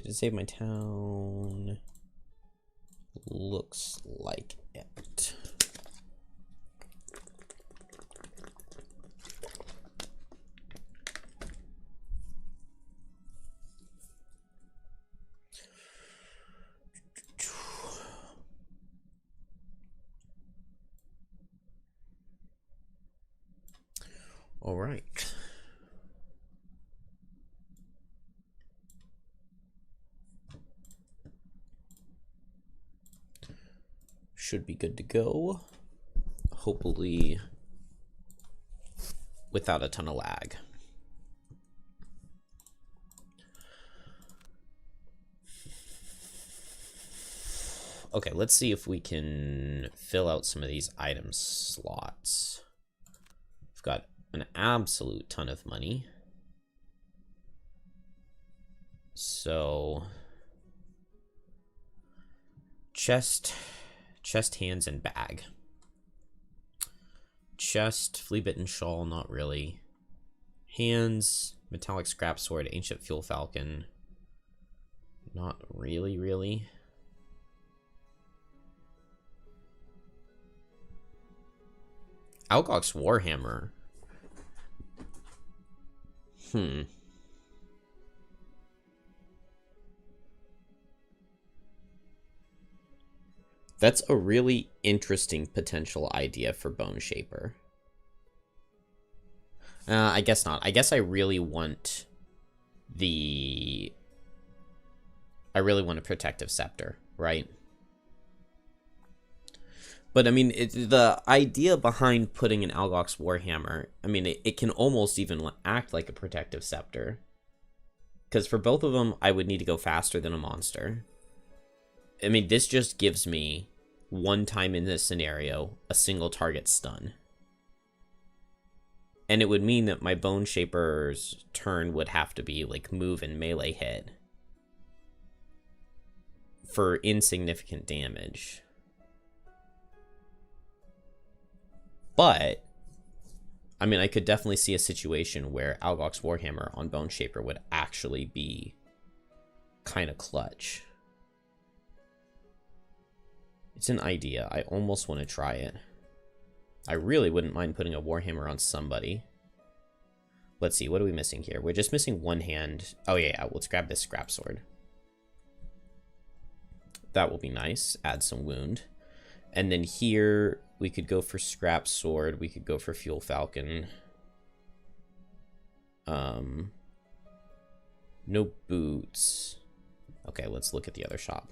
Did it save my town? Looks like it. All right. Should be good to go. Hopefully without a ton of lag. Okay, let's see if we can fill out some of these item slots. We've got an absolute ton of money. So chest, hands, and bag. Chest, flea bitten shawl, not really. Hands, metallic scrap sword, ancient fuel falcon. Not really. Algox warhammer. That's a really interesting potential idea for Boneshaper. I guess not. I guess I really want a protective scepter, right? But I mean, the idea behind putting an Algox warhammer, I mean, it can almost even act like a protective scepter. Because for both of them, I would need to go faster than a monster. I mean, this just gives me, one time in this scenario, a single target stun. And it would mean that my Boneshaper's turn would have to be, like, move and melee hit for insignificant damage. But, I mean, I could definitely see a situation where Algox Warhammer on Boneshaper would actually be kind of clutch. It's an idea. I almost want to try it. I really wouldn't mind putting a Warhammer on somebody. Let's see, what are we missing here? We're just missing one hand. Oh, yeah, let's grab this scrap sword. That will be nice. Add some wound. And then here, we could go for scrap sword. We could go for fuel falcon. No boots. Okay, let's look at the other shop.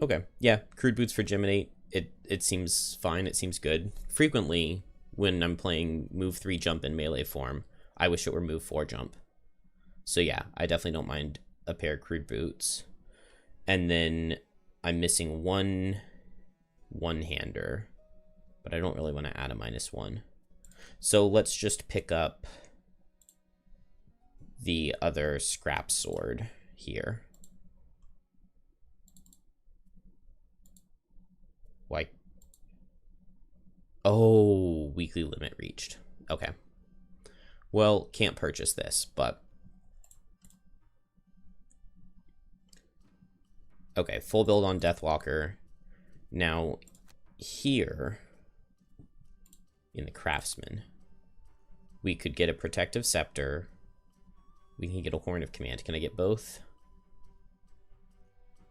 Okay, yeah, crude boots for Geminate. It seems fine. It seems good. Frequently, when I'm playing move 3 jump in melee form, I wish it were move 4 jump. So yeah, I definitely don't mind a pair of crude boots. And then I'm missing one-hander, but I don't really want to add a -1. So let's just pick up the other scrap sword here. Why? Oh, weekly limit reached. Okay. Well, can't purchase this, but... Okay, full build on Deathwalker. Now, here, in the Craftsman, we could get a Protective Scepter. We can get a Horn of Command. Can I get both?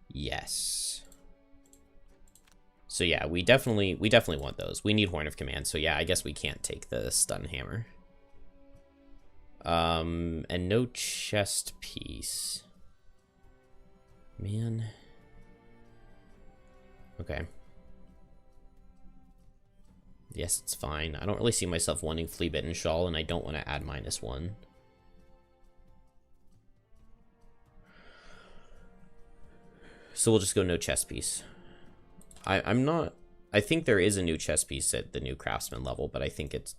Yes. So yeah, we definitely want those. We need Horn of Command, so yeah, I guess we can't take the Stun Hammer. And no chest piece. Man. Okay. Yes, it's fine. I don't really see myself wanting Flea Bitten Shawl, and I don't want to add -1. So we'll just go no chest piece. I'm not... I think there is a new chest piece at the new Craftsman level, but I think it's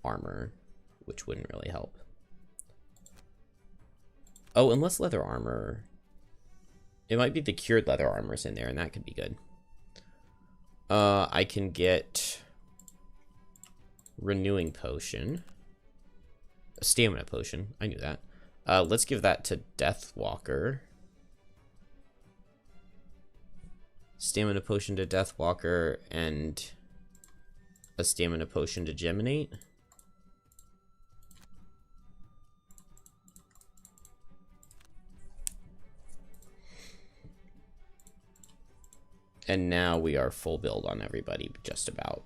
armor, which wouldn't really help. Oh, unless leather armor... It might be the cured leather armor's in there, and that could be good. I can get renewing potion. A stamina potion. I knew that. Let's give that to Deathwalker. Stamina potion to Deathwalker and a stamina potion to Geminate. And now we are full build on everybody, just about.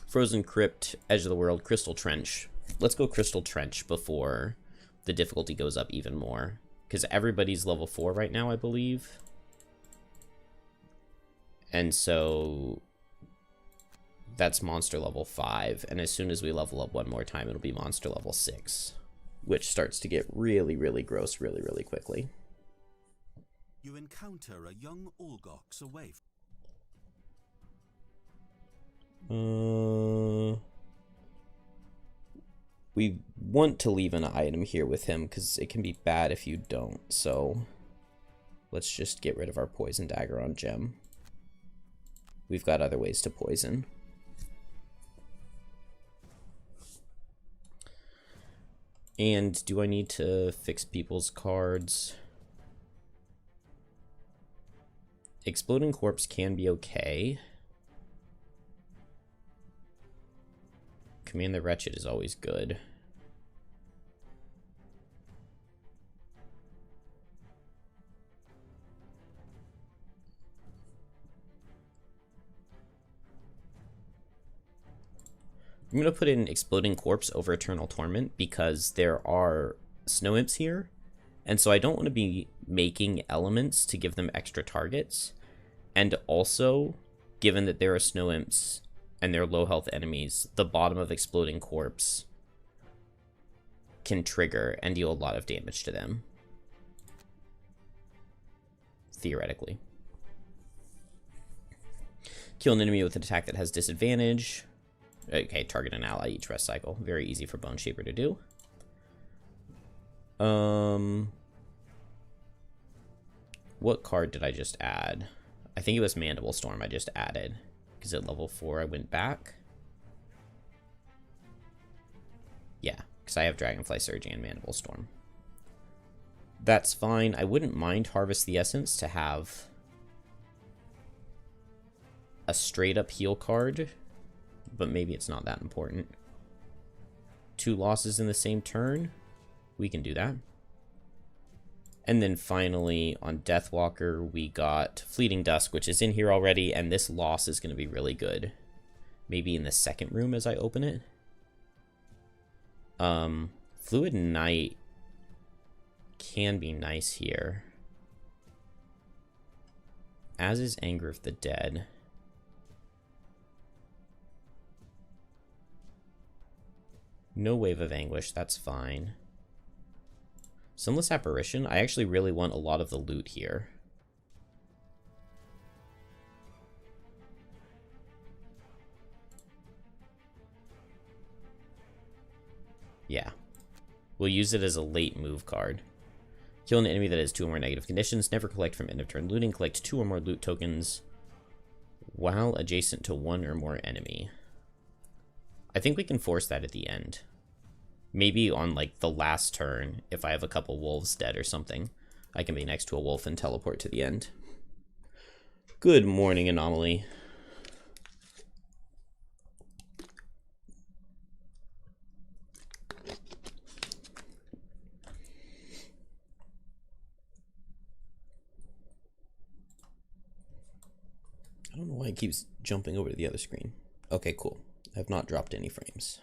Frozen Crypt, Edge of the World, Crystal Trench. Let's go Crystal Trench before the difficulty goes up even more. Because everybody's level 4 right now, I believe. And so that's monster level 5. And as soon as we level up one more time, it'll be monster level 6. Which starts to get really, really gross really, really quickly. You encounter a young Olgox away. We want to leave an item here with him because it can be bad if you don't. So let's just get rid of our Poison Dagger on Gem. We've got other ways to poison. And do I need to fix people's cards? Exploding Corpse can be okay. Command the Wretched is always good. I'm going to put in Exploding Corpse over Eternal Torment because there are Snow Imps here. And so I don't want to be making elements to give them extra targets. And also, given that there are Snow Imps and they're low health enemies, the bottom of Exploding Corpse can trigger and deal a lot of damage to them. Theoretically. Kill an enemy with an attack that has disadvantage. Okay, target an ally each rest cycle. Very easy for Boneshaper to do. What card did I just add? I think it was Mandible Storm I just added. Because at level 4 I went back. Yeah, because I have Dragonfly Surge and Mandible Storm. That's fine. I wouldn't mind Harvest the Essence to have a straight up heal card. But maybe it's not that important. 2 losses in the same turn. We can do that. And then finally, on Deathwalker, we got Fleeting Dusk, which is in here already, and this loss is going to be really good. Maybe in the second room as I open it. Fluid Knight can be nice here. As is Anger of the Dead. No Wave of Anguish, that's fine. Sunless Apparition, I actually really want a lot of the loot here. Yeah. We'll use it as a late move card. Kill an enemy that has 2 or more negative conditions. Never collect from end of turn looting. Collect 2 or more loot tokens while adjacent to 1 or more enemy. I think we can force that at the end. Maybe on, like, the last turn, if I have a couple wolves dead or something, I can be next to a wolf and teleport to the end. Good morning, Anomaly. I don't know why it keeps jumping over to the other screen. Okay, cool. I have not dropped any frames.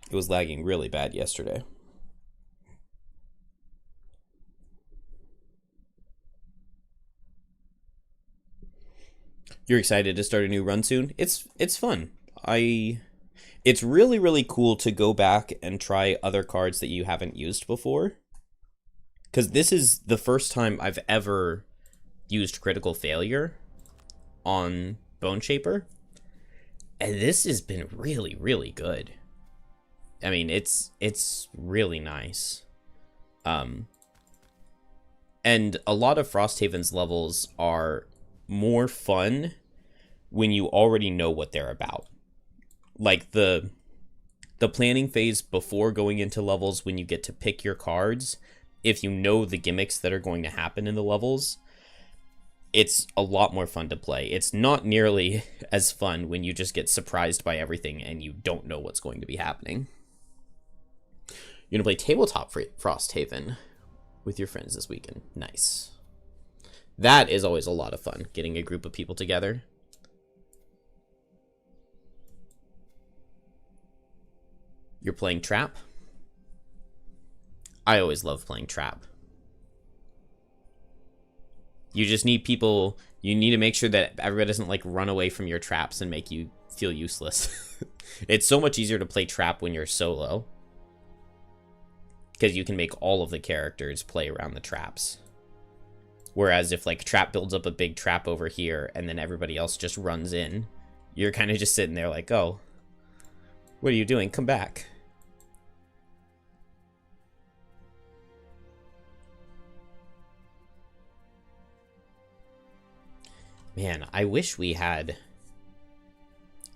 It was lagging really bad yesterday. You're excited to start a new run soon? It's fun. It's really cool to go back and try other cards that you haven't used before. Because this is the first time I've ever used Critical Failure on Boneshaper. And this has been really good. I mean, it's really nice. And a lot of Frosthaven's levels are more fun when you already know what they're about. like the planning phase before going into levels, when you get to pick your cards, if you know the gimmicks that are going to happen in the levels, it's a lot more fun to play. It's not nearly as fun when you just get surprised by everything and you don't know what's going to be happening. You're going to play tabletop Frosthaven with your friends this weekend. Nice. That is always a lot of fun, getting a group of people together. You're playing Trap? I always love playing Trap. You just need people, you need to make sure that everybody doesn't like run away from your traps and make you feel useless. It's so much easier to play Trap when you're solo, because you can make all of the characters play around the traps. Whereas if like Trap builds up a big trap over here and then everybody else just runs in, you're kind of just sitting there like, oh, what are you doing? Come back. Man, I wish we had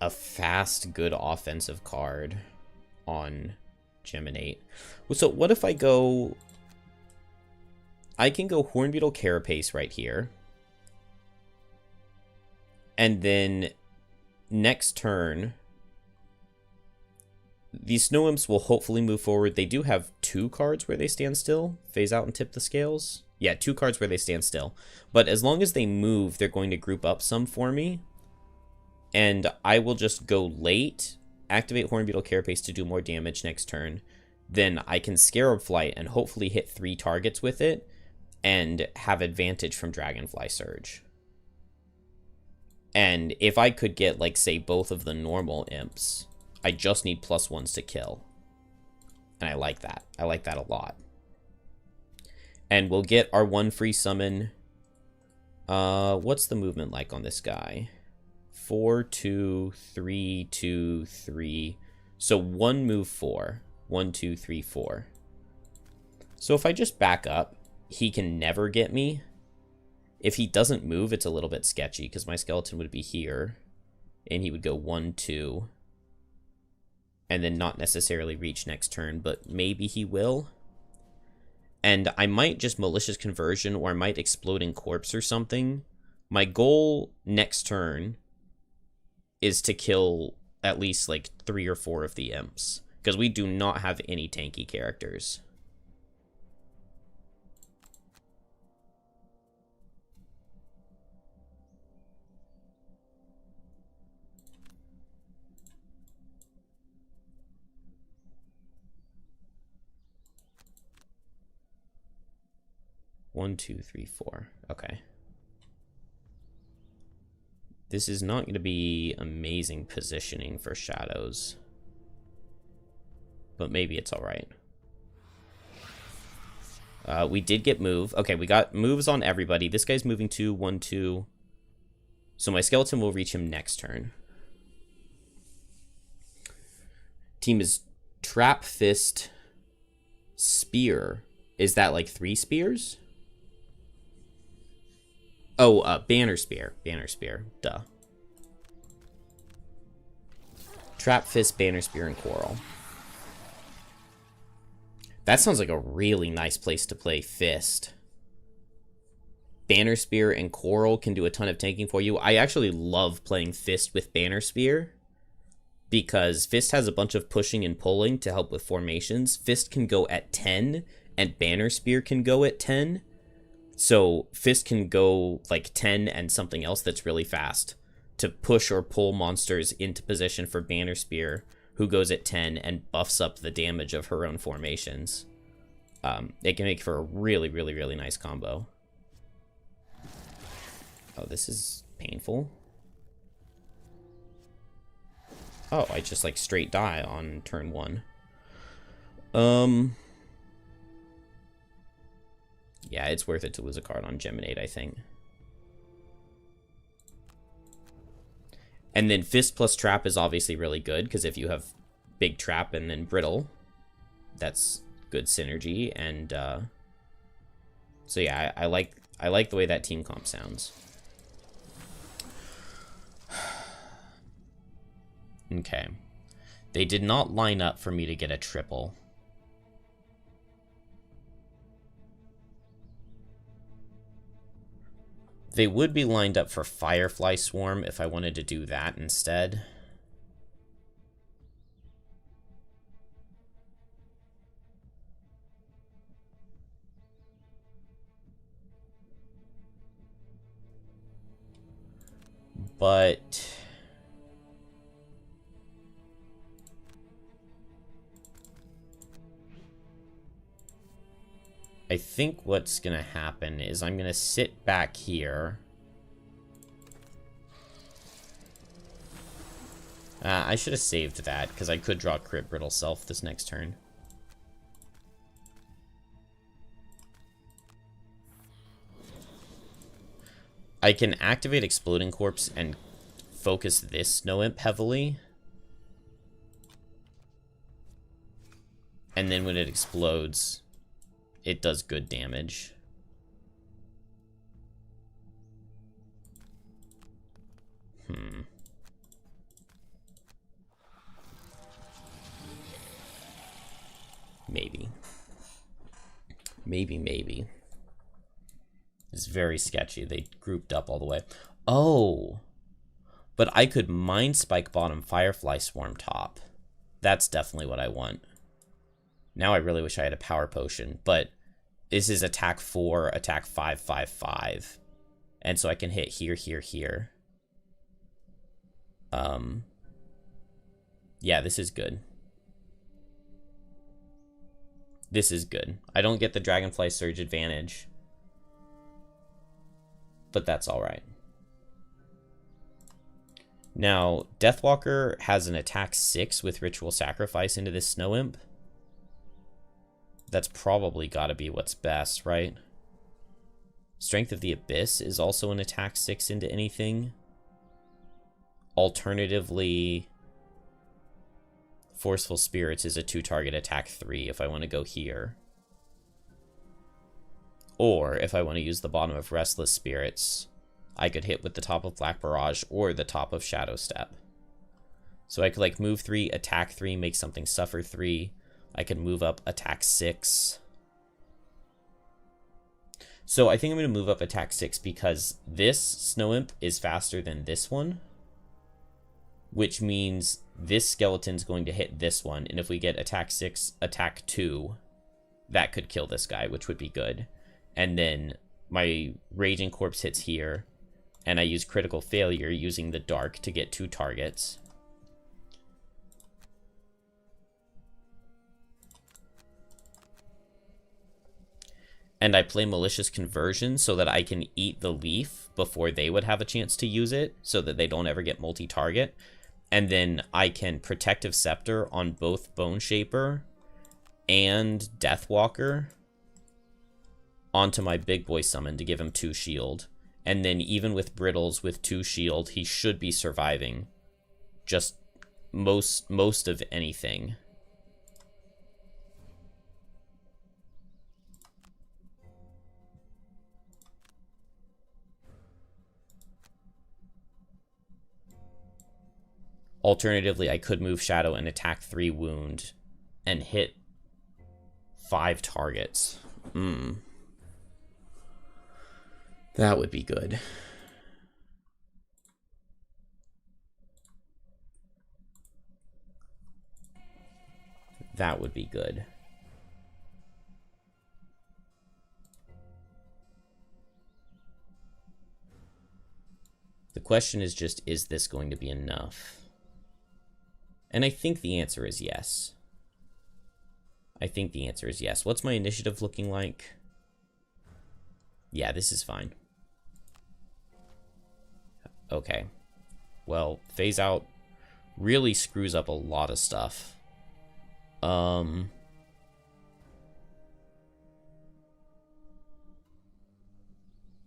a fast, good offensive card on Geminate. So what if I go... I can go Hornbeetle Carapace right here. And then next turn, these Snow Imps will hopefully move forward. They do have 2 cards where they stand still. Phase out and tip the scales. Yeah, 2 cards where they stand still. But as long as they move, they're going to group up some for me. And I will just go late, activate Hornbeetle Carapace to do more damage next turn. Then I can Scarab Flight and hopefully hit 3 targets with it and have advantage from Dragonfly Surge. And if I could get, like, say, both of the normal imps, I just need +1s to kill. And I like that. I like that a lot. And we'll get our 1 free summon. What's the movement like on this guy? 4, 2, 3, 2, 3. So 1 move 4. 1, 2, 3, 4. So if I just back up, he can never get me. If he doesn't move, it's a little bit sketchy because my skeleton would be here. And he would go 1, 2. And then not necessarily reach next turn, but maybe he will. And I might just Malicious Conversion, or I might Exploding Corpse or something. My goal next turn is to kill at least like 3 or 4 of the imps, because we do not have any tanky characters. One, 2, 3, 4. Okay. This is not going to be amazing positioning for shadows, but maybe it's all right. We did get move. Okay, we got moves on everybody. This guy's moving 2, 1, 2. So my skeleton will reach him next turn. Team is Trap, Fist, Spear. Is that like 3 spears? Oh, Banner Spear. Banner Spear. Duh. Trap, Fist, Banner Spear, and Quarrel. That sounds like a really nice place to play Fist. Banner Spear and Quarrel can do a ton of tanking for you. I actually love playing Fist with Banner Spear, because Fist has a bunch of pushing and pulling to help with formations. Fist can go at 10, and Banner Spear can go at 10. So Fist can go like 10 and something else that's really fast to push or pull monsters into position for Banner Spear, who goes at 10 and buffs up the damage of her own formations. It can make for a really, really, really nice combo. Oh, this is painful. Oh, I just like straight die on turn 1. Yeah, it's worth it to lose a card on Geminate, I think. And then Fist plus Trap is obviously really good, because if you have big Trap and then Brittle, that's good synergy. And so yeah, I like the way that team comp sounds. Okay. They did not line up for me to get a triple. They would be lined up for Firefly Swarm if I wanted to do that instead. But I think what's going to happen is I'm going to sit back here. I should have saved that, because I could draw Crit Brittle Self this next turn. I can activate Exploding Corpse and focus this Snow Imp heavily. And then when it explodes, it does good damage. Maybe. Maybe. It's very sketchy. They grouped up all the way. Oh! But I could Mind Spike bottom, Firefly Swarm top. That's definitely what I want. Now I really wish I had a Power Potion, but this is attack 4, attack 5, 5, 5. And so I can hit here, here, here. Yeah, this is good. This is good. I don't get the Dragonfly Surge advantage, but that's alright. Now, Deathwalker has an attack 6 with Ritual Sacrifice into this Snow Imp. That's probably gotta be what's best, right? Strength of the Abyss is also an attack 6 into anything. Alternatively, Forceful Spirits is a 2-target attack 3 if I want to go here. Or if I want to use the bottom of Restless Spirits, I could hit with the top of Black Barrage or the top of Shadow Step. So I could like move 3, attack 3, make something suffer 3. I could move up attack 6. So I think I'm going to move up attack 6 because this Snow Imp is faster than this one, which means this skeleton's going to hit this one, and if we get attack 6, attack 2, that could kill this guy, which would be good. And then my Raging Corpse hits here, and I use Critical Failure using the Dark to get 2 targets. And I play Malicious Conversion so that I can eat the leaf before they would have a chance to use it, so that they don't ever get multi-target. And then I can Protective Scepter on both Boneshaper and Deathwalker onto my big boy summon to give him 2 shield. And then even with Brittles with 2 shield, he should be surviving just most of anything. Alternatively, I could move Shadow and attack 3 wound and hit 5 targets. That would be good. That would be good. The question is just, is this going to be enough? And I think the answer is yes. I think the answer is yes. What's my initiative looking like? Yeah, this is fine. Okay. Well, phase out really screws up a lot of stuff.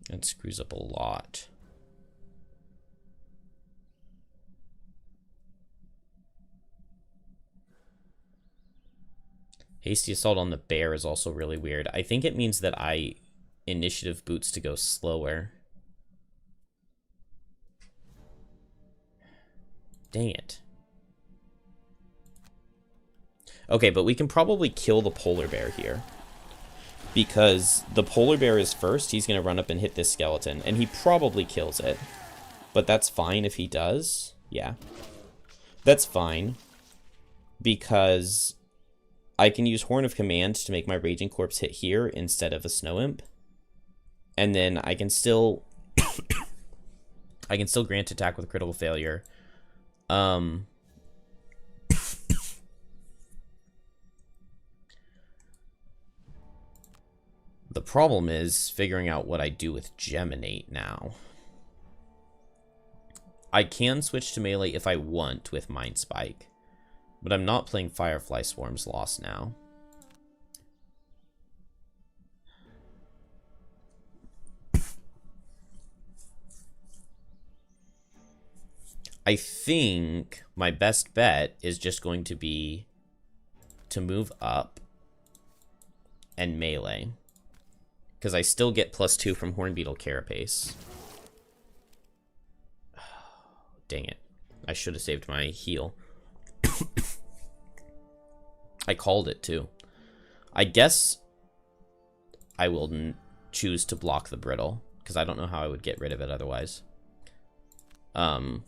It screws up a lot. Hasty Assault on the bear is also really weird. I think it means that I initiative boots to go slower. Dang it. Okay, but we can probably kill the polar bear here. Because the polar bear is first, he's going to run up and hit this skeleton. And he probably kills it. But that's fine if he does. Yeah. That's fine. Because I can use Horn of Command to make my Raging Corpse hit here instead of a Snow Imp. And then I can still... I can still grant attack with critical failure. The problem is figuring out what I do with Geminate now. I can switch to melee if I want with Mind Spike, but I'm not playing Firefly Swarm's Lost now. I think my best bet is just going to be to move up and melee. Because I still get +2 from Hornbeetle Carapace. Dang it. I should have saved my heal. I called it, too. I guess I will choose to block the Brittle. Because I don't know how I would get rid of it otherwise. I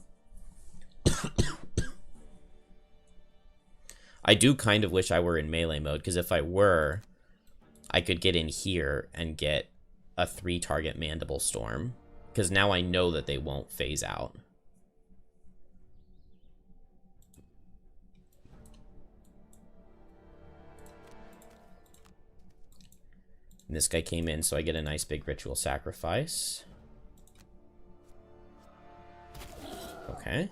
do kind of wish I were in melee mode. Because if I were... I could get in here and get a 3-target Mandible Storm. Because now I know that they won't phase out. And this guy came in, so I get a nice big Ritual Sacrifice. Okay.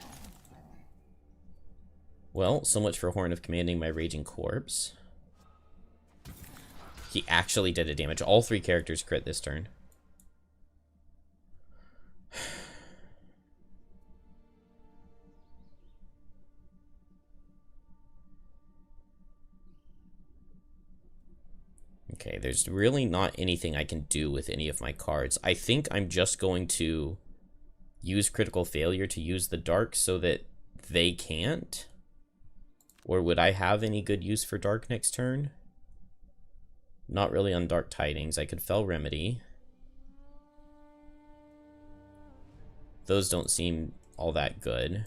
Well, so much for Horn of Commanding my Raging Corpse. He actually did a damage. All 3 characters crit this turn. Okay, there's really not anything I can do with any of my cards. I think I'm just going to use Critical Failure to use the Dark so that they can't. Or would I have any good use for Dark next turn? Not really on Dark Tidings. I could Fell Remedy. Those don't seem all that good.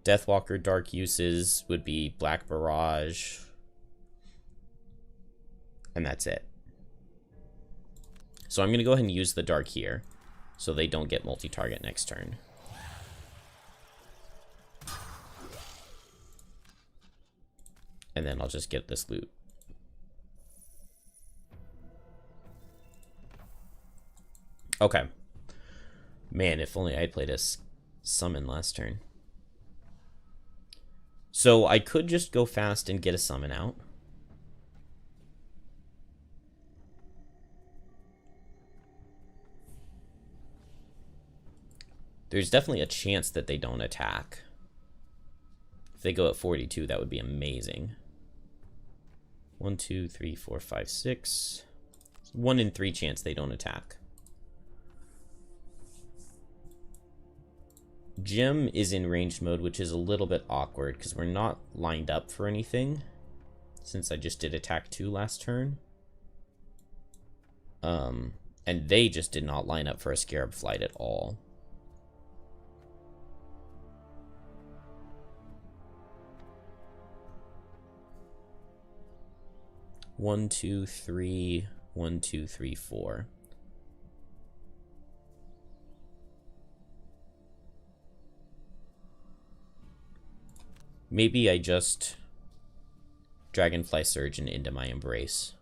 Deathwalker Dark uses would be Black Barrage. And that's it. So I'm going to go ahead and use the Dark here. So they don't get multi-target next turn. And then I'll just get this loot. Okay. Man, if only I had played a summon last turn. So I could just go fast and get a summon out. There's definitely a chance that they don't attack. If they go at 42, that would be amazing. 1, 2, 3, 4, 5, 6. 1 in 3 chance they don't attack. Jim is in ranged mode, which is a little bit awkward because we're not lined up for anything since I just did attack 2 last turn. And they just did not line up for a Scarab Flight at all. One, two, three, 1, 2, 3, 4. Maybe I just Dragonfly Surge and into my Embrace.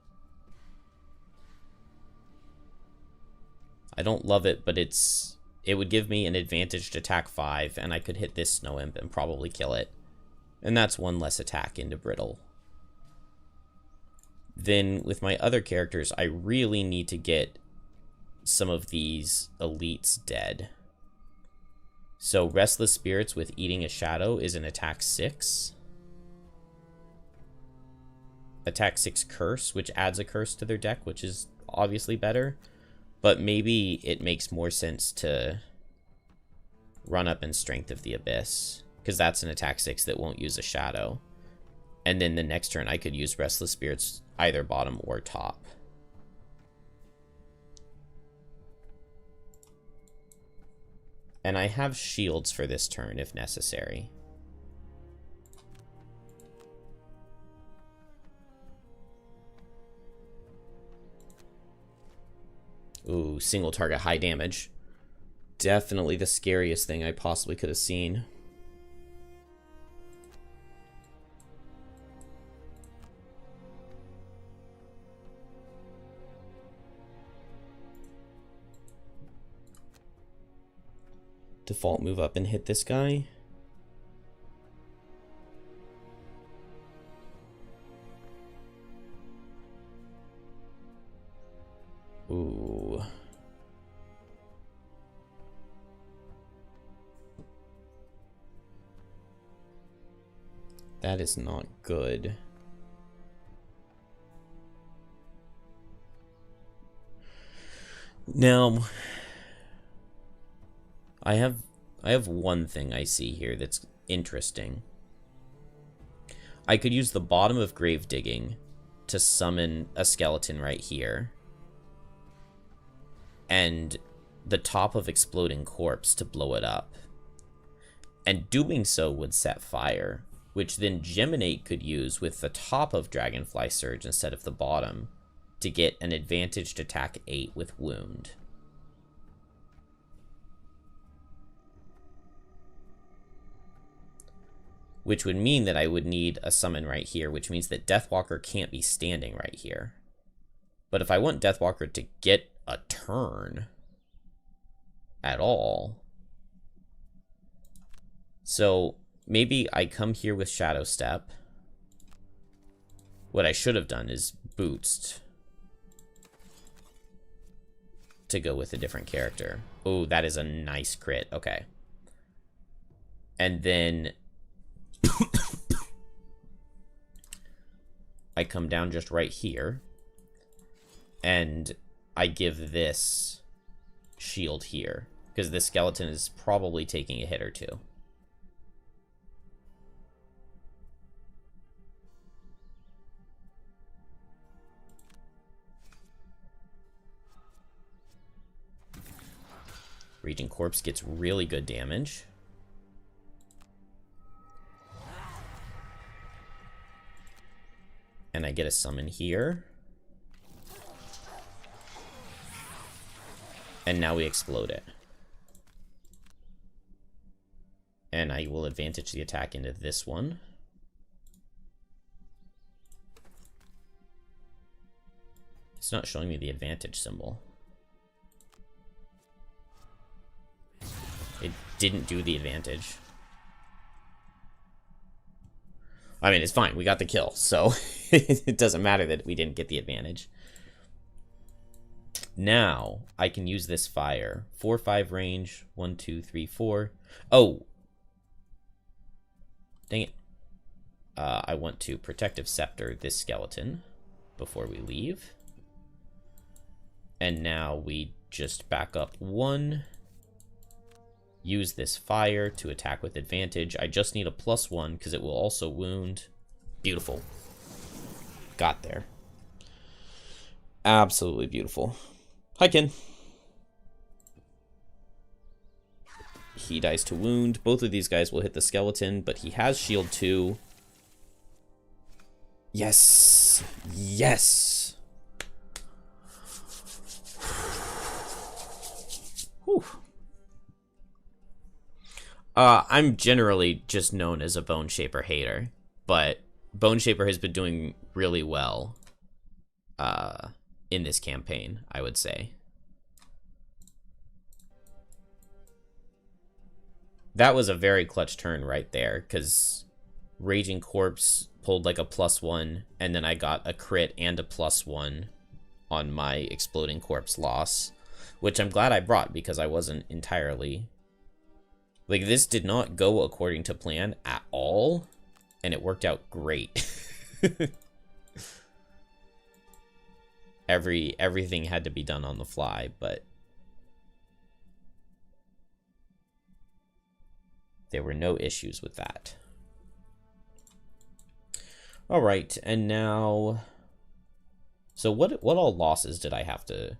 I don't love it, but it would give me an advantaged attack 5, and I could hit this Snow Imp and probably kill it. And that's 1 less attack into Brittle. Then with my other characters, I really need to get some of these elites dead. So Restless Spirits with Eating a Shadow is an attack 6. Attack 6 Curse, which adds a curse to their deck, which is obviously better. But maybe it makes more sense to run up in Strength of the Abyss, because that's an attack 6 that won't use a shadow. And then the next turn, I could use Restless Spirits either bottom or top. And I have shields for this turn if necessary. Ooh, single target high damage. Definitely the scariest thing I possibly could have seen. Default move up and hit this guy. Ooh. That is not good. Now, I have one thing I see here that's interesting. I could use the bottom of Grave Digging to summon a skeleton right here. And the top of Exploding Corpse to blow it up. And doing so would set fire, which then Geminate could use with the top of Dragonfly Surge instead of the bottom to get an advantaged attack 8 with wound. Which would mean that I would need a summon right here, which means that Deathwalker can't be standing right here. But if I want Deathwalker to get a turn at all, so maybe I come here with Shadow Step. What I should have done is Boost to go with a different character. Oh, that is a nice crit. Okay. And then I come down just right here, and I give this shield here, because this skeleton is probably taking a hit or two. Raging Corpse gets really good damage. And I get a summon here. And now we explode it. And I will advantage the attack into this one. It's not showing me the advantage symbol. It didn't do the advantage. I mean, it's fine. We got the kill, so it doesn't matter that we didn't get the advantage. Now, I can use this fire. 4-5 range. 1, 2, 3, 4. Oh! Dang it. I want to Protective Scepter this skeleton before we leave. And now we just back up 1. Use this fire to attack with advantage. I just need a +1 because it will also wound. Beautiful. Got there. Absolutely beautiful. Hi, Ken. He dies to wound. Both of these guys will hit the skeleton, but he has shield 2. Yes. Yes. Whew. I'm generally just known as a Boneshaper hater, but Boneshaper has been doing really well in this campaign, I would say. That was a very clutch turn right there, because Raging Corpse pulled like a +1, and then I got a crit and a +1 on my Exploding Corpse loss, which I'm glad I brought because I wasn't entirely... Like, this did not go according to plan at all, and it worked out great. Everything had to be done on the fly, but there were no issues with that. All right, and now... So what all losses did I have to...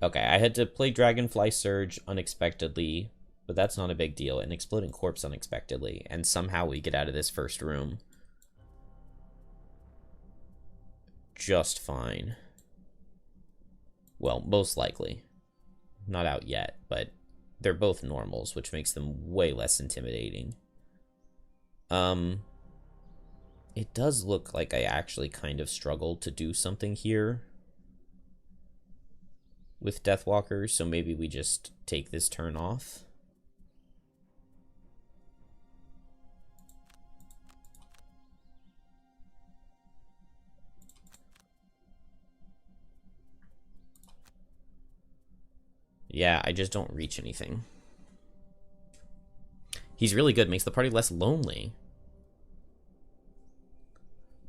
Okay, I had to play Dragonfly Surge unexpectedly, but that's not a big deal, and Exploding Corpse unexpectedly, and somehow we get out of this first room just fine. Well, most likely. Not out yet, but they're both normals, which makes them way less intimidating. It does look like I actually kind of struggled to do something here with Deathwalkers, so maybe we just take this turn off. Yeah, I just don't reach anything. He's really good, makes the party less lonely.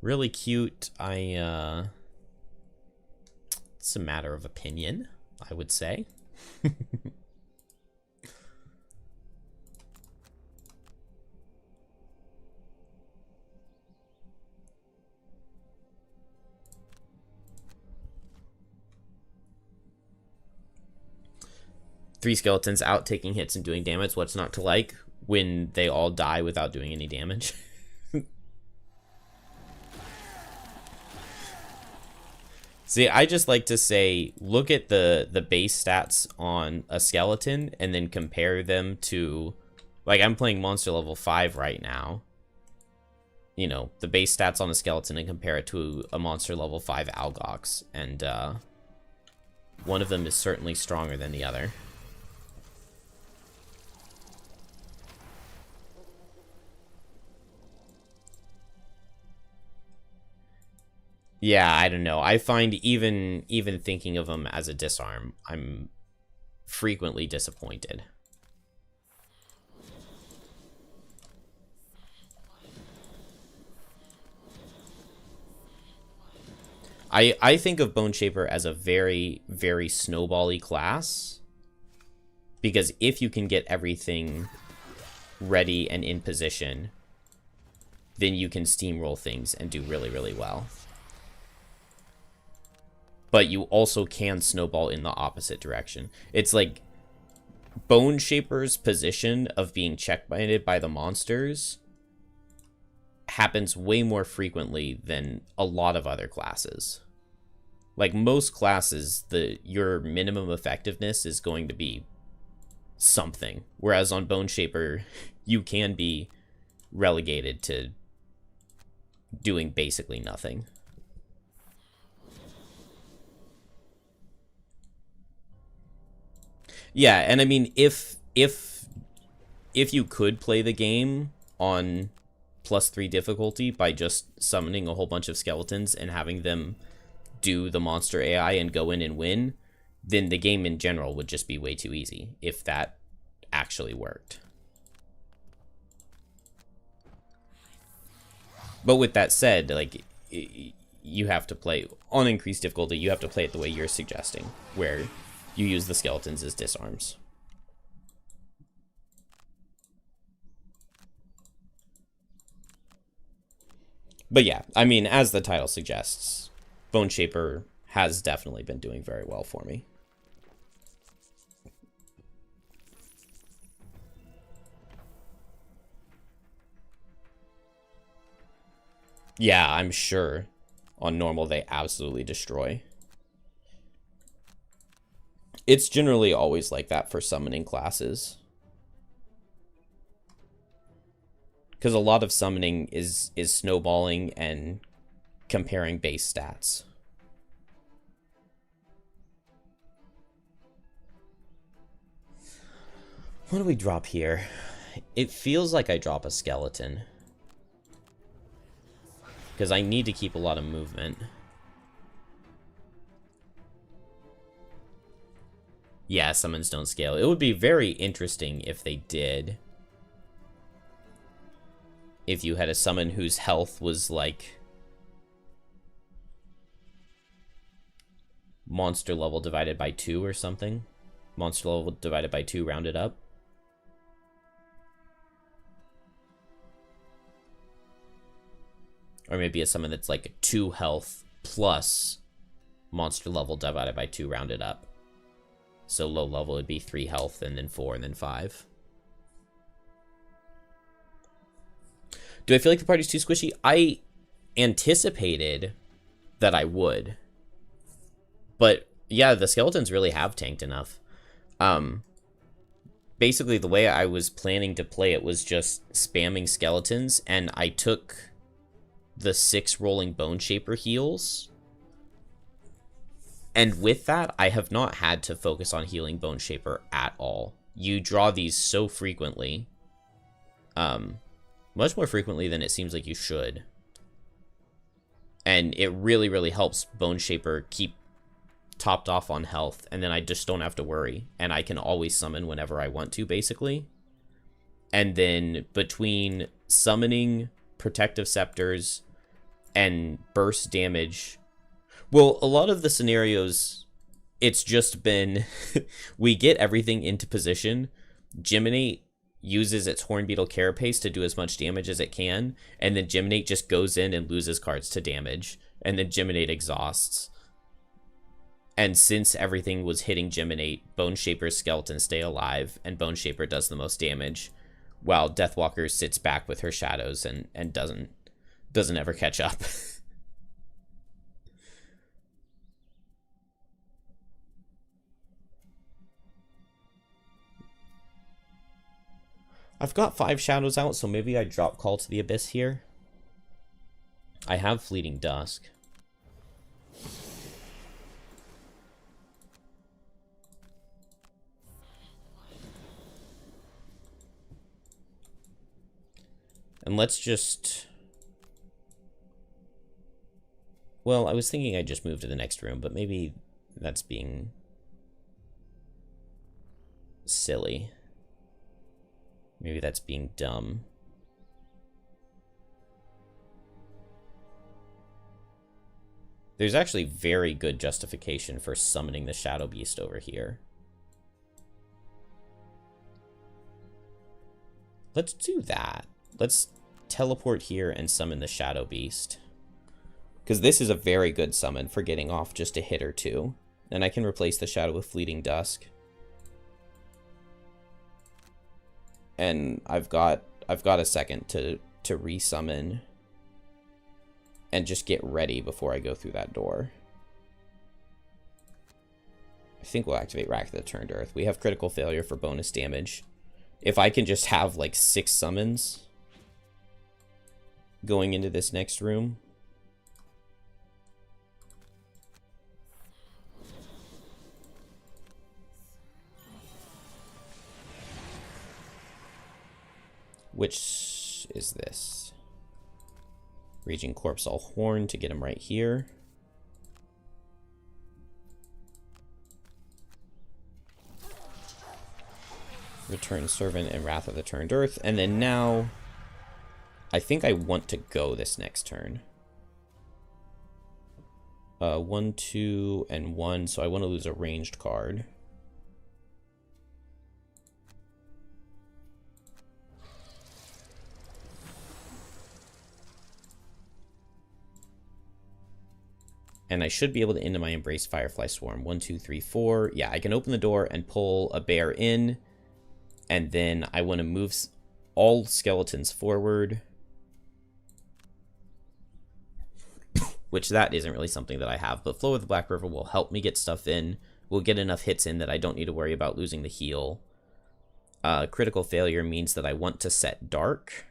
Really cute. It's a matter of opinion, I would say. Three skeletons out taking hits and doing damage. What's not to like when they all die without doing any damage? See, I just like to say, look at the base stats on a skeleton and then compare them to, like, I'm playing monster level 5 right now. You know, the base stats on a skeleton and compare it to a monster level 5 Algox. And one of them is certainly stronger than the other. Yeah, I don't know. I find even thinking of them as a disarm, I'm frequently disappointed. I think of Boneshaper as a very, very snowbally class, because if you can get everything ready and in position, then you can steamroll things and do really, really well. But you also can snowball in the opposite direction. It's like Boneshaper's position of being checkmated by the monsters happens way more frequently than a lot of other classes. Like most classes, your minimum effectiveness is going to be something. Whereas on Boneshaper, you can be relegated to doing basically nothing. Yeah, and I mean, if you could play the game on +3 difficulty by just summoning a whole bunch of skeletons and having them do the monster AI and go in and win, then the game in general would just be way too easy, if that actually worked. But with that said, like, you have to play on increased difficulty, you have to play it the way you're suggesting, where you use the skeletons as disarms. But yeah, I mean, as the title suggests, Boneshaper has definitely been doing very well for me. Yeah, I'm sure on normal they absolutely destroy. It's generally always like that for summoning classes. Because a lot of summoning is snowballing and comparing base stats. What do we drop here? It feels like I drop a skeleton. Because I need to keep a lot of movement. Yeah, summons don't scale. It would be very interesting if they did. If you had a summon whose health was like monster level divided by 2 or something. Monster level divided by 2 rounded up. Or maybe a summon that's like 2 health plus monster level divided by 2 rounded up. So low level would be 3 health and then 4 and then 5. Do I feel like the party's too squishy? I anticipated that I would. But yeah, the skeletons really have tanked enough. Basically, the way I was planning to play it was just spamming skeletons, and I took the 6 rolling Boneshaper heals. And with that, I have not had to focus on healing Boneshaper at all. You draw these so frequently. Much more frequently than it seems like you should. And it really, really helps Boneshaper keep topped off on health, and then I just don't have to worry, and I can always summon whenever I want to, basically. And then between summoning protective scepters and burst damage, well, a lot of the scenarios, it's just been we get everything into position, Geminate uses its Hornbeetle Carapace to do as much damage as it can, and then Geminate just goes in and loses cards to damage, and then Geminate exhausts. And since everything was hitting Geminate, Boneshaper's skeletons stay alive, and Boneshaper does the most damage, while Deathwalker sits back with her shadows and doesn't ever catch up. I've got 5 shadows out, so maybe I drop Call to the Abyss here. I have Fleeting Dusk. And let's just... Well, I was thinking I'd just move to the next room, but maybe that's being silly. Maybe that's being dumb. There's actually very good justification for summoning the Shadow Beast over here. Let's do that. Let's teleport here and summon the Shadow Beast. Because this is a very good summon for getting off just a hit or 2. And I can replace the Shadow with Fleeting Dusk. And I've got a second to resummon and just get ready before I go through that door. I think we'll activate Wrath of the Turned Earth. We have critical failure for bonus damage. If I can just have like 6 summons going into this next room. Which is this? Raging Corpse all Horn to get him right here. Return Servant and Wrath of the Turned Earth. And then now, I think I want to go this next turn. 1, 2, and 1, so I want to lose a ranged card. And I should be able to into my Embrace Firefly Swarm. 1, 2, 3, 4. Yeah, I can open the door and pull a bear in. And then I want to move all skeletons forward. Which that isn't really something that I have. But Flow of the Black River will help me get stuff in. We'll get enough hits in that I don't need to worry about losing the heal. Critical failure means that I want to set Dark.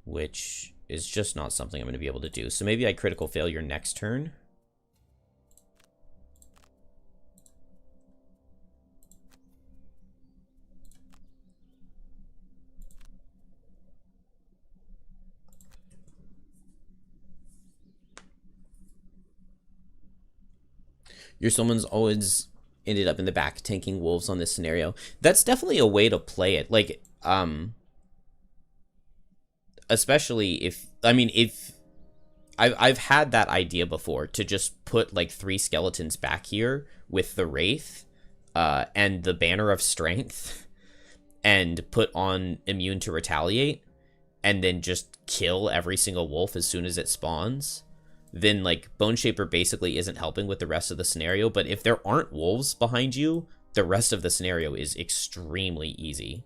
Which is just not something I'm going to be able to do. So maybe I critical failure next turn. Your summons always ended up in the back tanking wolves on this scenario. That's definitely a way to play it. Like, especially if, I mean, if I've had that idea before to just put like 3 skeletons back here with the Wraith, and the Banner of Strength and put on Immune to Retaliate and then just kill every single wolf as soon as it spawns, then like Boneshaper basically isn't helping with the rest of the scenario. But if there aren't wolves behind you, the rest of the scenario is extremely easy.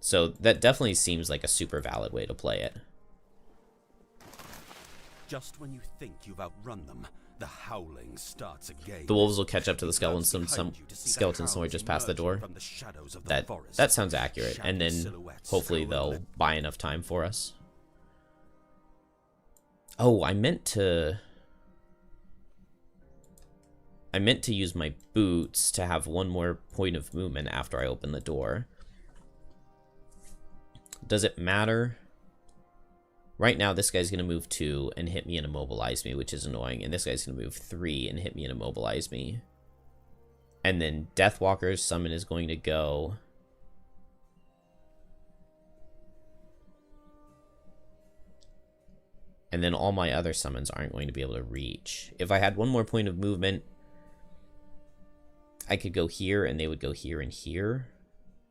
So that definitely seems like a super valid way to play it. Just when you think you've outrun them, the howling starts again. The wolves will catch up to the skeletons somewhere just past the door. That sounds accurate. And then hopefully they'll buy enough time for us. Oh, I meant to use my boots to have one more point of movement after I open the door. Does it matter? Right now, this guy's going to move 2 and hit me and immobilize me, which is annoying. And this guy's going to move 3 and hit me and immobilize me. And then Deathwalker's summon is going to go... And then all my other summons aren't going to be able to reach. If I had one more point of movement, I could go here and they would go here and here.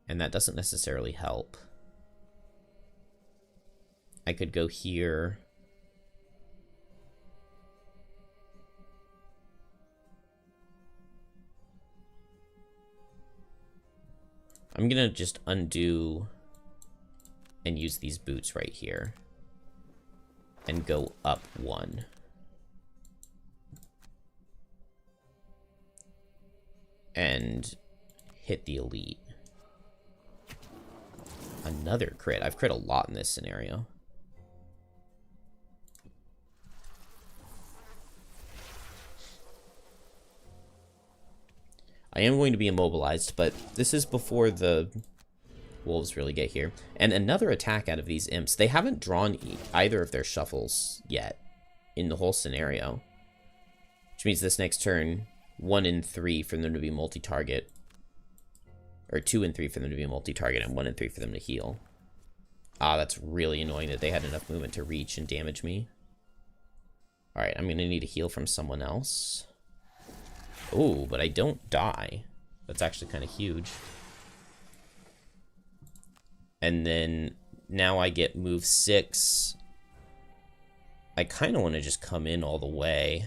And that doesn't necessarily help. I could go here. I'm gonna just undo and use these boots right here. And go up 1. And hit the elite. Another crit. I've crit a lot in this scenario. I am going to be immobilized, but this is before the wolves really get here. And another attack out of these imps. They haven't drawn either of their shuffles yet in the whole scenario. Which means this next turn, 1 and 3 for them to be multi-target. Or 2 and 3 for them to be multi-target, and 1 and 3 for them to heal. Ah, that's really annoying that they had enough movement to reach and damage me. Alright, I'm going to need a heal from someone else. Oh, but I don't die. That's actually kind of huge. And then now I get move 6. I kind of want to just come in all the way.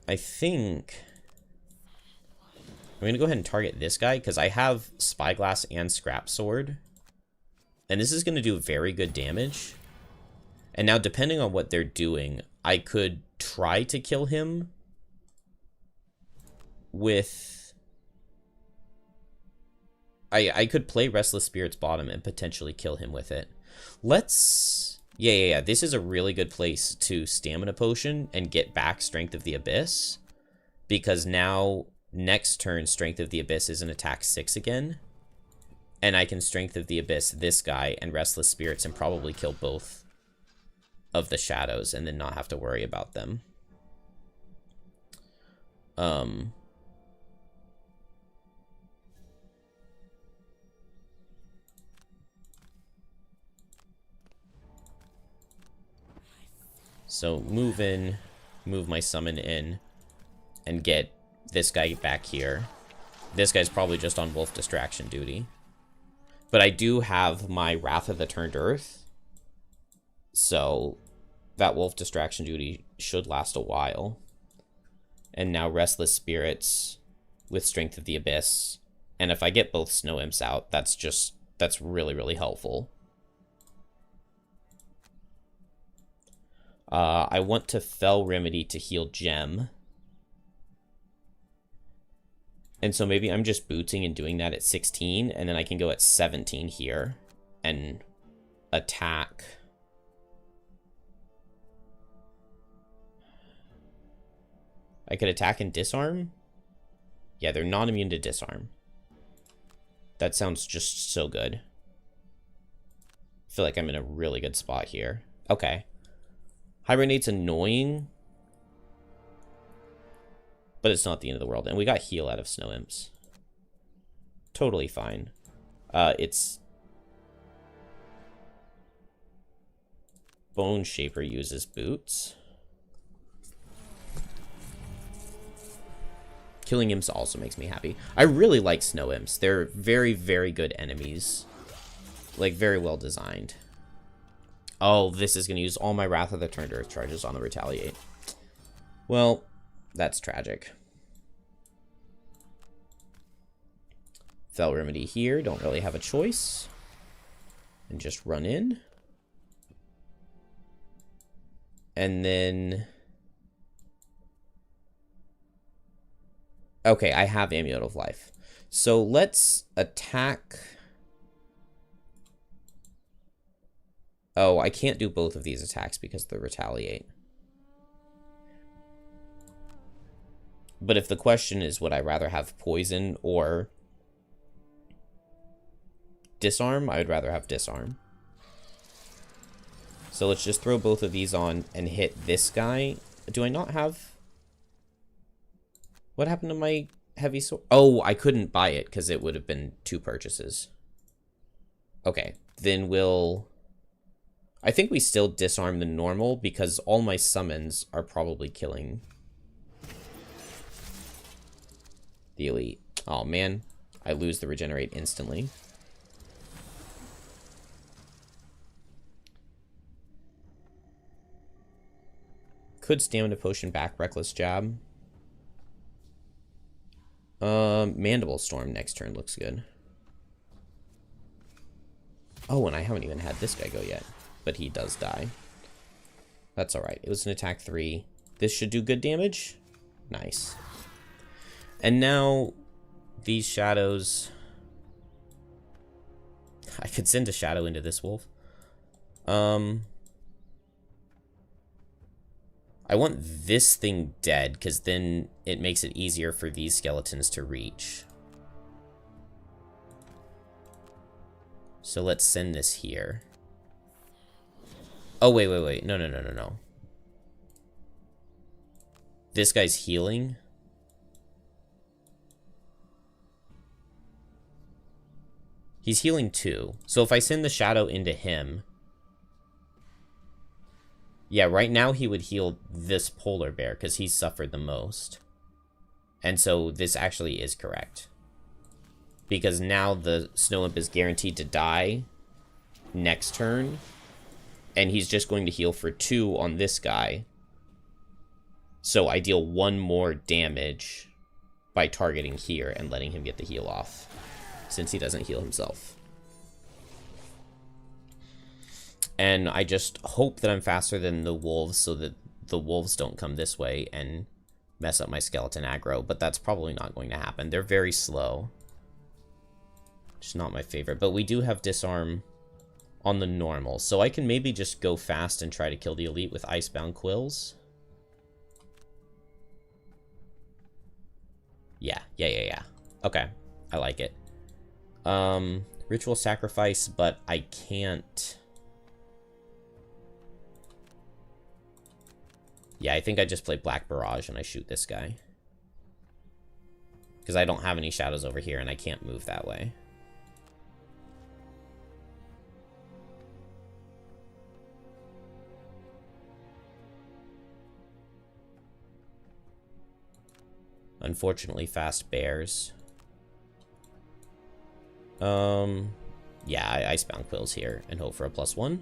I think I'm going to go ahead and target this guy because I have Spyglass and Scrap Sword. And this is going to do very good damage. And now, depending on what they're doing, I could try to kill him with... I could play Restless Spirit's bottom and potentially kill him with it. Let's... Yeah. This is a really good place to Stamina Potion and get back Strength of the Abyss. Because now, next turn, Strength of the Abyss is an attack 6 again. And I can Strength of the Abyss this guy and Restless Spirits and probably kill both of the shadows and then not have to worry about them. So move in, move my summon in, and get this guy back here. This guy's probably just on wolf distraction duty. But I do have my Wrath of the Turned Earth. So that wolf distraction duty should last a while. And now Restless Spirits with Strength of the Abyss. And if I get both Snow Imps out, that's really, really helpful. I want to Fell Remedy to heal Gem. And so maybe I'm just booting and doing that at 16, and then I can go at 17 here and attack. I could attack and disarm? Yeah, they're not immune to disarm. That sounds just so good. I feel like I'm in a really good spot here. Okay. Hibernate's annoying, but it's not the end of the world. And we got heal out of Snow Imps. Totally fine. Boneshaper uses boots. Killing imps also makes me happy. I really like snow imps. They're very, very good enemies. Like, very well designed. Oh, this is going to use all my Wrath of the Turned Earth charges on the Retaliate. Well, that's tragic. Fell Remedy here. Don't really have a choice. And just run in. And then... Okay, I have Amulet of Life. So let's attack... Oh, I can't do both of these attacks because they retaliate. But if the question is, would I rather have poison or disarm? I would rather have disarm. So let's just throw both of these on and hit this guy. Do I not have... What happened to my heavy sword? Oh, I couldn't buy it because it would have been 2 purchases. Okay, then we'll... I think we still disarm the normal because all my summons are probably killing the elite. Oh, man. I lose the regenerate instantly. Could stamina potion back reckless jab. Mandible Storm next turn looks good. Oh, and I haven't even had this guy go yet. But he does die. That's alright. It was an attack 3. This should do good damage. Nice. And now, these shadows... I could send a shadow into this wolf. I want this thing dead, because then it makes it easier for these skeletons to reach. So let's send this here. Oh, wait. No. This guy's healing. He's healing 2. So if I send the shadow into him... Yeah, right now he would heal this polar bear because he's suffered the most. And so this actually is correct. Because now the snow imp is guaranteed to die next turn. And he's just going to heal for 2 on this guy. So I deal 1 more damage by targeting here and letting him get the heal off. Since he doesn't heal himself. And I just hope that I'm faster than the wolves so that the wolves don't come this way and mess up my skeleton aggro. But that's probably not going to happen. They're very slow. Which is not my favorite. But we do have disarm on the normal. So I can maybe just go fast and try to kill the elite with Icebound Quills. Yeah. Okay. I like it. Ritual Sacrifice, but I can't... Yeah, I think I just play Black Barrage and I shoot this guy. Because I don't have any shadows over here and I can't move that way. Unfortunately, fast bears. Yeah, I Icebound Quills here and hope for a +1.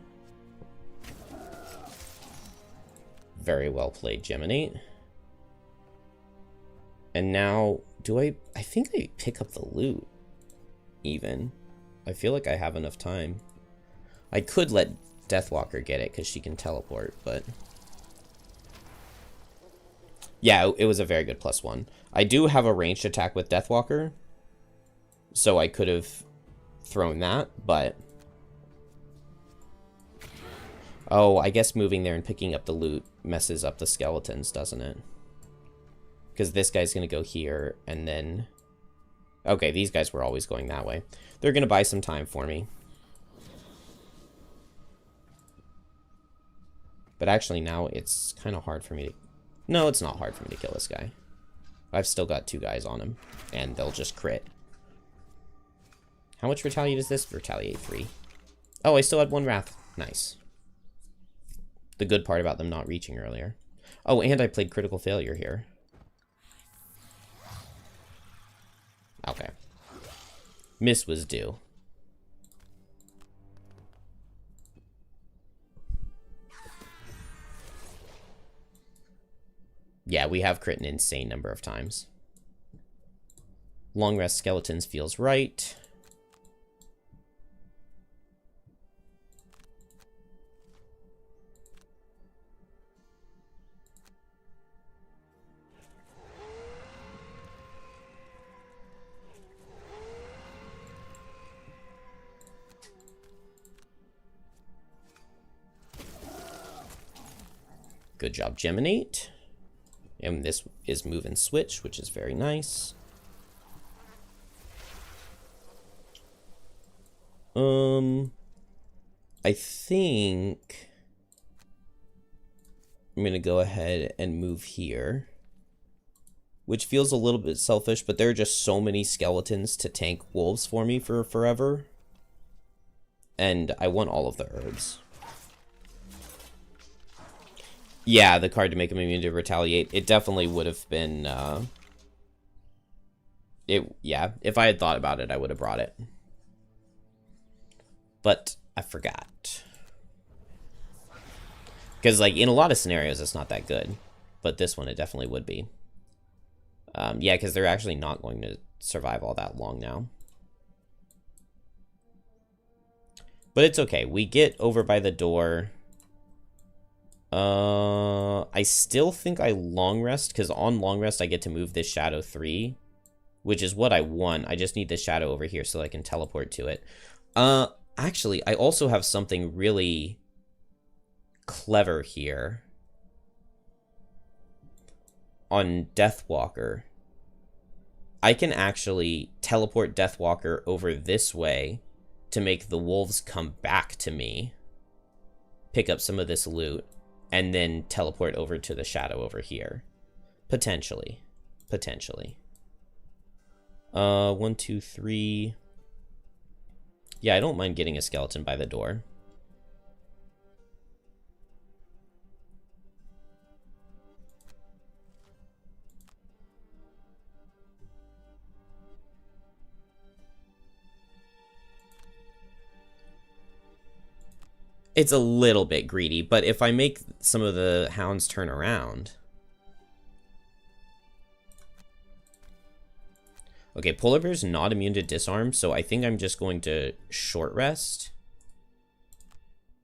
Very well played, Geminate. And now, I think I pick up the loot, even. I feel like I have enough time. I could let Deathwalker get it, because she can teleport, but... Yeah, it was a very good +1. I do have a ranged attack with Deathwalker, so I could have thrown that, but... Oh, I guess moving there and picking up the loot messes up the skeletons, doesn't it? Because this guy's going to go here, and then... Okay, these guys were always going that way. They're going to buy some time for me. But actually now it's kind of hard for me to... No, it's not hard for me to kill this guy. I've still got 2 guys on him, and they'll just crit. How much retaliate is this? Retaliate 3. Oh, I still had 1 wrath. Nice. the good part about them not reaching earlier. Oh, and I played critical failure here. Okay. Miss was due. Yeah, we have crit an insane number of times. Long rest skeletons feels right. Good job, Geminate. And this is move and switch, which is very nice. I think I'm going to go ahead and move here, which feels a little bit selfish, but there are just so many skeletons to tank wolves for me for forever. And I want all of the herbs. Yeah, the card to make him immune to retaliate. It definitely would have been, yeah, if I had thought about it, I would have brought it. But I forgot. Because, like, in a lot of scenarios, it's not that good. But this one, it definitely would be. Yeah, because they're actually not going to survive all that long now. But it's okay. We get over by the door. I still think I long rest, because on long rest I get to move this shadow 3, which is what I want. I just need the shadow over here so I can teleport to it. Actually, I also have something really clever here on Deathwalker. I can actually teleport Deathwalker over this way to make the wolves come back to me, pick up some of this loot, and then teleport over to the shadow over here. Potentially. Potentially. 1, 2, 3. Yeah, I don't mind getting a skeleton by the door. It's a little bit greedy, but if I make some of the hounds turn around... Okay, Polar Bear's not immune to disarm, so I think I'm just going to short rest.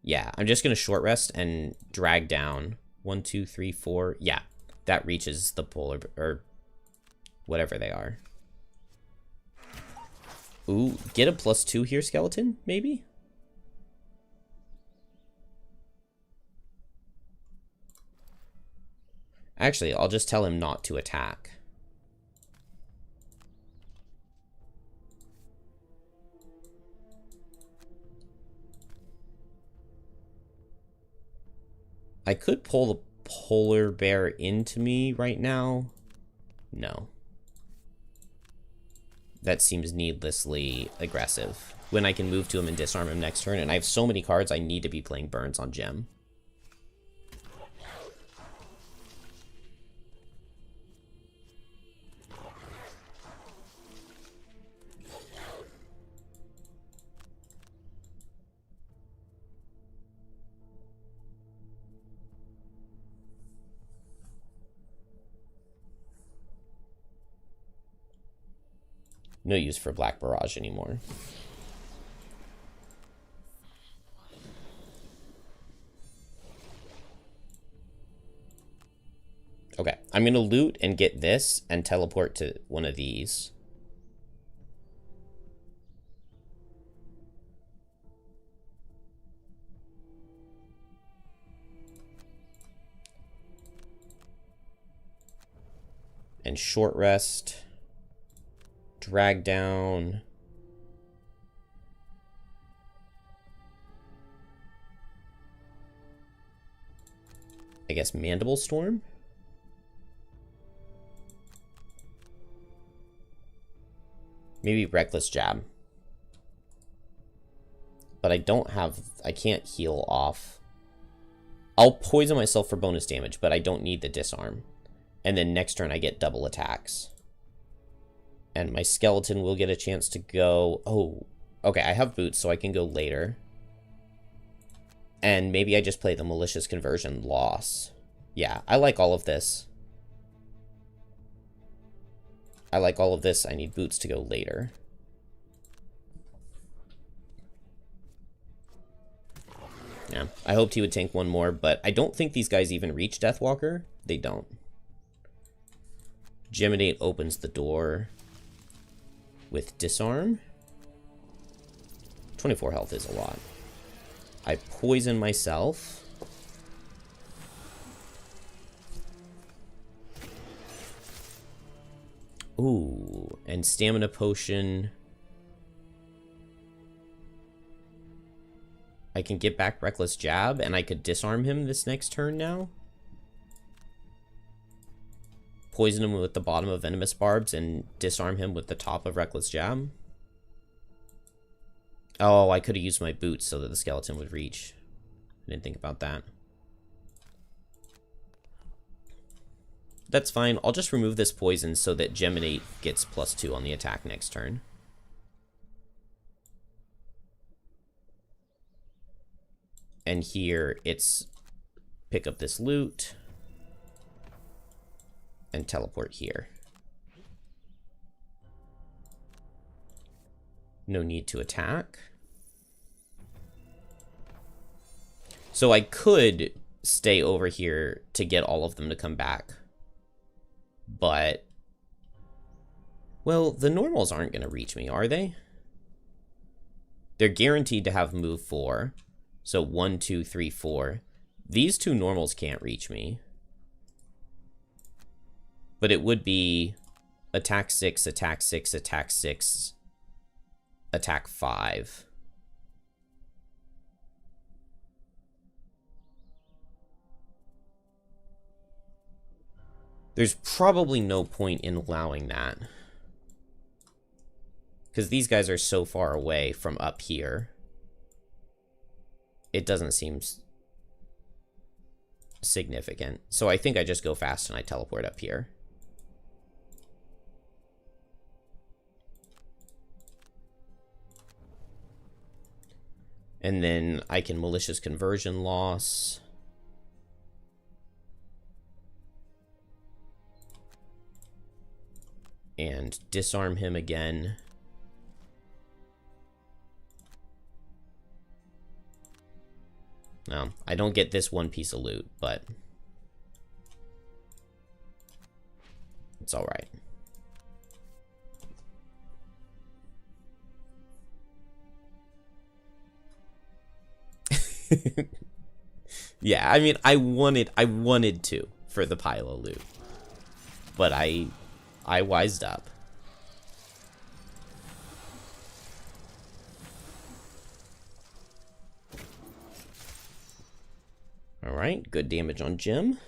Yeah, I'm just going to short rest and drag down. 1, 2, 3, 4. Yeah, that reaches the Polar Bear, or whatever they are. Ooh, get a +2 here, skeleton, maybe? Actually, I'll just tell him not to attack. I could pull the Polar Bear into me right now. No. That seems needlessly aggressive. When I can move to him and disarm him next turn, and I have so many cards, I need to be playing Burns on Gem. No use for Black Barrage anymore. Okay, I'm going to loot and get this and teleport to one of these. And short rest. Drag down. I guess Mandible Storm? Maybe Reckless Jab. But I don't have... I can't heal off I'll poison myself for bonus damage, but I don't need the disarm. And then next turn I get double attacks. And my skeleton will get a chance to go... Oh, okay, I have boots, so I can go later. And maybe I just play the malicious conversion loss. Yeah, I like all of this. I like all of this. I need boots to go later. Yeah, I hoped he would tank one more, but I don't think these guys even reach Deathwalker. They don't. Geminate opens the door with disarm. 24 health is a lot. I poison myself. Ooh, and stamina potion. I can get back Reckless Jab, and I could disarm him this next turn now. Poison him with the bottom of Venomous Barbs and disarm him with the top of Reckless Jab. Oh, I could have used my boots so that the skeleton would reach. I didn't think about that. That's fine. I'll just remove this poison so that Geminate gets +2 on the attack next turn. And here, it's pick up this loot and teleport here. No need to attack. So I could stay over here to get all of them to come back. But, well, the normals aren't going to reach me, are they? They're guaranteed to have move 4. So 1, 2, 3, 4. These two normals can't reach me. But it would be attack 6, attack 6, attack 6, attack 5. There's probably no point in allowing that. Because these guys are so far away from up here. It doesn't seem significant. So I think I just go fast and I teleport up here. And then I can malicious conversion loss. And disarm him again. No, I don't get this one piece of loot, but it's all right. Yeah, I mean, I wanted to for the pile of loot, but I wised up. Alright, good damage on Jim.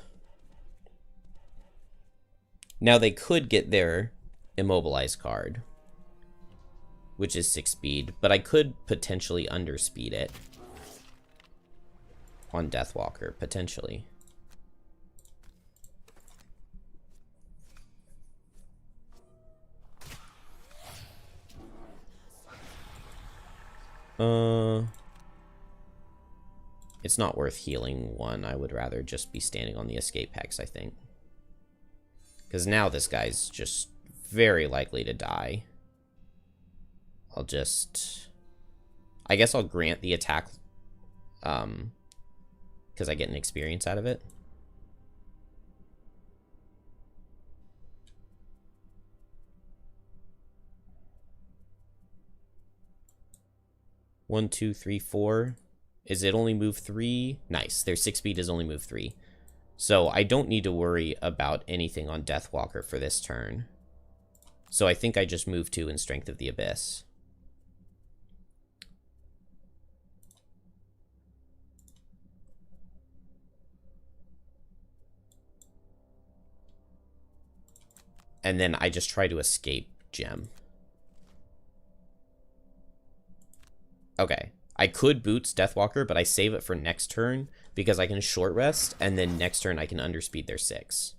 Now they could get their immobilize card, which is 6 speed, but I could potentially underspeed it on Deathwalker, potentially. It's not worth healing one. I would rather just be standing on the escape hex, I think. Because now this guy's just very likely to die. I'll just... I guess I'll grant the attack, because I get an experience out of it. One, two, three, 4. Is it only move 3? Nice. Their 6 speed is only move 3. So I don't need to worry about anything on Deathwalker for this turn. So I think I just move 2 in Strength of the Abyss. And then I just try to escape Gem. Okay. I could Boots Deathwalker, but I save it for next turn because I can short rest, and then next turn I can underspeed their 6.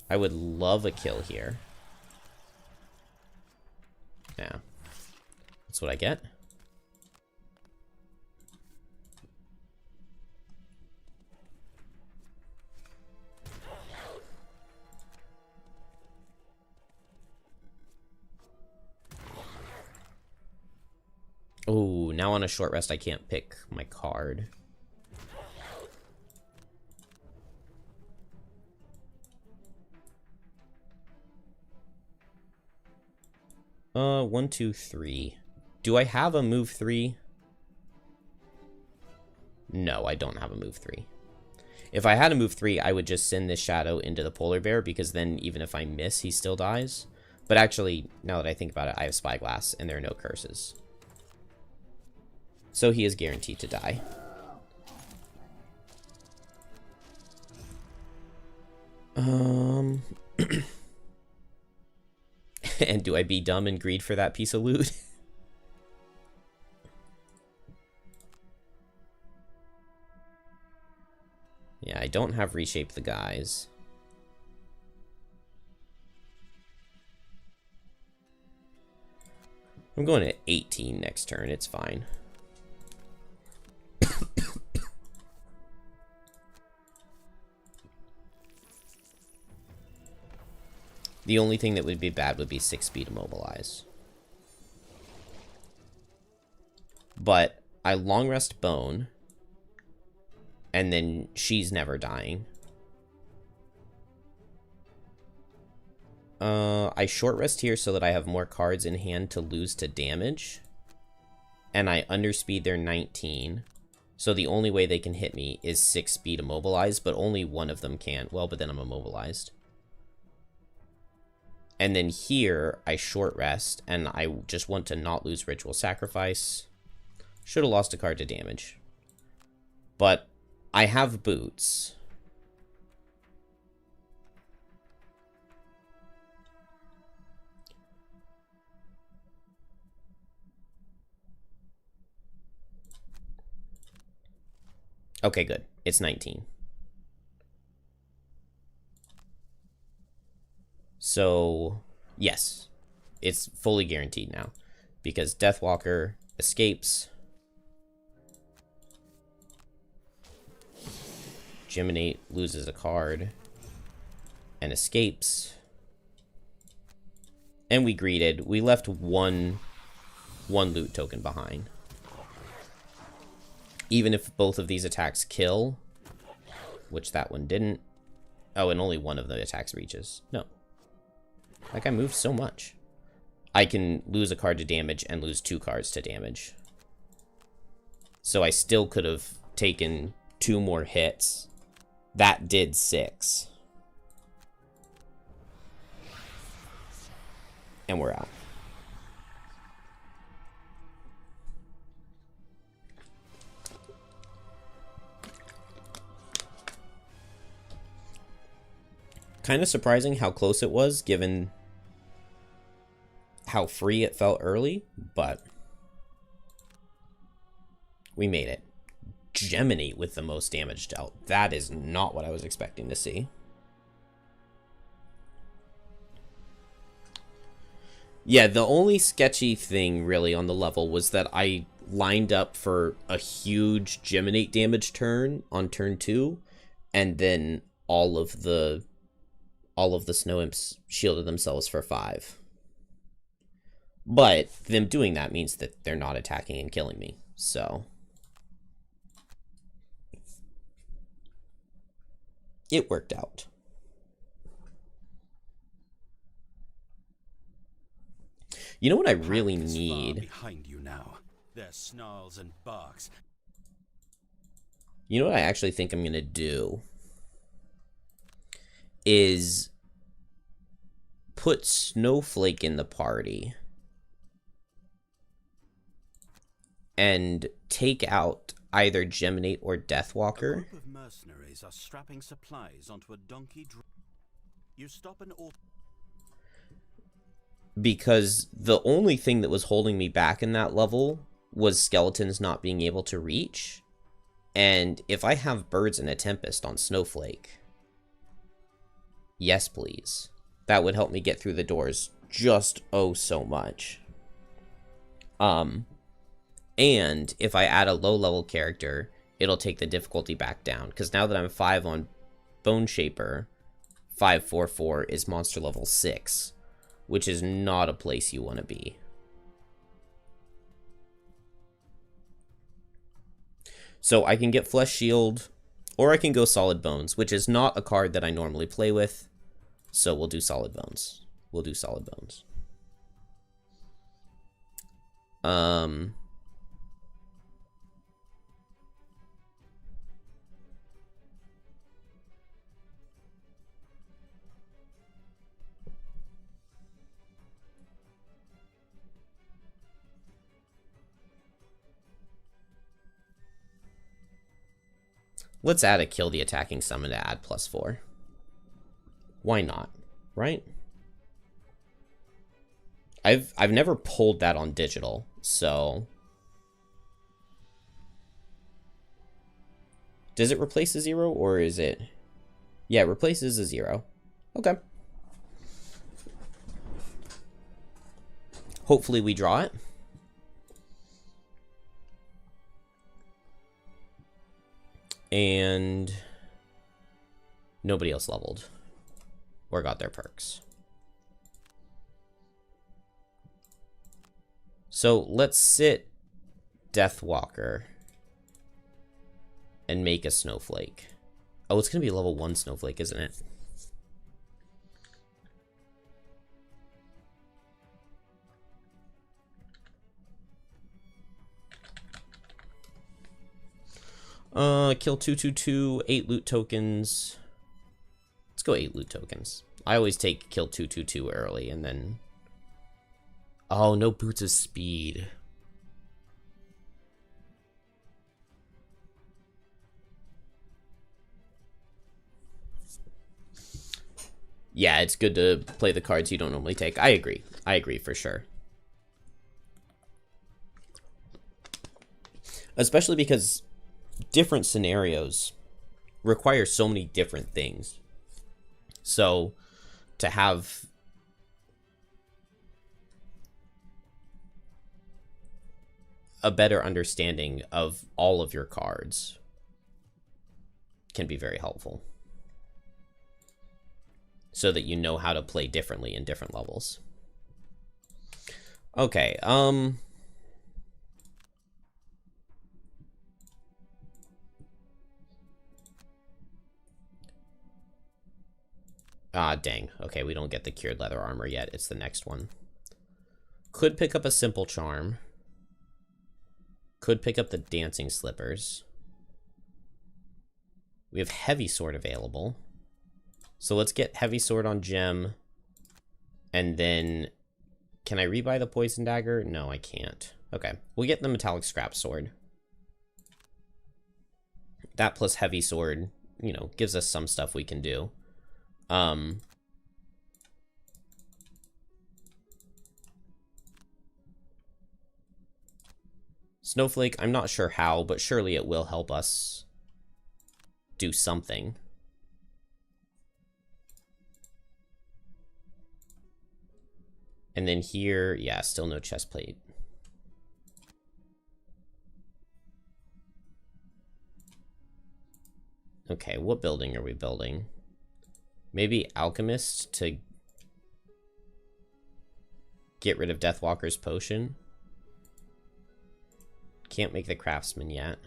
I would love a kill here. Yeah. That's what I get. Oh, now on a short rest I can't pick my card. 1, 2, 3. Do I have a move 3? No, I don't have a move 3. If I had a move 3, I would just send this shadow into the polar bear, because then even if I miss, he still dies. But actually, now that I think about it, I have Spyglass, and there are no curses. So he is guaranteed to die. And do I be dumb and greed for that piece of loot? Yeah, I don't have Reshape the Guys. I'm going at 18 next turn, it's fine. The only thing that would be bad would be 6 speed immobilize. But I long rest Bone, and then she's never dying. I short rest here so that I have more cards in hand to lose to damage. And I underspeed their 19. So the only way they can hit me is 6 speed immobilized, but only one of them can. Well, but then I'm immobilized. And then here, I short rest, and I just want to not lose Ritual Sacrifice. Should have lost a card to damage. But I have Boots. Okay, good. It's 19. So, yes. It's fully guaranteed now. Because Deathwalker escapes. Geminate loses a card. And escapes. And we greeted. We left one loot token behind. Even if both of these attacks kill, which that one didn't. Oh, and only one of the attacks reaches. No. That guy moves so much. I can lose a card to damage and lose 2 cards to damage. So I still could have taken 2 more hits. That did 6. And we're out. Kind of surprising how close it was, given how free it felt early, but we made it. Geminate with the most damage dealt. That is not what I was expecting to see. Yeah, the only sketchy thing really on the level was that I lined up for a huge Geminate damage turn on turn 2, and then all of the Snow Imps shielded themselves for 5. But them doing that means that they're not attacking and killing me, so it worked out. You know what I really need? Behind you now. Their snarls and barks. You know what I actually think I'm gonna do is put Snowflake in the party and take out either Geminate or Deathwalker. A group of mercenaries are strapping supplies onto a donkey. You stop an because the only thing that was holding me back in that level was skeletons not being able to reach. And if I have birds and a tempest on Snowflake, yes please, that would help me get through the doors just oh so much. And if I add a low level character, it'll take the difficulty back down, because now that I'm 5 on Boneshaper, 544 is monster level 6, which is not a place you want to be. So I can get Flesh Shield, or I can go Solid Bones, which is not a card that I normally play with. So we'll do Solid Bones. We'll do Solid Bones. Let's add a kill the attacking summon to add +4. Why not, right? I've never pulled that on digital, so does it replace a 0, or is it? Yeah, it replaces a 0. Okay. Hopefully we draw it. And nobody else leveled or got their perks. So let's sit Deathwalker and make a Snowflake. Oh, it's going to be a level 1 Snowflake, isn't it? Kill 222, 8 loot tokens. Let's go 8 loot tokens. I always take kill 222 early and then... Oh, no Boots of Speed. Yeah, it's good to play the cards you don't normally take. I agree. I agree for sure. Especially because different scenarios require so many different things. So to have a better understanding of all of your cards can be very helpful, so that you know how to play differently in different levels. Okay, ah, dang. Okay, we don't get the cured leather armor yet. It's the next one. Could pick up a simple charm. Could pick up the dancing slippers. We have heavy sword available. So let's get heavy sword on gem. And then, can I rebuy the poison dagger? No, I can't. Okay, we'll get the metallic scrap sword. That plus heavy sword, you know, gives us some stuff we can do. Snowflake, I'm not sure how, but surely it will help us do something. And then here, yeah, still no chest plate. Okay, what building are we building? Maybe Alchemist to get rid of Deathwalker's potion. Can't make the Craftsman yet.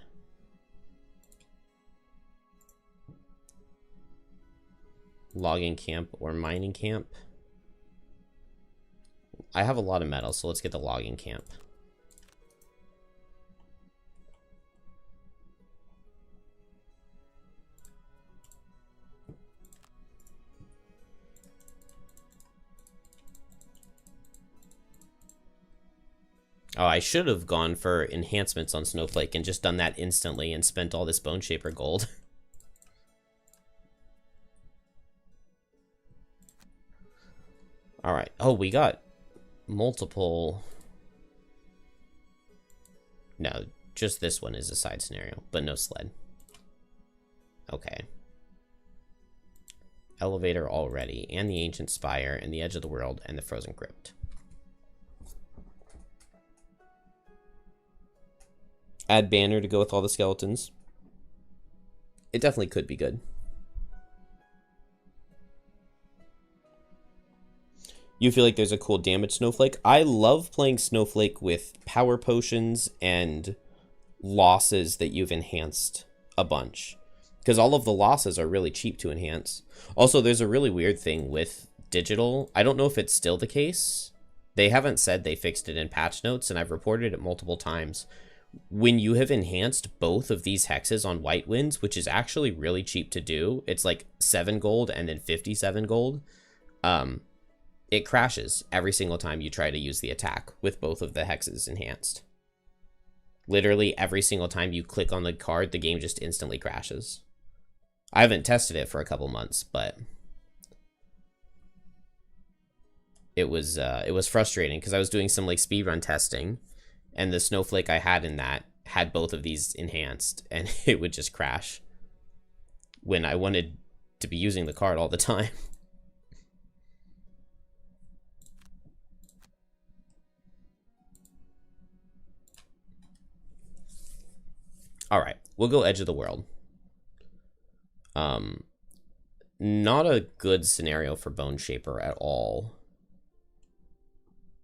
Logging camp or mining camp. I have a lot of metal, so let's get the logging camp. Oh, I should have gone for enhancements on Snowflake and just done that instantly and spent all this Boneshaper gold. Alright. Oh, we got multiple... No, just this one is a side scenario, but no sled. Okay. Elevator already, and the Ancient Spire, and the Edge of the World, and the Frozen Crypt. Add banner to go with all the skeletons. It definitely could be good. You feel like there's a cool damage snowflake? I love playing snowflake with power potions and losses that you've enhanced a bunch, because all of the losses are really cheap to enhance. Also, there's a really weird thing with digital. I don't know if it's still the case. They haven't said they fixed it in patch notes, and I've reported it multiple times. When you have enhanced both of these hexes on White Winds, which is actually really cheap to do, it's like 7 gold and then 57 gold. It crashes every single time you try to use the attack with both of the hexes enhanced. Literally every single time you click on the card, the game just instantly crashes. I haven't tested it for a couple months, but it was frustrating because I was doing some like speedrun testing, and the snowflake I had in that had both of these enhanced, and it would just crash when I wanted to be using the card all the time. All right, we'll go Edge of the World. Not a good scenario for Boneshaper at all,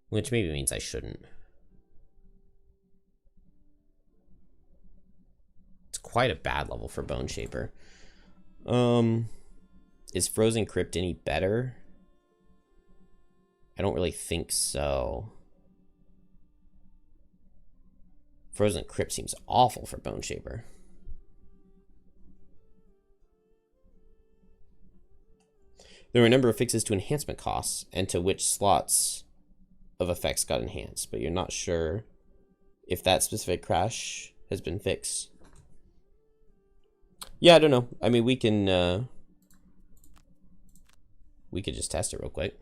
which maybe means I shouldn't. It's quite a bad level for Boneshaper. Is Frozen Crypt any better? I don't really think so. Frozen Crypt seems awful for Boneshaper. There were a number of fixes to enhancement costs and to which slots of effects got enhanced, but you're not sure if that specific crash has been fixed. Yeah, I don't know. I mean, we could just test it real quick.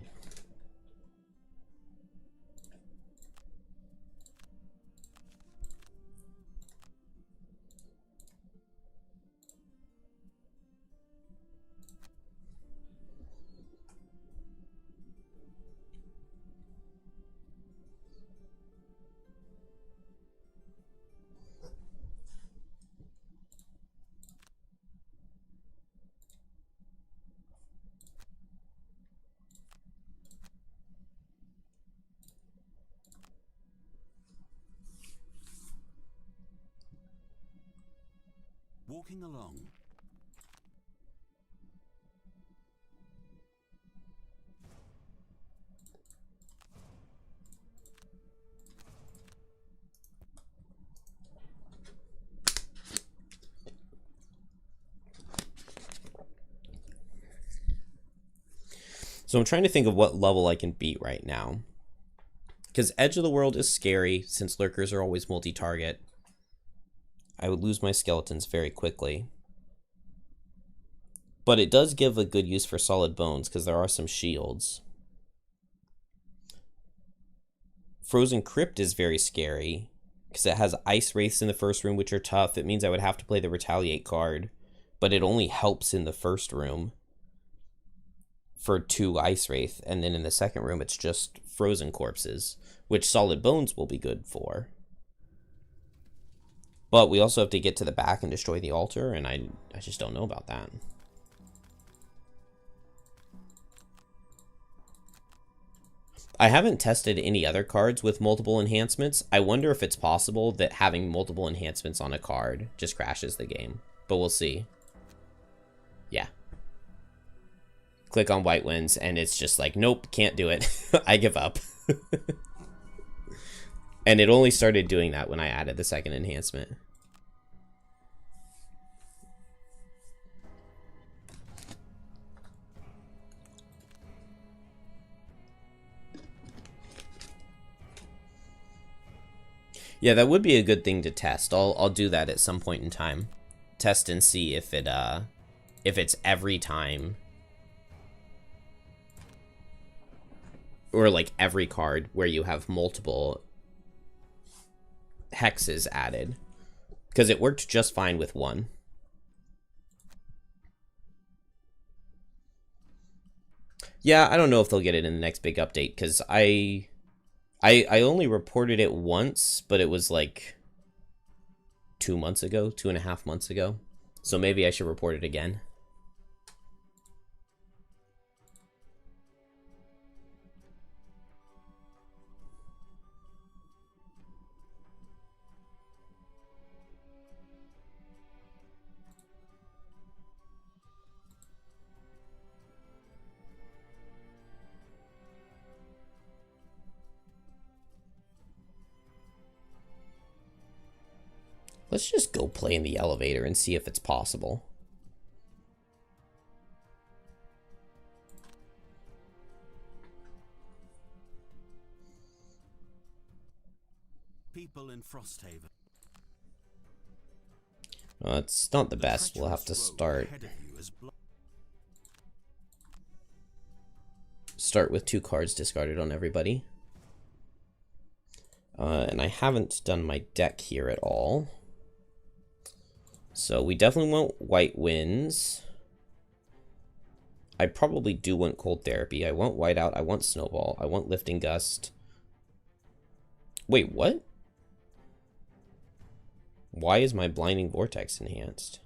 Walking along. So I'm trying to think of what level I can beat right now, because Edge of the World is scary since lurkers are always multi-target. I would lose my skeletons very quickly. But it does give a good use for solid bones because there are some shields. Frozen Crypt is very scary because it has Ice Wraiths in the first room, which are tough. It means I would have to play the Retaliate card, but it only helps in the first room for 2 Ice Wraith, and then in the second room it's just Frozen Corpses, which Solid Bones will be good for. But we also have to get to the back and destroy the altar, and I just don't know about that. I haven't tested any other cards with multiple enhancements. I wonder if it's possible that having multiple enhancements on a card just crashes the game, but we'll see. Yeah. Click on White Winds, and it's just like, nope, can't do it. I give up. And it only started doing that when I added the second enhancement. Yeah, that would be a good thing to test. I'll do that at some point in time. Test and see if it's every time or like every card where you have multiple hexes added, because it worked just fine with one. Yeah, I don't know if they'll get it in the next big update, because I only reported it once, but it was like 2 months ago, 2.5 months ago. So maybe I should report it again. Let's just go play in the elevator and see if it's possible. People in Frosthaven. It's not the best. We'll have to start with 2 cards discarded on everybody. And I haven't done my deck here at all. So we definitely want White Winds. I probably do want Cold Therapy. I want Whiteout. I want Snowball. I want Lifting Gust. Wait, what? Why is my Blinding Vortex enhanced?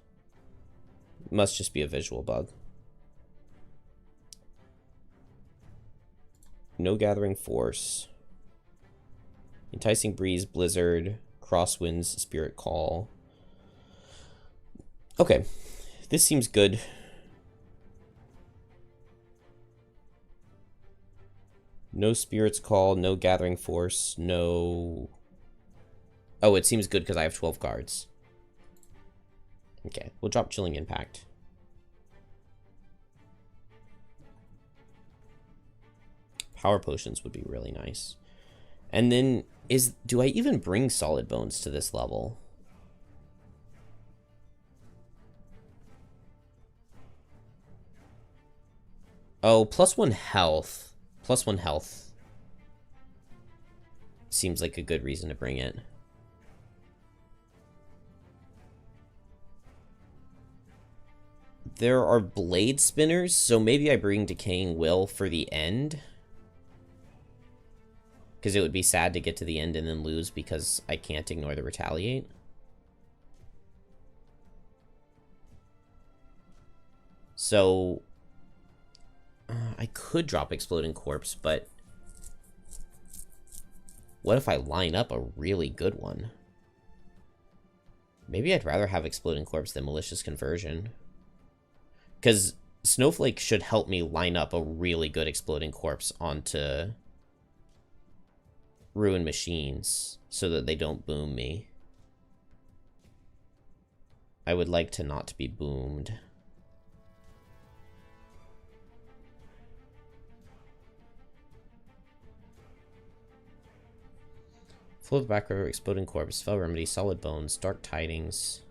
It must just be a visual bug. No Gathering Force. Enticing Breeze, Blizzard, Crosswinds, Spirit Call. Okay, this seems good. No Spirit's Call, no Gathering Force, no... Oh, it seems good because I have 12 cards. Okay, we'll drop Chilling Impact. Power Potions would be really nice. And then, do I even bring Solid Bones to this level? Oh, +1 health. +1 health. Seems like a good reason to bring it. There are Blade Spinners, so maybe I bring Decaying Will for the end. Because it would be sad to get to the end and then lose because I can't ignore the Retaliate. So... I could drop Exploding Corpse, but... What if I line up a really good one? Maybe I'd rather have Exploding Corpse than Malicious Conversion. Because Snowflake should help me line up a really good Exploding Corpse onto Ruin Machines so that they don't boom me. I would like to not be boomed. Flow of the Back River, Exploding Corpse, Spell Remedy, Solid Bones, Dark Tidings.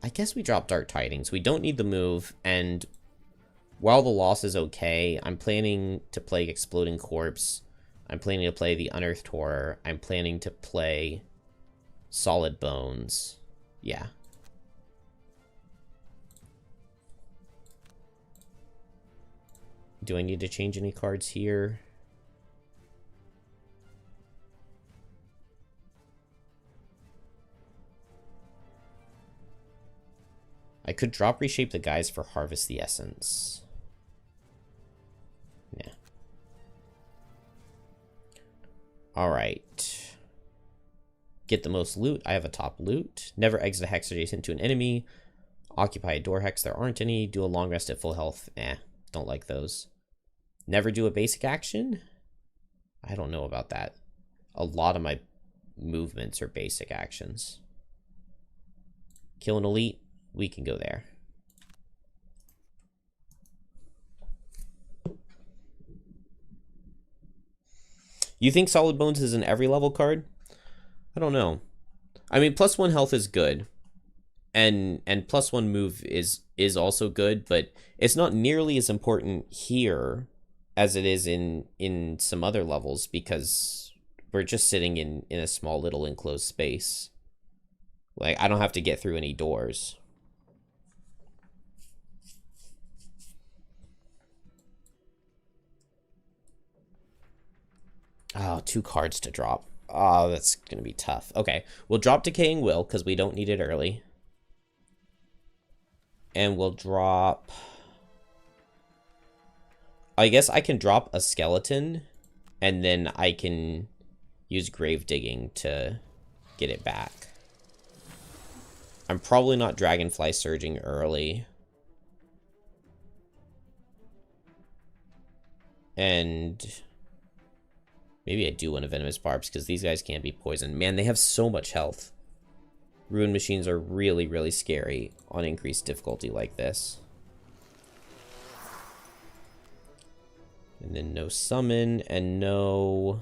I guess we drop Dark Tidings. We don't need the move, and while the loss is okay, I'm planning to play Exploding Corpse. I'm planning to play the Unearthed Horror. I'm planning to play Solid Bones. Yeah. Do I need to change any cards here? I could drop Reshape the Guise for Harvest the Essence. Yeah. Alright. Get the most loot. I have a top loot. Never exit a hex adjacent to an enemy. Occupy a door hex. There aren't any. Do a long rest at full health. Don't like those. Never do a basic action? I don't know about that. A lot of my movements are basic actions. Kill an elite. We can go there. You think Solid Bones is an every level card? I don't know. I mean, +1 health is good. And +1 move is also good, but it's not nearly as important here as it is in some other levels, because we're just sitting in a small little enclosed space. Like, I don't have to get through any doors. Oh, 2 cards to drop. Oh, that's going to be tough. Okay, we'll drop Decaying Will, because we don't need it early. And we'll drop... I guess I can drop a skeleton, and then I can use Grave Digging to get it back. I'm probably not Dragonfly Surging early. And maybe I do want a Venomous Barbs, because these guys can't be poisoned. Man, they have so much health. Ruin Machines are really, really scary on increased difficulty like this. And then no summon and no...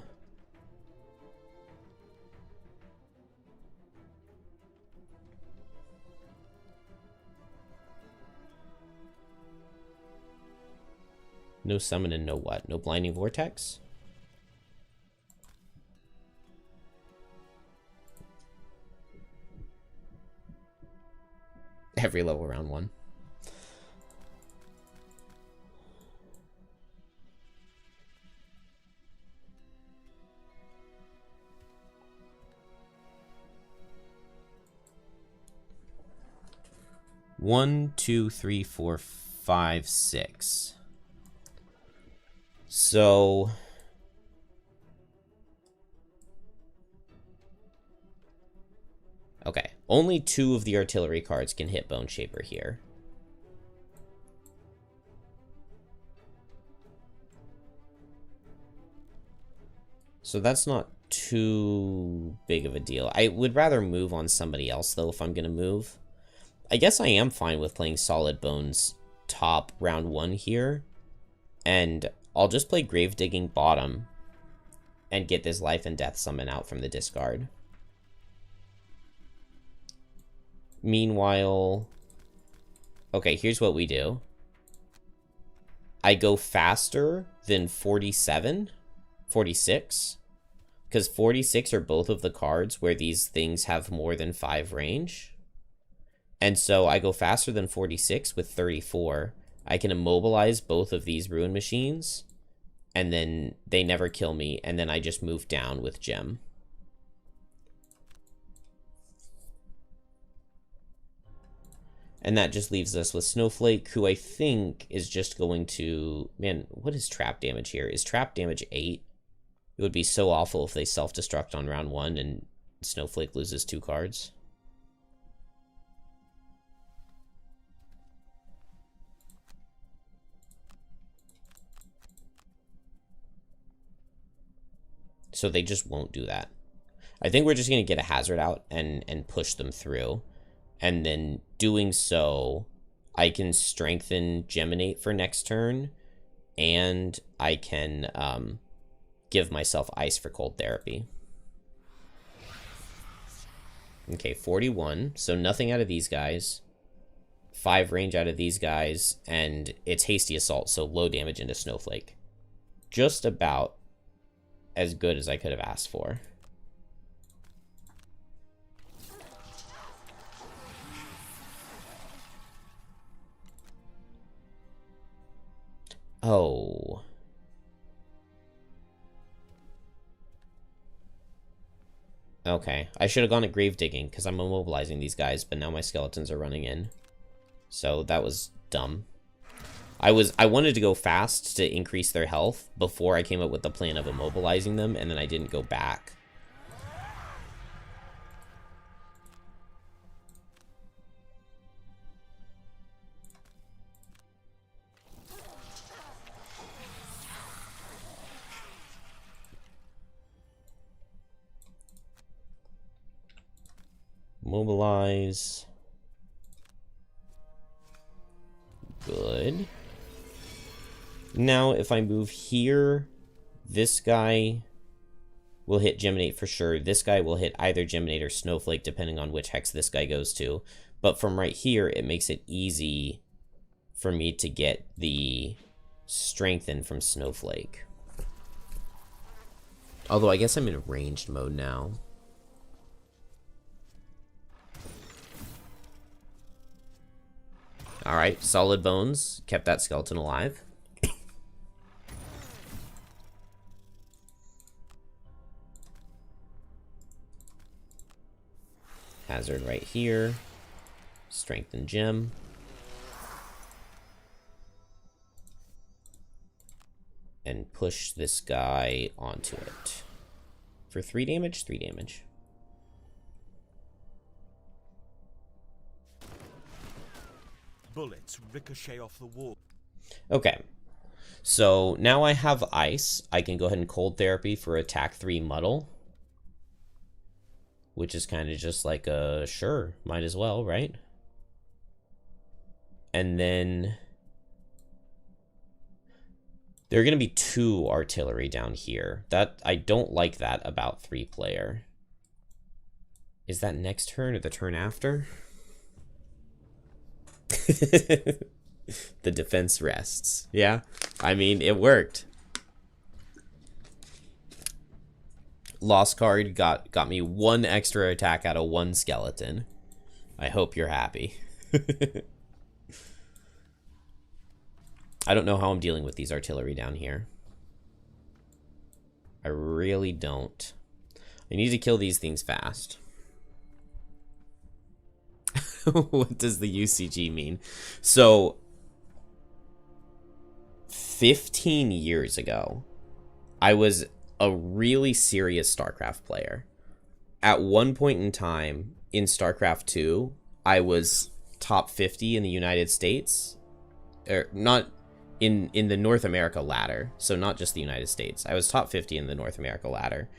No summon and no what? No Blinding Vortex? Every level round 1. One, two, three, four, five, 6. So okay, only 2 of the artillery cards can hit Boneshaper here. So that's not too big of a deal. I would rather move on somebody else, though, if I'm going to move. I guess I am fine with playing Solid Bones top round 1 here. And I'll just play Grave Digging bottom and get this Life and Death summon out from the discard. Meanwhile, okay, here's what we do. I go faster than 47, 46, because 46 are both of the cards where these things have more than 5 range. And so I go faster than 46 with 34. I can immobilize both of these Ruin Machines, and then they never kill me, and then I just move down with Gem. And that just leaves us with Snowflake, who I think is just going to... Man, what is trap damage here? Is trap damage 8? It would be so awful if they self-destruct on round 1 and Snowflake loses 2 cards. So they just won't do that. I think we're just going to get a hazard out and push them through. And then doing so, I can strengthen Geminate for next turn. And I can give myself Ice for Cold Therapy. Okay, 41. So nothing out of these guys. 5 range out of these guys. And it's Hasty Assault, so low damage into Snowflake. Just about as good as I could have asked for. Oh. Okay. I should have gone at Grave Digging, because I'm immobilizing these guys, but now my skeletons are running in. So that was dumb. I wanted to go fast to increase their health before I came up with the plan of immobilizing them, and then I didn't go back. Mobilize. Good. Now, if I move here, this guy will hit Geminate for sure. This guy will hit either Geminate or Snowflake, depending on which hex this guy goes to. But from right here, it makes it easy for me to get the Strengthen from Snowflake. Although I guess I'm in ranged mode now. Alright, solid bones. Kept that skeleton alive. Hazard right here. Strengthen gem. And push this guy onto it. For 3 damage? 3 damage. Bullets ricochet off the wall. Okay. So now I have ice. I can go ahead and cold therapy for attack 3 muddle. Which is kind of just like a sure, might as well, right? And then there are going to be 2 artillery down here. That I don't like that about 3-player. Is that next turn or the turn after? The defense rests. Yeah, I mean, it worked. Lost card got me 1 extra attack out of 1 skeleton. I hope you're happy. I don't know how I'm dealing with these artillery down here. I really don't. I need to kill these things fast. What does the UCG mean? So, 15 years ago, I was a really serious StarCraft player. At one point in time, in StarCraft 2, I was top 50 in the United States. Or not in the North America ladder, so not just the United States. I was top 50 in the North America ladder.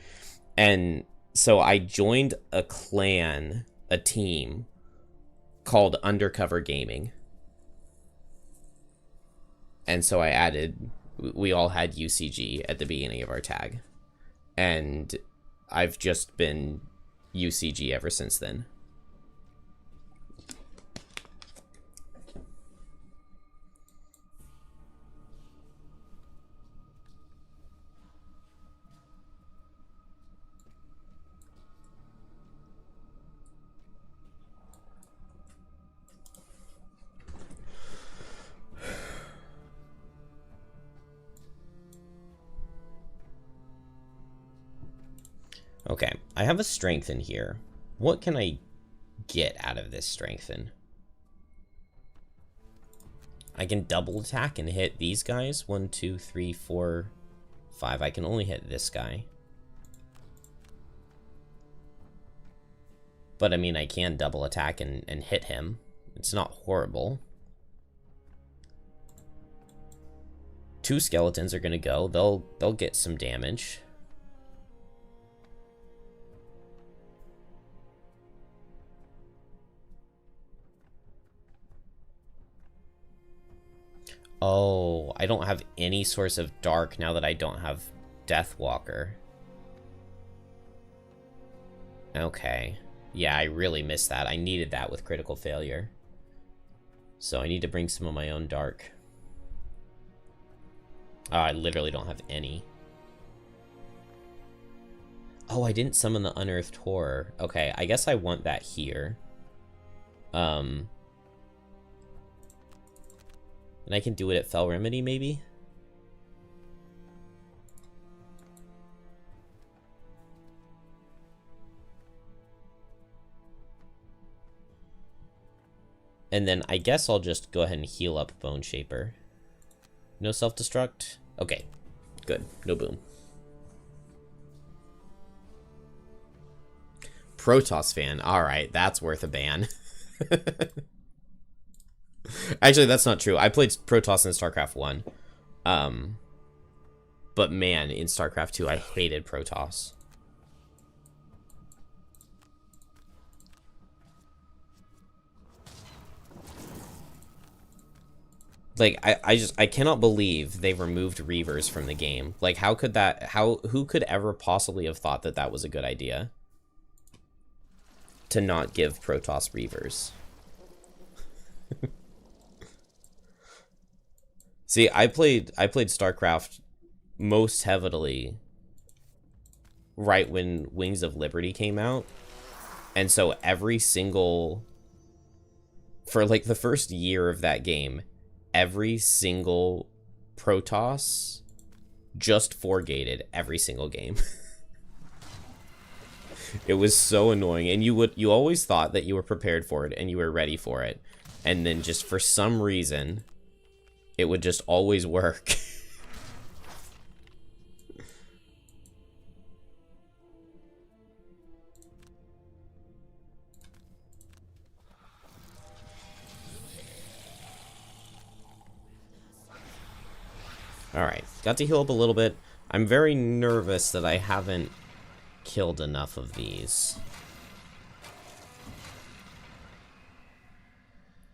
And so I joined a clan, a team, called Undercover Gaming. And so I added, we all had UCG at the beginning of our tag. And I've just been UCG ever since then. Okay, I have a strengthen here. What can I get out of this strengthen? I can double attack and hit these guys. 1, 2, 3, 4, 5. I can only hit this guy. But I mean, I can double attack and hit him. It's not horrible. 2 skeletons are gonna go. They'll get some damage. Oh, I don't have any source of dark now that I don't have Deathwalker. Okay. Yeah, I really missed that. I needed that with critical failure. So I need to bring some of my own dark. Oh, I literally don't have any. Oh, I didn't summon the Unearthed Horror. Okay, I guess I want that here. And I can do it at Fell Remedy, maybe? And then I guess I'll just go ahead and heal up Boneshaper. No self-destruct? Okay, good. No boom. Protoss fan. Alright, that's worth a ban. Actually, that's not true. I played Protoss in StarCraft 1. But man, in StarCraft 2, I hated Protoss. Like, I cannot believe they removed Reavers from the game. Like, how could that, who could ever possibly have thought that that was a good idea? To not give Protoss Reavers. See, I played StarCraft most heavily right when Wings of Liberty came out. And so every single, for like the first year of that game, every single Protoss just four-gated every single game. It was so annoying, and you always thought that you were prepared for it and you were ready for it, and then just for some reason it would just always work. Alright, got to heal up a little bit. I'm very nervous that I haven't killed enough of these.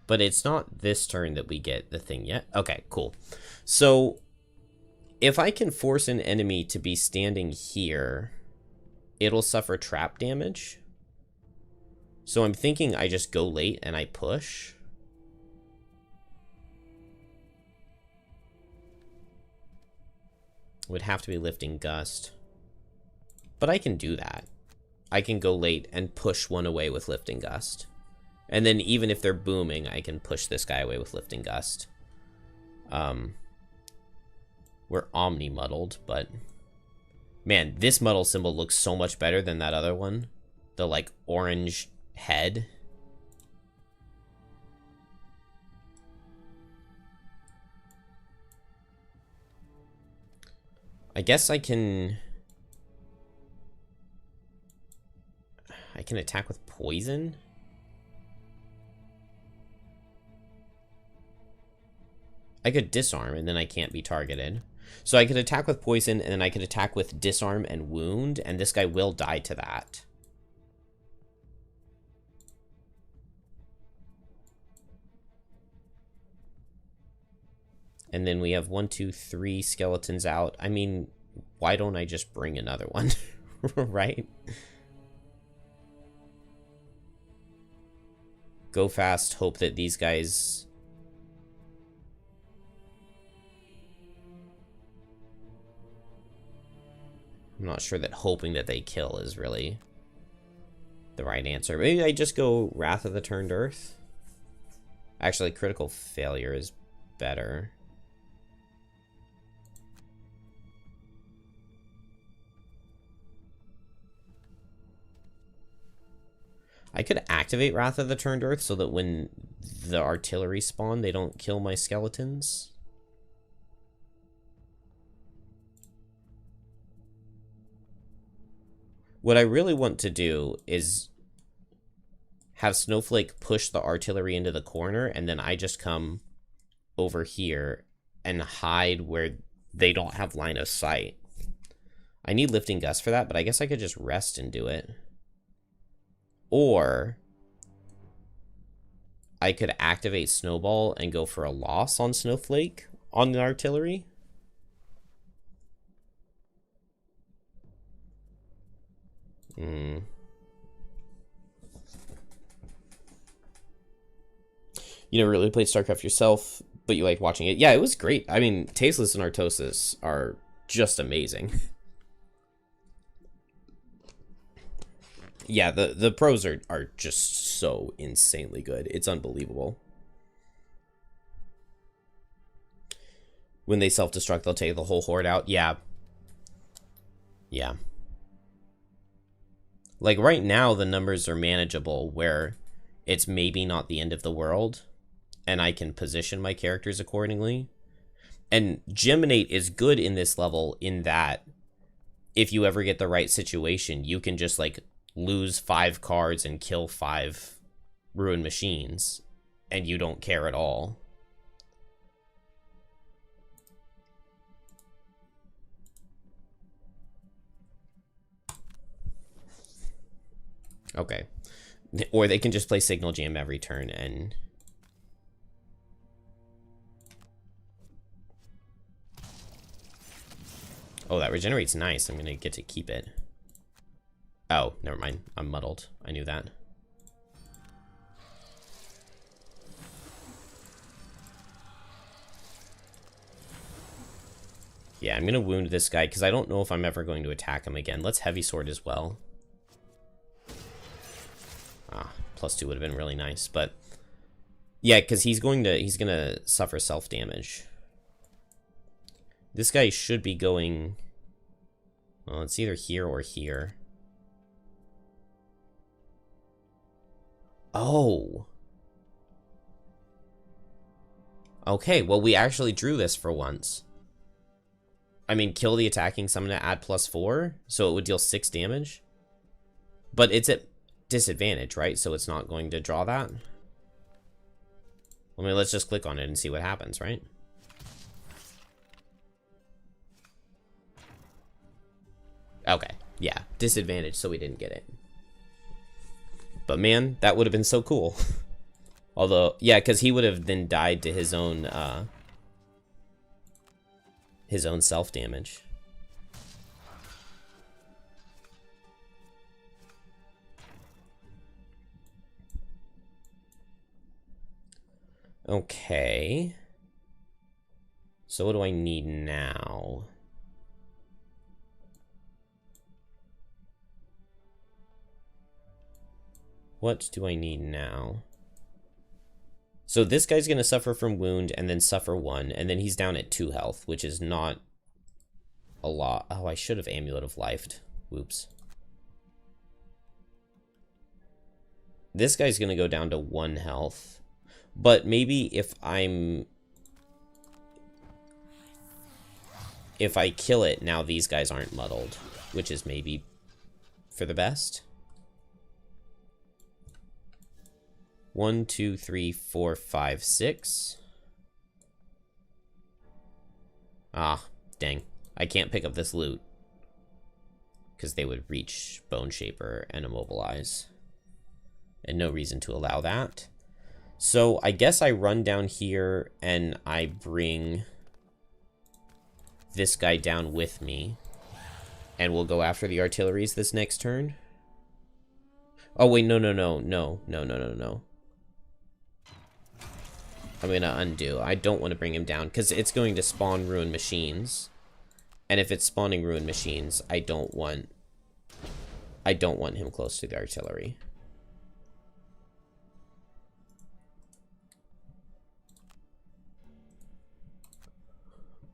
But it's not this turn that we get the thing yet. Okay, cool. So, if I can force an enemy to be standing here, it'll suffer trap damage. So I'm thinking I just go late and I push. Would have to be lifting gust. But I can do that. I can go late and push one away with lifting gust. And then even if they're booming, I can push this guy away with lifting gust. We're omni muddled, but man, this muddle symbol looks so much better than that other one. The like orange head. I guess I can attack with poison. I could disarm and then I can't be targeted. So I could attack with poison and then I could attack with disarm and wound, and this guy will die to that. And then we have 1, 2, 3 skeletons out. I mean, why don't I just bring another one? Right? Go fast, hope that these guys... I'm not sure that hoping that they kill is really the right answer. Maybe I just go Wrath of the Turned Earth. Actually, critical failure is better. I could activate Wrath of the Turned Earth so that when the artillery spawn, they don't kill my skeletons. What I really want to do is have Snowflake push the artillery into the corner, and then I just come over here and hide where they don't have line of sight. I need Lifting Gust for that, but I guess I could just rest and do it. Or I could activate Snowball and go for a loss on Snowflake on the artillery. You never really played StarCraft yourself, but you like watching it. Yeah, it was great. I mean, Tasteless and Artosis are just amazing. Yeah, the pros are just so insanely good. It's unbelievable. When they self-destruct, they'll take the whole horde out. Yeah. Yeah. Like, right now, the numbers are manageable, where it's maybe not the end of the world, and I can position my characters accordingly. And Geminate is good in this level in that if you ever get the right situation, you can just, like, lose 5 cards and kill 5 ruined machines, and you don't care at all. Okay. Or they can just play Signal Jam every turn and... Oh, that regenerates nice. I'm gonna get to keep it. Oh, never mind. I'm muddled. I knew that. Yeah, I'm going to wound this guy because I don't know if I'm ever going to attack him again. Let's heavy sword as well. Ah, +2 would have been really nice, but yeah, because he's gonna suffer self-damage. This guy should be going, well, it's either here or here. Oh. Okay, well, we actually drew this for once. I mean, kill the attacking summon to add +4, so it would deal 6 damage. But it's at disadvantage, right? So it's not going to draw that. I mean, let's just click on it and see what happens, right? Okay, yeah, disadvantage, so we didn't get it. But man, that would have been so cool. Although, yeah, because he would have then died to his own self-damage. Okay. So what do I need now? What do I need now? So this guy's going to suffer from wound and then suffer 1, and then he's down at 2 health, which is not a lot. Oh, I should have Amulet of Lifed. Whoops. This guy's going to go down to 1 health. But maybe if I kill it, now these guys aren't muddled, which is maybe for the best. 1, 2, 3, 4, 5, 6. Ah, dang. I can't pick up this loot. Because they would reach Boneshaper and immobilize. And no reason to allow that. So I guess I run down here and I bring this guy down with me. And we'll go after the artilleries this next turn. Oh, wait, no. I'm going to undo. I don't want to bring him down because it's going to spawn ruined machines. And if it's spawning ruined machines, I don't want him close to the artillery.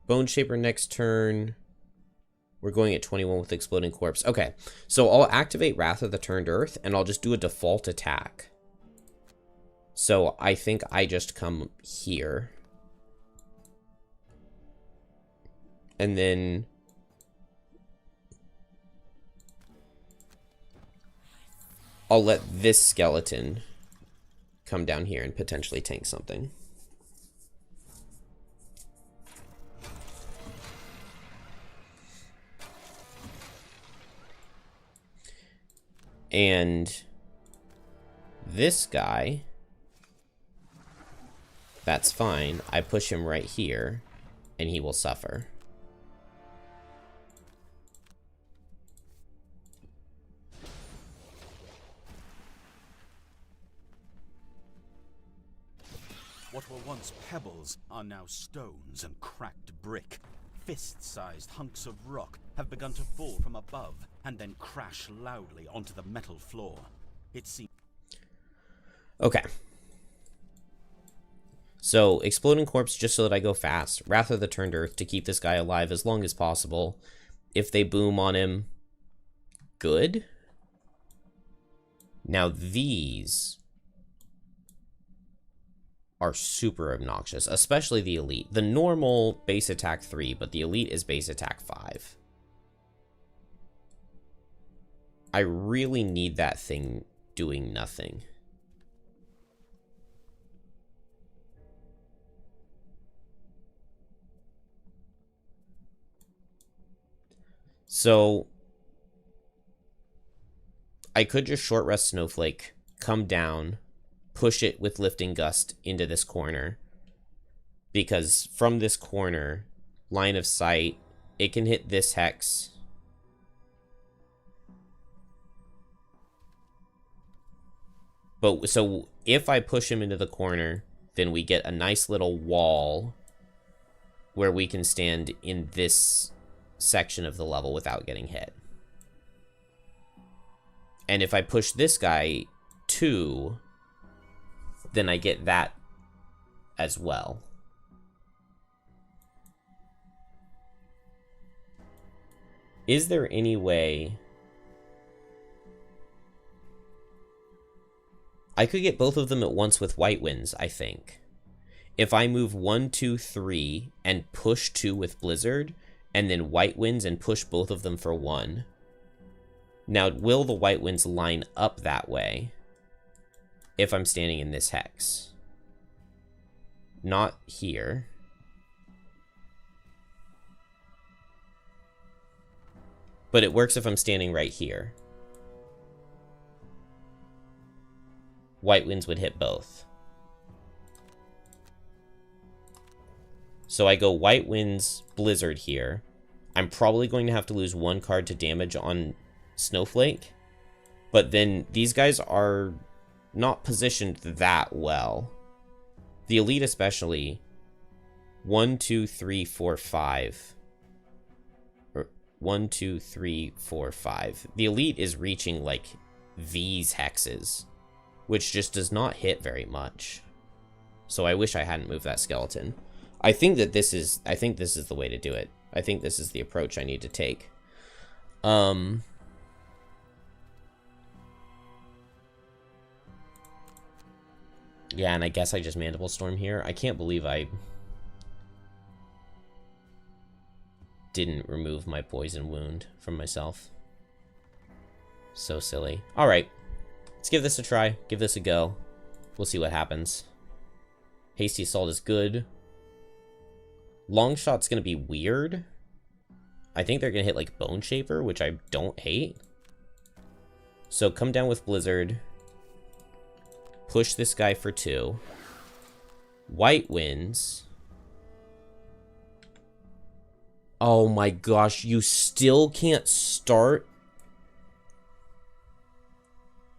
Boneshaper next turn. We're going at 21 with Exploding Corpse. Okay, so I'll activate Wrath of the Turned Earth, and I'll just do a default attack. So I think I just come here. And then I'll let this skeleton come down here and potentially tank something. And this guy, that's fine. I push him right here, and he will suffer. What were once pebbles are now stones and cracked brick. Fist-sized hunks of rock have begun to fall from above and then crash loudly onto the metal floor. It seems... Okay. So, Exploding Corpse just so that I go fast. Wrath of the Turned Earth to keep this guy alive as long as possible. If they boom on him, good. Now these are super obnoxious, especially the elite. The normal base attack 3, but the elite is base attack 5. I really need that thing doing nothing. So I could just short rest Snowflake, come down, push it with Lifting Gust into this corner, because from this corner, line of sight, it can hit this hex. But so if I push him into the corner, then we get a nice little wall where we can stand in this section of the level without getting hit. And if I push this guy 2, then I get that as well. Is there any way I could get both of them at once with White Winds, I think. If I move 1, 2, 3 and push 2 with Blizzard, and then White Winds and push both of them for 1. Now, will the White Winds line up that way if I'm standing in this hex? Not here. But it works if I'm standing right here. White Winds would hit both. So I go White Winds, Blizzard here. I'm probably going to have to lose 1 card to damage on Snowflake. But then these guys are not positioned that well. The Elite especially. 1, 2, 3, 4, 5. 1, 2, 3, 4, 5. The Elite is reaching like these hexes, which just does not hit very much. So I wish I hadn't moved that skeleton. I think this is the way to do it. I think this is the approach I need to take. Yeah, and I guess I just Mandible Storm here. I can't believe I didn't remove my poison wound from myself. So silly. Alright. Let's give this a try. Give this a go. We'll see what happens. Hasty Assault is good. Long Shot's gonna be weird. I think they're gonna hit like Boneshaper, which I don't hate. So come down with Blizzard. Push this guy for 2. White Winds. Oh my gosh, you still can't start.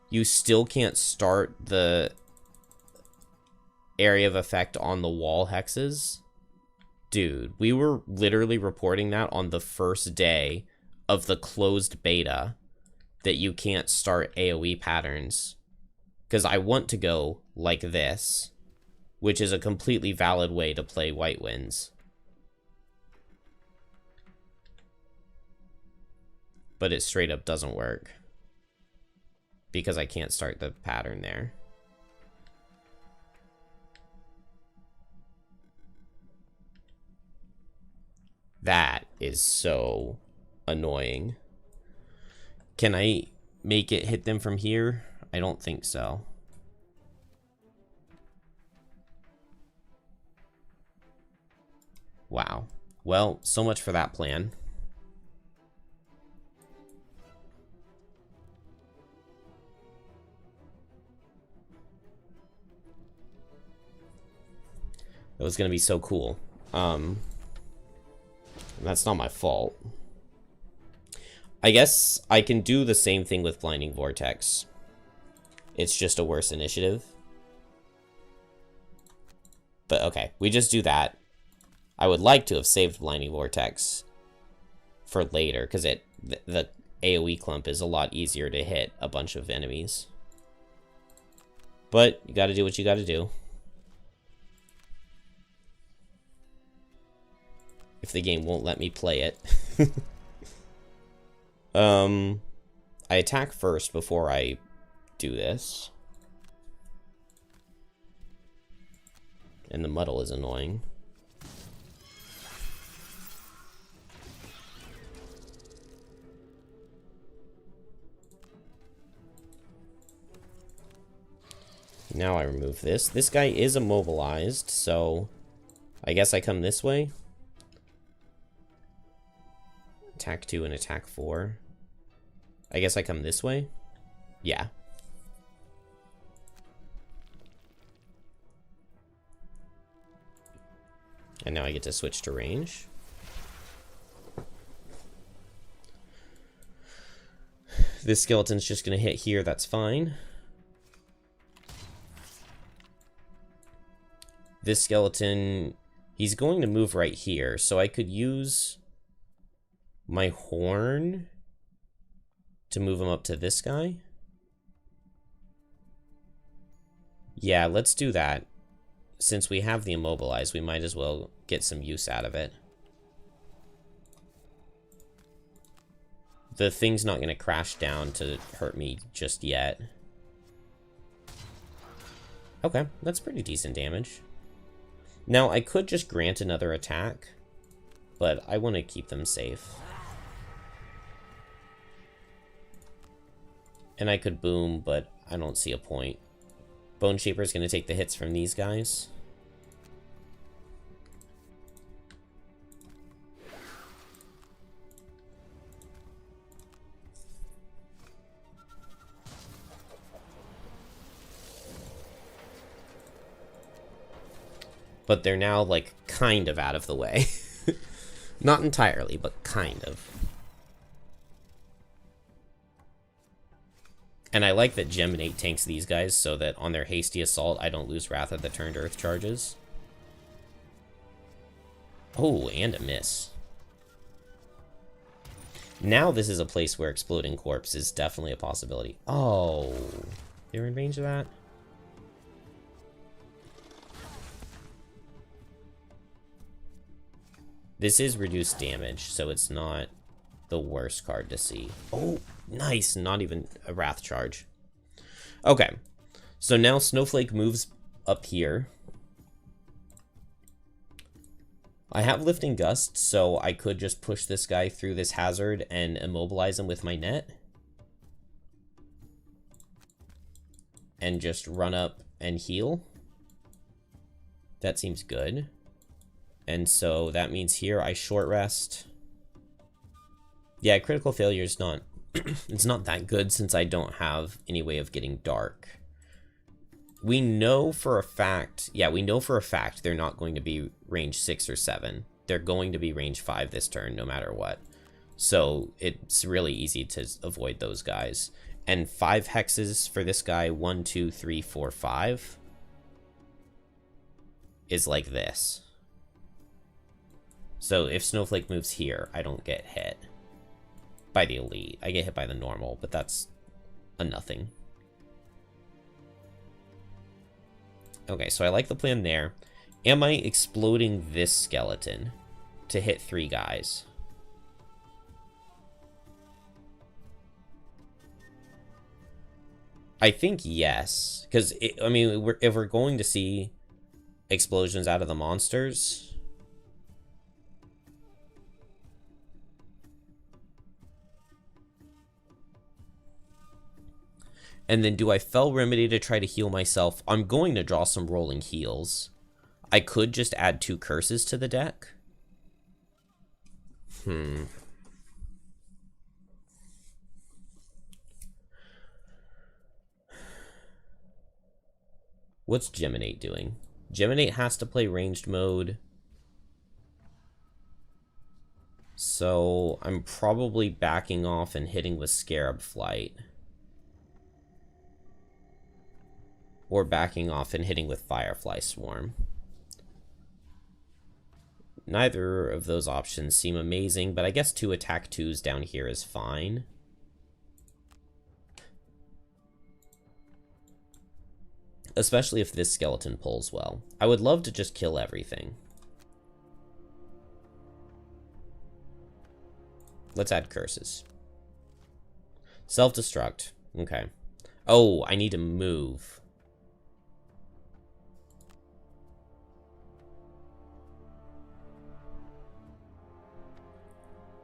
You still can't start the area of effect on the wall hexes. Dude, we were literally reporting that on the first day of the closed beta, that you can't start AoE patterns. Because I want to go like this, which is a completely valid way to play White Winds. But it straight up doesn't work. Because I can't start the pattern there. That is so annoying. Can I make it hit them from here? I don't think so. Wow. Well, so much for that plan. It was gonna be so cool. That's not my fault. I guess I can do the same thing with Blinding Vortex. It's just a worse initiative. But okay, we just do that. I would like to have saved Blinding Vortex for later, because the AoE clump is a lot easier to hit a bunch of enemies. But you gotta do what you gotta do. If the game won't let me play it. I attack first before I do this. And the muddle is annoying. Now I remove this. This guy is immobilized, so I guess I come this way. Attack 2 and attack 4. I guess I come this way? Yeah. And now I get to switch to range. This skeleton's just gonna hit here, that's fine. This skeleton, He's going to move right here, so I could use my horn to move him up to this guy. Yeah, let's do that. Since we have the immobilize, we might as well get some use out of it. The thing's not going to crash down to hurt me just yet. Okay, that's pretty decent damage. Now, I could just grant another attack, but I want to keep them safe. And I could boom, but I don't see a point. Boneshaper is going to take the hits from these guys. But they're now, like, kind of out of the way. Not entirely, but kind of. And I like that Geminate tanks these guys so that on their hasty assault, I don't lose Wrath of the Turned Earth charges. Oh, and a miss. Now this is a place where Exploding Corpse is definitely a possibility. Oh, they're in range of that? This is reduced damage, so it's not the worst card to see. Oh, nice. Not even a Wrath charge. Okay. So now Snowflake moves up here. I have Lifting Gust, so I could just push this guy through this hazard and immobilize him with my net. And just run up and heal. That seems good. And so that means here I short rest. Yeah, critical failure is not it's not that good since I don't have any way of getting dark. We know for a fact, yeah, we know for a fact they're not going to be range 6 or 7. They're going to be range 5 this turn no matter what. So it's really easy to avoid those guys. And 5 hexes for this guy, 1, 2, 3, 4, 5 is like this. So if Snowflake moves here, I don't get hit by the elite. I get hit by the normal, but that's a nothing. Okay, so I like the plan there. Am I exploding this skeleton to hit 3 guys? I think yes, because I mean, if we're going to see explosions out of the monsters, and then do I Fell Remedy to try to heal myself? I'm going to draw some rolling heals. I could just add 2 curses to the deck. What's Geminate doing? Geminate has to play ranged mode. So I'm probably backing off and hitting with Scarab Flight. Or backing off and hitting with Firefly Swarm. Neither of those options seem amazing, but I guess 2 attack 2s down here is fine. Especially if this skeleton pulls well. I would love to just kill everything. Let's add curses. Self-destruct. Okay. Oh, I need to move.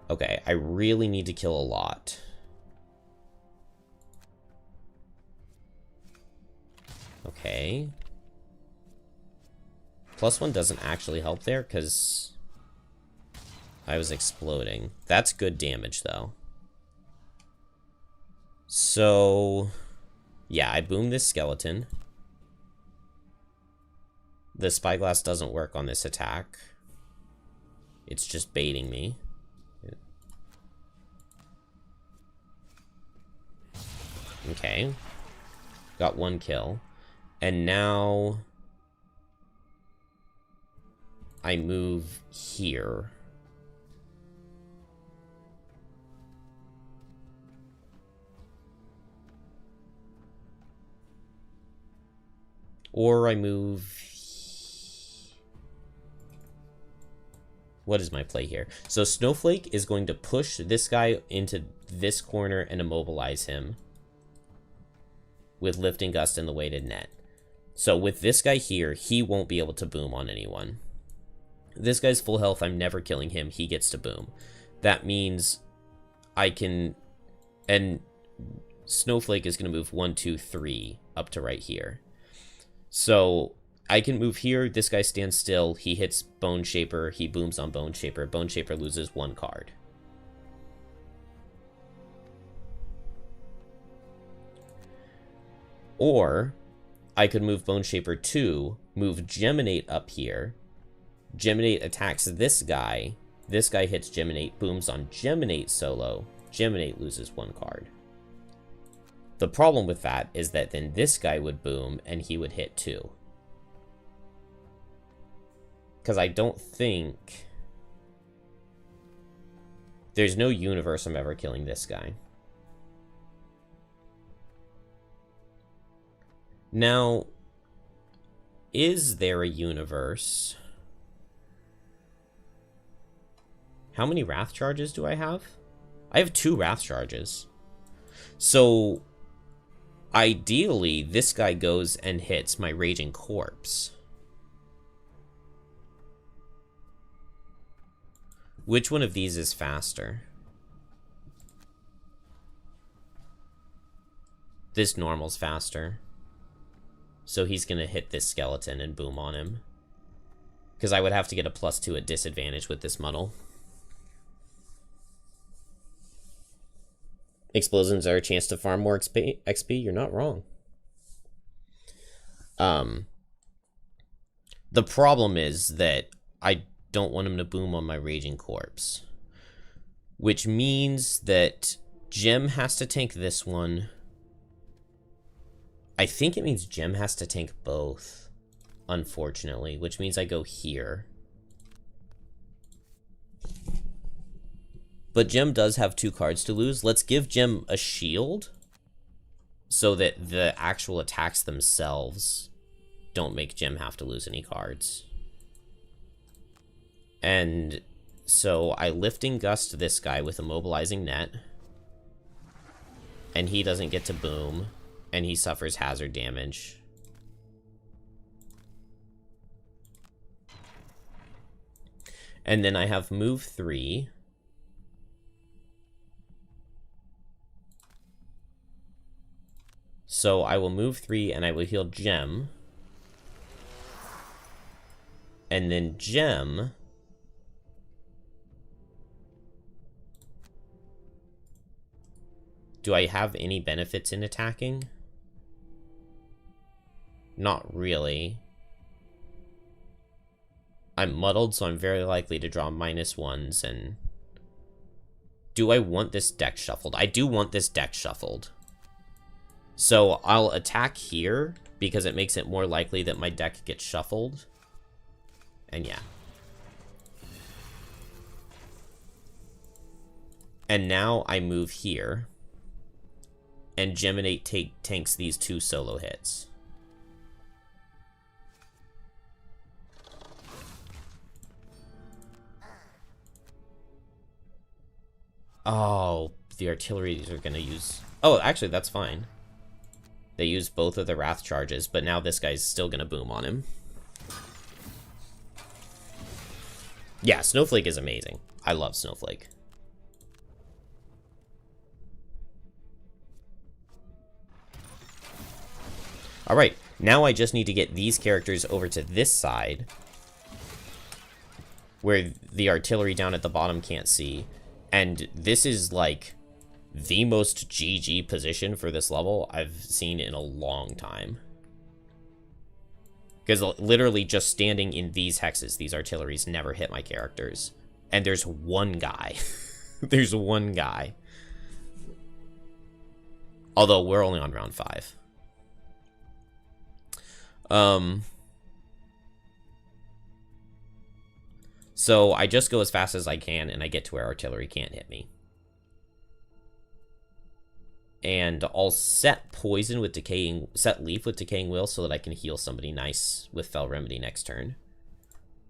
Okay, I really need to kill a lot. Okay. +1 doesn't actually help there because I was exploding. That's good damage, though. So, yeah, I boom this skeleton. The Spyglass doesn't work on this attack. It's just baiting me. Okay. Got 1 kill. And now I move here. Or I move... What is my play here? So Snowflake is going to push this guy into this corner and immobilize him with Lifting Gust and the weighted net. So with this guy here, he won't be able to boom on anyone. This guy's full health, I'm never killing him. He gets to boom. That means I can... And Snowflake is going to move 1, 2, 3 up to right here. So I can move here. This guy stands still. He hits Boneshaper. He booms on Boneshaper. Boneshaper loses 1 card. Or I could move Boneshaper 2, move Geminate up here. Geminate attacks this guy. This guy hits Geminate, booms on Geminate solo. Geminate loses 1 card. The problem with that is that then this guy would boom and he would hit 2. Because I don't think... There's no universe I'm ever killing this guy. Now, is there a universe? How many Wrath Charges do I have? I have 2 Wrath Charges. So, ideally, this guy goes and hits my Raging Corpse. Which one of these is faster? This normal's faster. So he's going to hit this skeleton and boom on him. Because I would have to get a +2 at disadvantage with this muddle. Explosions are a chance to farm more XP. You're not wrong. The problem is that I don't want him to boom on my Raging Corpse. Which means that Gem has to tank this one. I think it means Gem has to tank both, unfortunately, which means I go here. But Gem does have 2 cards to lose. Let's give Gem a shield so that the actual attacks themselves don't make Gem have to lose any cards. And so I Lifting Gust this guy with Immobilizing Net. And he doesn't get to boom. And he suffers hazard damage. And then I have move 3. So I will move 3 and I will heal Gem. And then Gem... Do I have any benefits in attacking? Not really. I'm muddled, so I'm very likely to draw -1s, and... Do I want this deck shuffled? I do want this deck shuffled. So I'll attack here, because it makes it more likely that my deck gets shuffled. And yeah. And now I move here. And Geminate tanks these 2 solo hits. Oh, the artilleries are gonna use... Oh, actually, that's fine. They use both of the Wrath Charges, but now this guy's still gonna boom on him. Yeah, Snowflake is amazing. I love Snowflake. Alright, now I just need to get these characters over to this side, where the artillery down at the bottom can't see. And this is, like, the most GG position for this level I've seen in a long time. Because literally just standing in these hexes, these artilleries never hit my characters. And there's one guy. There's one guy. Although, we're only on round 5. So I just go as fast as I can, and I get to where artillery can't hit me. And I'll set poison with decaying, set leaf with decaying will so that I can heal somebody nice with fell remedy next turn.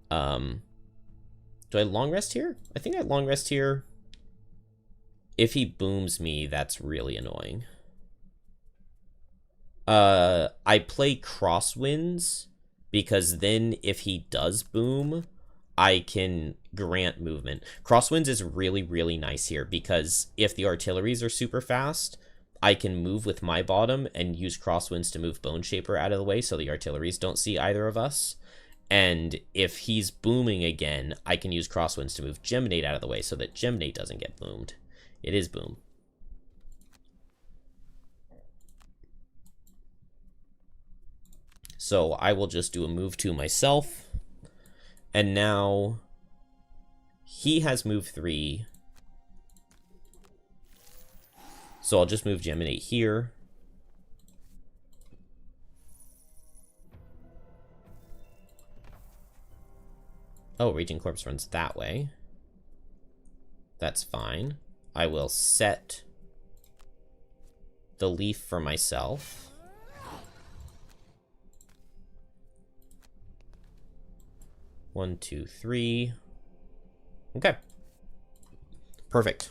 Do I long rest here? I think I long rest here. If he booms me, that's really annoying. I play crosswinds because then if he does boom, I can grant movement. Crosswinds is really, really nice here because if the artilleries are super fast, I can move with my bottom and use crosswinds to move Boneshaper out of the way so the artilleries don't see either of us. And if he's booming again, I can use crosswinds to move Geminate out of the way so that Geminate doesn't get boomed. It is boom. So I will just do a move 2 myself. And now he has move 3. So I'll just move Geminate here. Oh, Raging Corpse runs that way. That's fine. I will set the leaf for myself. One, two, three. Okay. Perfect.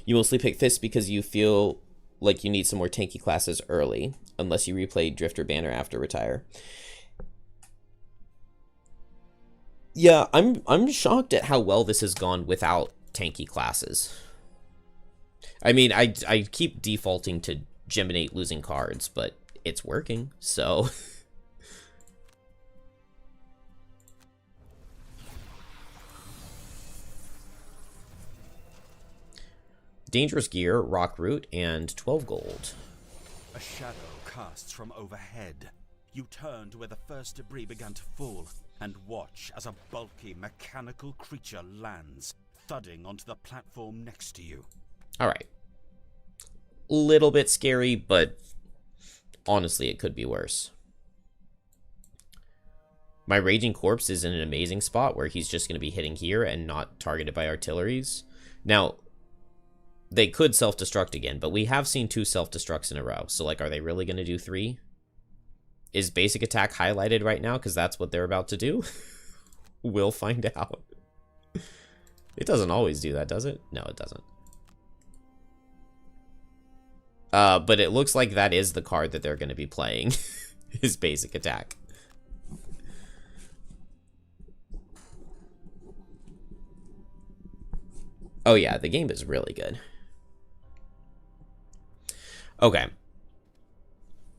You mostly pick Fist because you feel like you need some more tanky classes early, unless you replay Drifter Banner after retire. Yeah, I'm shocked at how well this has gone without tanky classes. I mean, I keep defaulting to Geminate losing cards, but it's working, so... Dangerous Gear, Rock Root, and 12 gold. A shadow casts from overhead. You turn to where the first debris began to fall, and watch as a bulky mechanical creature lands, thudding onto the platform next to you. Alright. Little bit scary, but honestly, it could be worse. My Raging Corpse is in an amazing spot where he's just going to be hitting here and not targeted by artilleries. Now, they could self-destruct again, but we have seen 2 self-destructs in a row. So, like, are they really going to do 3? Is basic attack highlighted right now? Because that's what they're about to do? We'll find out. It doesn't always do that, does it? No, it doesn't. But it looks like that is the card that they're going to be playing. His basic attack. Oh yeah, the game is really good. Okay.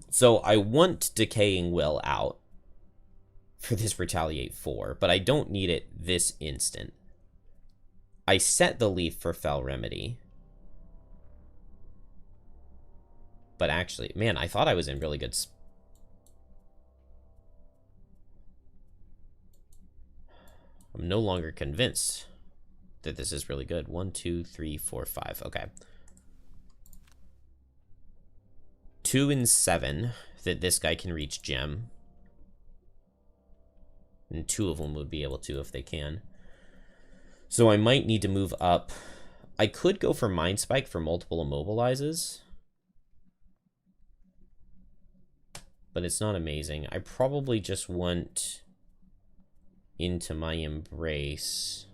So I want Decaying Will out for this Retaliate 4, but I don't need it this instant. I set the leaf for Fell Remedy. But actually, man, I thought I was in really good... I'm no longer convinced that this is really good. 1, 2, 3, 4, 5. Okay. 2 and 7 that this guy can reach Gem. And 2 of them would be able to if they can. So I might need to move up. I could go for Mind Spike for multiple immobilizes. But it's not amazing. I probably just want into my Embrace.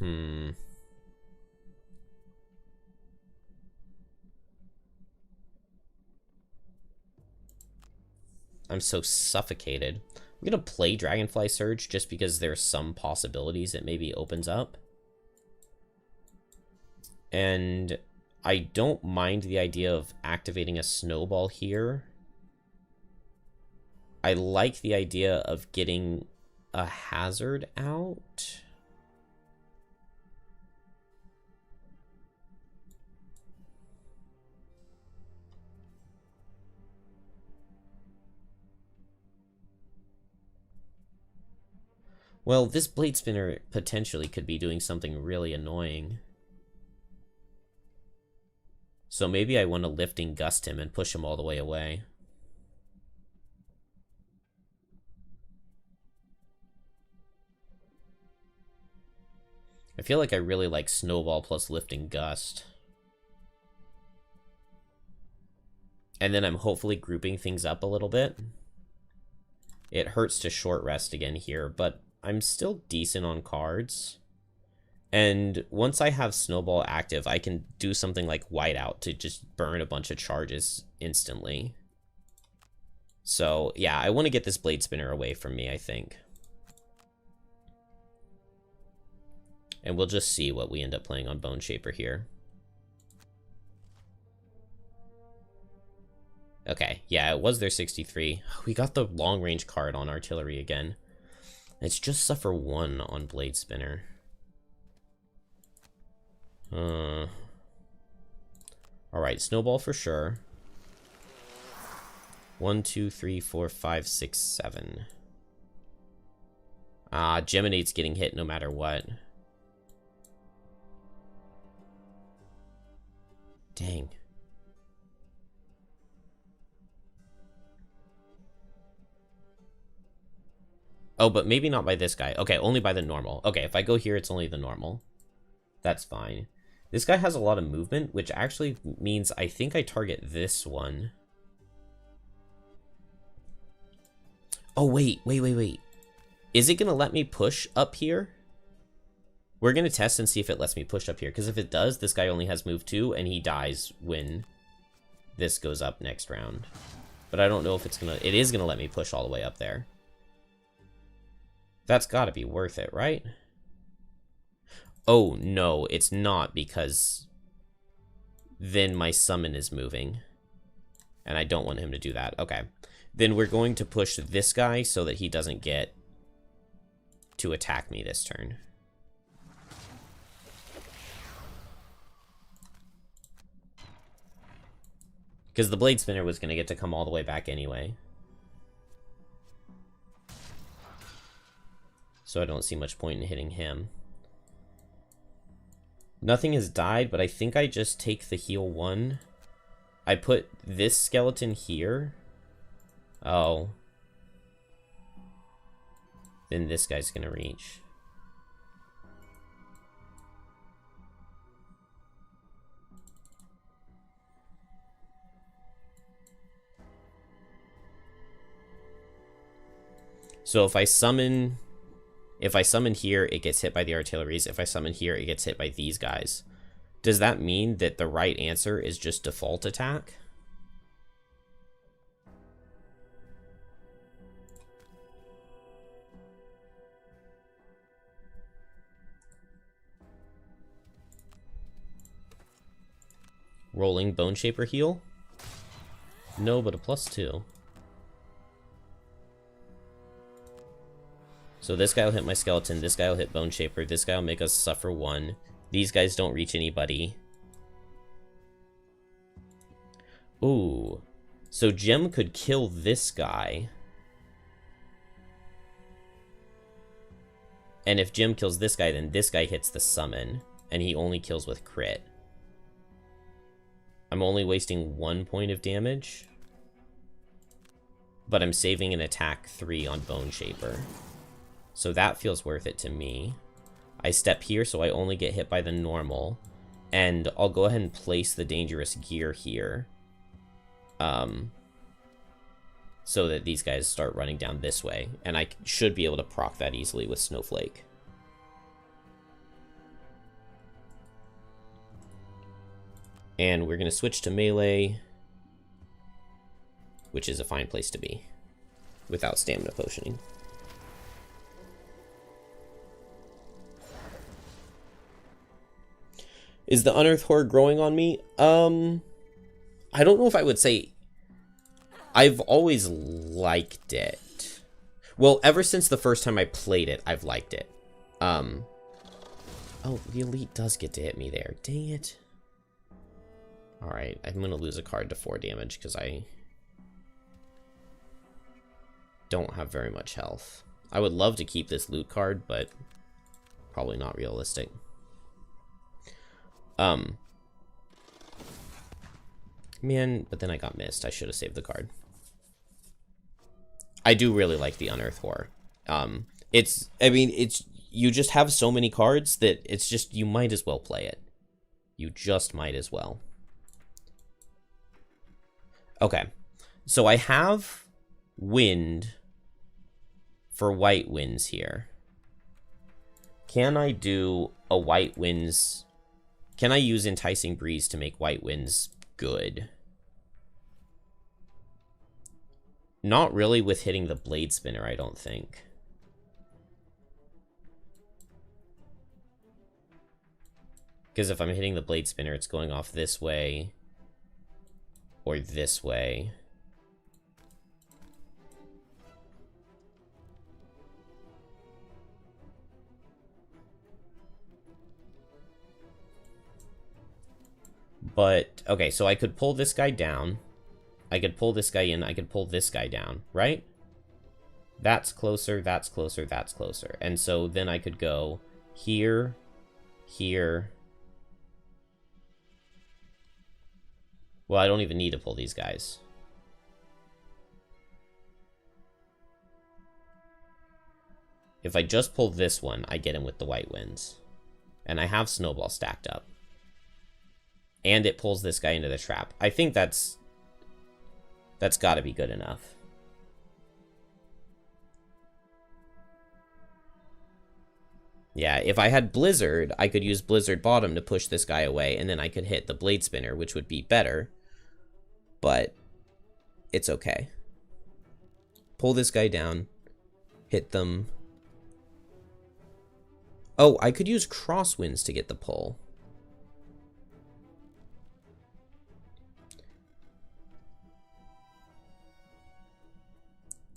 I'm so suffocated. I'm gonna play Dragonfly Surge just because there's some possibilities it maybe opens up. And I don't mind the idea of activating a Snowball here. I like the idea of getting a Hazard out. Well, this Blade Spinner potentially could be doing something really annoying. So maybe I want to lifting gust him and push him all the way away. I feel like I really like snowball plus lifting gust. And then I'm hopefully grouping things up a little bit. It hurts to short rest again here, but I'm still decent on cards. And once I have snowball active, I can do something like whiteout to just burn a bunch of charges instantly. So yeah, I want to get this blade spinner away from me, I think. And we'll just see what we end up playing on Boneshaper here. Okay, yeah, it was their 63. We got the long range card on artillery again. It's just suffer 1 on blade spinner. Alright, snowball for sure. 1, 2, 3, 4, 5, 6, 7. Geminate's getting hit no matter what. Dang. Oh, but maybe not by this guy. Okay, only by the normal. Okay, if I go here, it's only the normal. That's fine. This guy has a lot of movement, which actually means I think I target this one. Oh, wait. Is it going to let me push up here? We're going to test and see if it lets me push up here. Because if it does, this guy only has move 2, and he dies when this goes up next round. But I don't know if it's going to... It is going to let me push all the way up there. That's got to be worth it, right? Oh, no, it's not, because then my summon is moving. And I don't want him to do that. Okay. Then we're going to push this guy so that he doesn't get to attack me this turn. Because the blade spinner was going to get to come all the way back anyway. So I don't see much point in hitting him. Nothing has died, but I think I just take the heal 1. I put this skeleton here. Oh. Then this guy's gonna reach. So if I summon here, it gets hit by the artilleries. If I summon here, it gets hit by these guys. Does that mean that the right answer is just default attack? Rolling Boneshaper heal? No, but a +2. So this guy will hit my skeleton, this guy will hit Boneshaper, this guy will make us suffer 1. These guys don't reach anybody. Ooh. So Gem could kill this guy. And if Gem kills this guy, then this guy hits the summon. And he only kills with crit. I'm only wasting 1 point of damage. But I'm saving an attack 3 on Boneshaper. So that feels worth it to me. I step here, so I only get hit by the normal. And I'll go ahead and place the dangerous gear here. So that these guys start running down this way. And I should be able to proc that easily with Snowflake. And we're going to switch to melee. Which is a fine place to be. Without stamina potioning. Is the Unearthed Horde growing on me? I don't know if I would say... I've always liked it. Well, ever since the first time I played it, I've liked it. Oh, the Elite does get to hit me there. Dang it. Alright, I'm going to lose a card to 4 damage because I don't have very much health. I would love to keep this loot card, but probably not realistic. Man, but then I got missed. I should have saved the card. I do really like the Unearth Horror. You just have so many cards that it's just, you might as well play it. You just might as well. Okay. So I have wind for white winds here. Can I do a white winds? Can I use Enticing Breeze to make white winds good? Not really with hitting the Blade Spinner, I don't think. Because if I'm hitting the Blade Spinner, it's going off this way or this way. But, okay, so I could pull this guy down. I could pull this guy in. I could pull this guy down, right? That's closer, that's closer, that's closer. And so then I could go here, here. Well, I don't even need to pull these guys. If I just pull this one, I get him with the white winds. And I have Snowball stacked up. And it pulls this guy into the trap. I think that's got to be good enough. Yeah, if I had Blizzard, I could use Blizzard Bottom to push this guy away, and then I could hit the Blade Spinner, which would be better. But it's okay. Pull this guy down. Hit them. Oh, I could use Crosswinds to get the pull.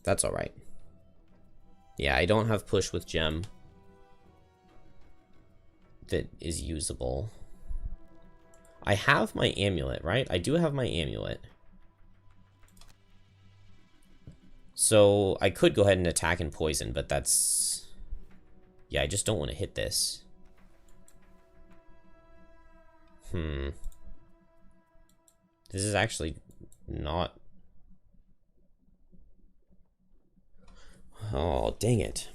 That's alright. Yeah, I don't have push with gem that is usable. I have my amulet, right? I do have my amulet. So I could go ahead and attack and poison, but that's... Yeah, I just don't want to hit this. This is actually not... Oh, dang it.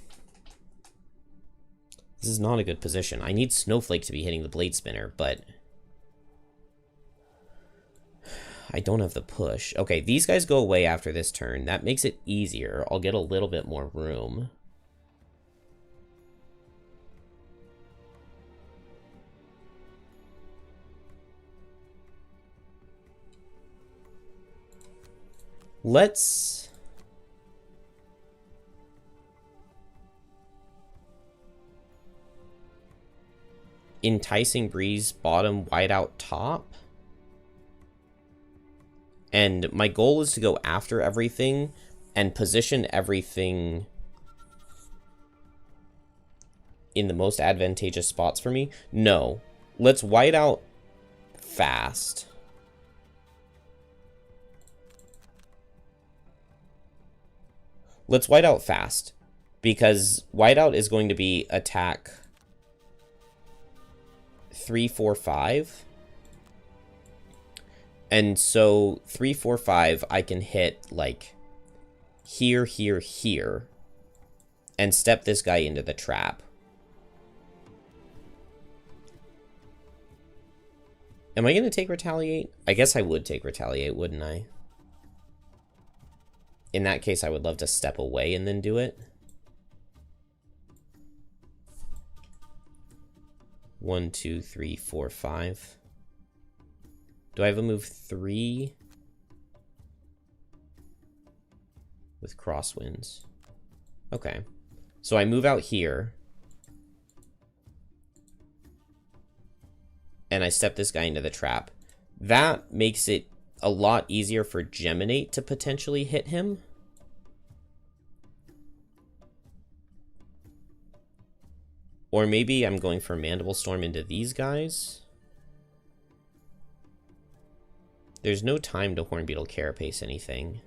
This is not a good position. I need Snowflake to be hitting the Blade Spinner, but... I don't have the push. Okay, these guys go away after this turn. That makes it easier. I'll get a little bit more room. Let's... Enticing Breeze, bottom, whiteout, top. And my goal is to go after everything and position everything in the most advantageous spots for me. No. Let's white out fast. Let's white out fast. Because whiteout is going to be attack 3, 4, 5. And so 3, 4, 5, I can hit like here, here, here, and step this guy into the trap. Am I going to take Retaliate? I guess I would take Retaliate, wouldn't I? In that case, I would love to step away and then do it. 1, 2, 3, 4, 5. Do I have a move 3? With Crosswinds. Okay. So I move out here. And I step this guy into the trap. That makes it a lot easier for Geminate to potentially hit him. Or maybe I'm going for Mandible Storm into these guys. There's no time to Hornbeetle Carapace anything.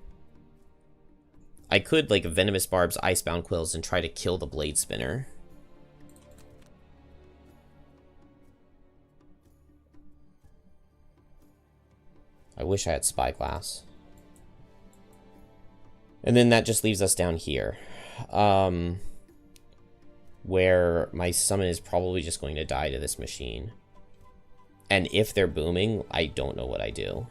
I could, like, Venomous Barbs, Icebound Quills, and try to kill the Blade Spinner. I wish I had Spyglass. And then that just leaves us down here. Where my summon is probably just going to die to this machine. And if they're booming, I don't know what I do.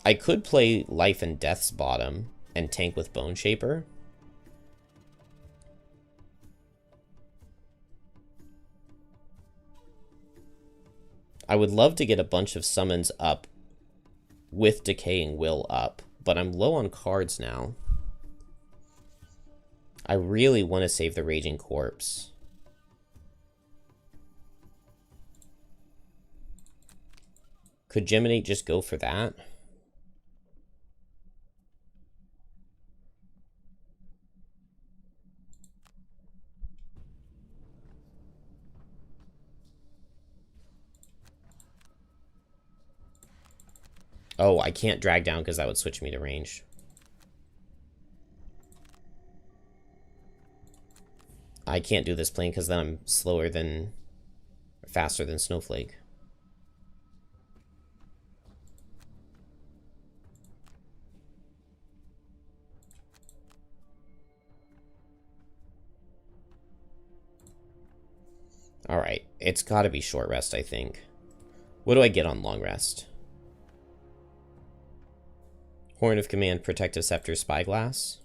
I could play Life and Death's bottom and tank with Boneshaper. I would love to get a bunch of summons up with Decaying Will up, but I'm low on cards now. I really want to save the Raging Corpse. Could Geminate just go for that? Oh, I can't drag down because that would switch me to range. I can't do this plane because then I'm faster than Snowflake. Alright, it's gotta be short rest, I think. What do I get on long rest? Horn of Command, Protective Scepter, Spyglass.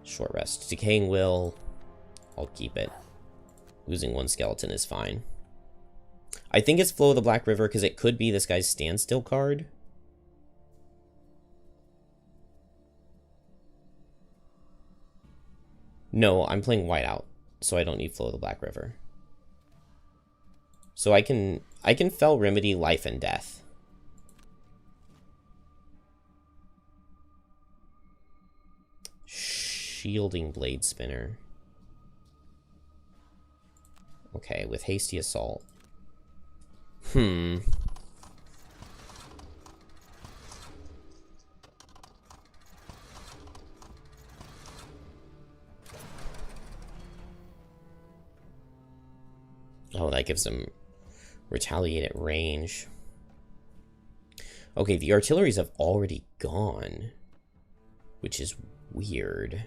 Short rest. Decaying Will. I'll keep it. Losing one skeleton is fine. I think it's Flow of the Black River because it could be this guy's Standstill card. No, I'm playing white out, so I don't need Flow of the Black River. So I can Fel Remedy Life and Death. Shielding Blade Spinner. Okay, with Hasty Assault. Oh, that gives him retaliate at range. Okay, the artilleries have already gone, which is weird.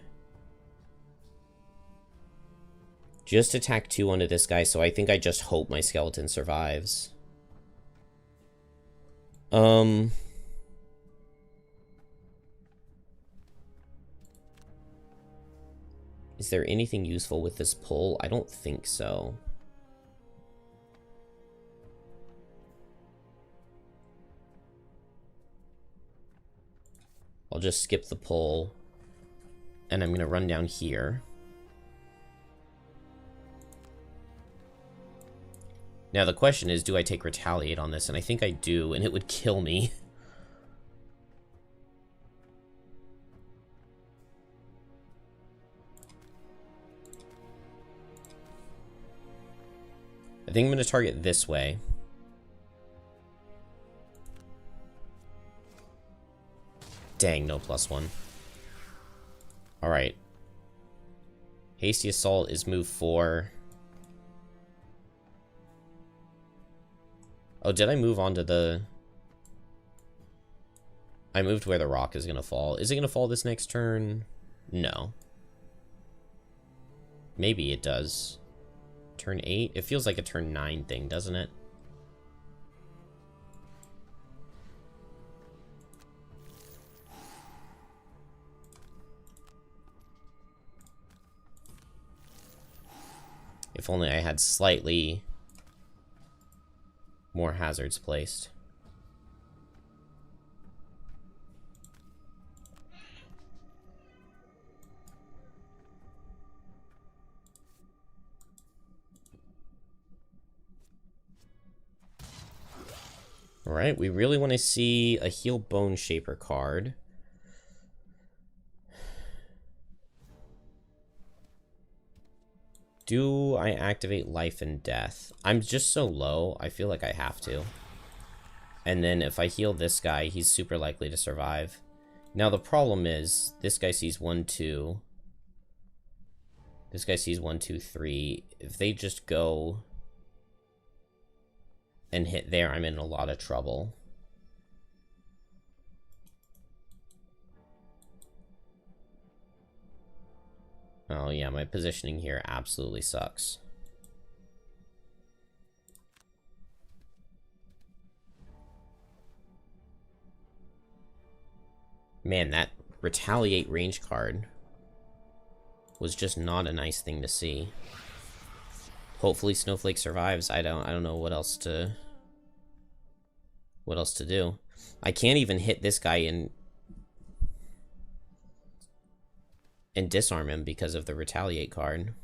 Just attack 2 onto this guy, so I think I just hope my skeleton survives. Is there anything useful with this pull? I don't think so. I'll just skip the pull, and I'm going to run down here. Now the question is, do I take Retaliate on this? And I think I do, and it would kill me. I think I'm going to target this way. Dang, no +1. Alright. Hasty Assault is move 4. Oh, did I move on to the... I moved where the rock is going to fall. Is it going to fall this next turn? No. Maybe it does. Turn 8? It feels like a turn 9 thing, doesn't it? If only I had slightly more hazards placed. Alright, we really want to see a Heal Boneshaper card. Do I activate Life and Death? I'm just so low, I feel like I have to. And then if I heal this guy, he's super likely to survive. Now the problem is, this guy sees 1, 2. This guy sees 1, 2, 3. If they just go and hit there, I'm in a lot of trouble. Oh yeah, my positioning here absolutely sucks. Man, that retaliate range card was just not a nice thing to see. Hopefully Snowflake survives. I don't know what else to do. I can't even hit this guy and disarm him because of the retaliate card.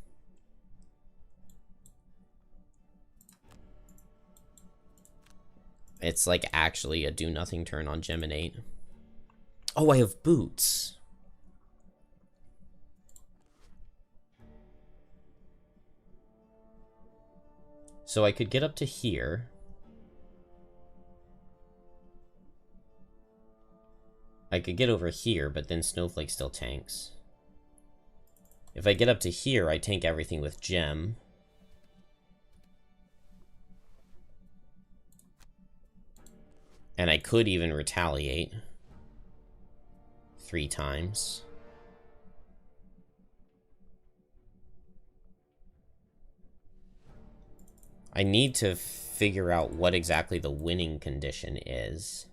It's like actually a do nothing turn on Geminate. Oh, I have boots. So I could get up to here. I could get over here, but then Snowflake still tanks. If I get up to here, I tank everything with Gem. And I could even retaliate 3 times. I need to figure out what exactly the winning condition is.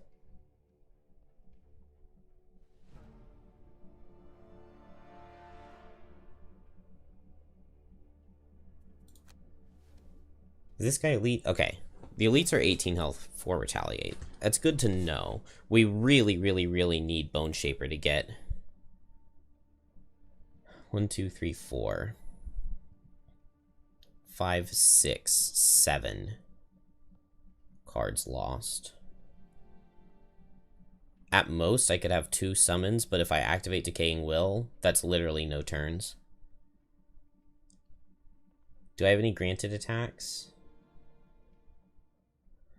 Is this guy elite? Okay. The elites are 18 health for retaliate. That's good to know. We really, really, really need Boneshaper to get 1, 2, 3, 4, 5, 6, 7 cards lost. At most, I could have 2 summons, but if I activate Decaying Will, that's literally no turns. Do I have any granted attacks?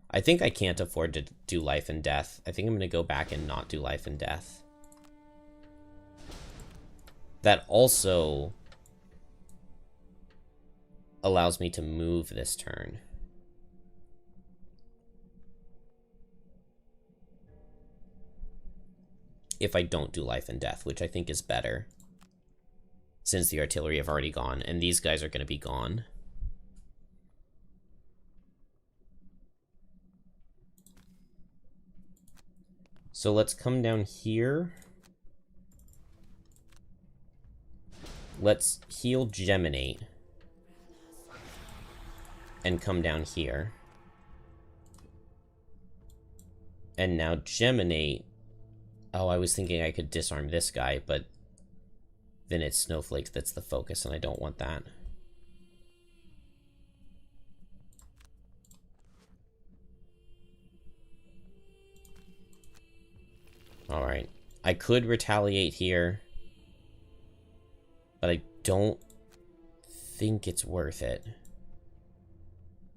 I think I can't afford to do Life and Death. I think I'm going to go back and not do Life and Death. That also allows me to move this turn. If I don't do Life and Death, which I think is better, since the artillery have already gone, and these guys are going to be gone. So let's come down here. Let's heal Geminate. And come down here. And now Geminate. Oh, I was thinking I could disarm this guy, but then it's Snowflakes that's the focus, and I don't want that. Alright. I could retaliate here, but I don't think it's worth it.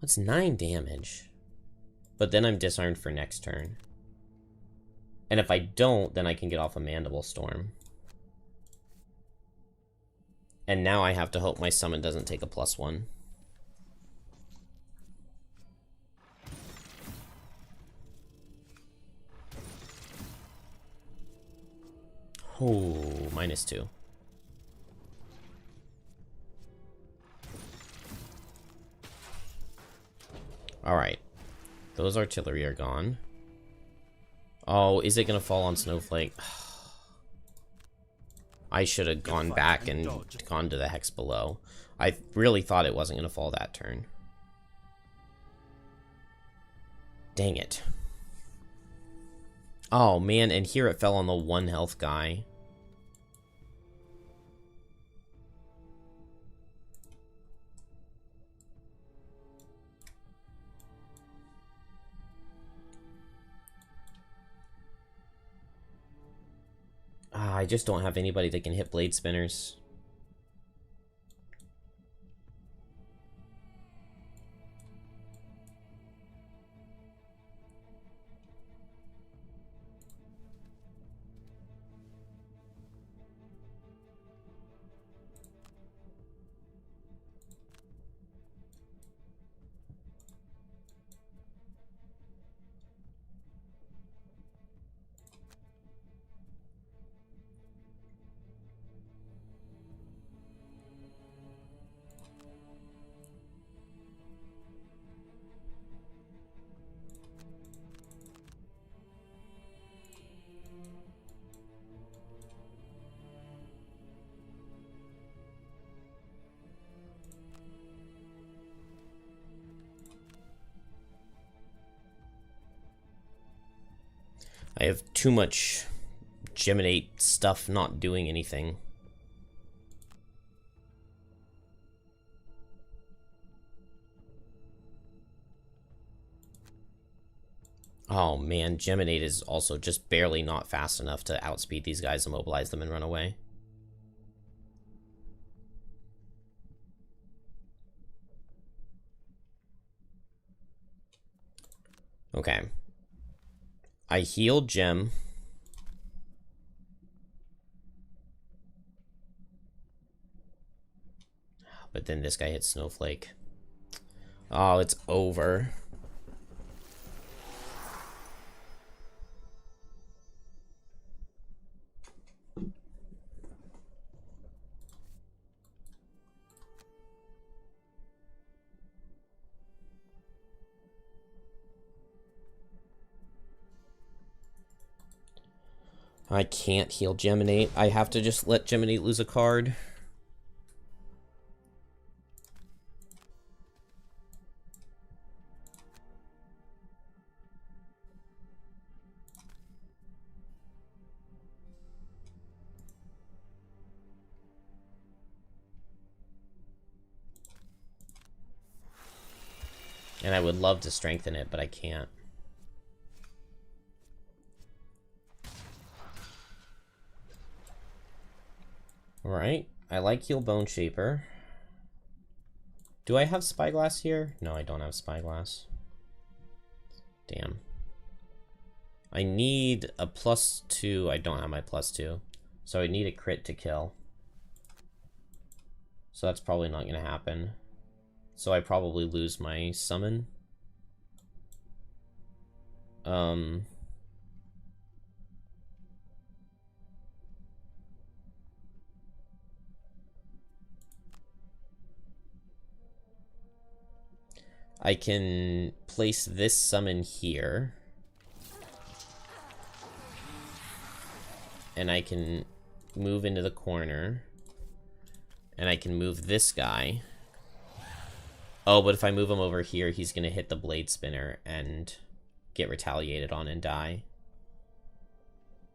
What's 9 damage? But then I'm disarmed for next turn. And if I don't, then I can get off a Mandible Storm. And now I have to hope my summon doesn't take a +1. Oh, -2. Alright. Those artillery are gone. Oh, is it gonna fall on Snowflake? I should have gone back and gone to the hex below. I really thought it wasn't gonna fall that turn. Dang it. Oh man, and here it fell on the 1 health guy. I just don't have anybody that can hit Blade Spinners. I have too much Geminate stuff not doing anything. Oh man, Geminate is also just barely not fast enough to outspeed these guys, immobilize them, and run away. Okay. I healed Gem. But then this guy hits Snowflake. Oh, it's over. I can't heal Geminate. I have to just let Geminate lose a card. And I would love to strengthen it, but I can't. Alright, I like heal Boneshaper. Do I have Spyglass here? No, I don't have Spyglass. Damn. I need a +2. I don't have my +2. So I need a crit to kill. So that's probably not going to happen. So I probably lose my summon. I can place this summon here. And I can move into the corner. And I can move this guy. Oh, but if I move him over here, he's going to hit the Blade Spinner and get retaliated on and die.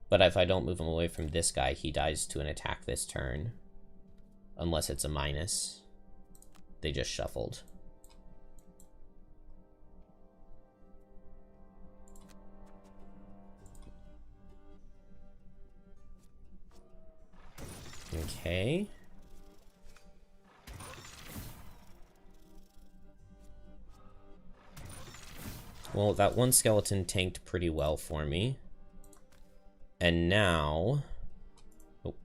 But if I don't move him away from this guy, he dies to an attack this turn. Unless it's a minus. They just shuffled. Okay. Well, that one skeleton tanked pretty well for me. And now... Oh,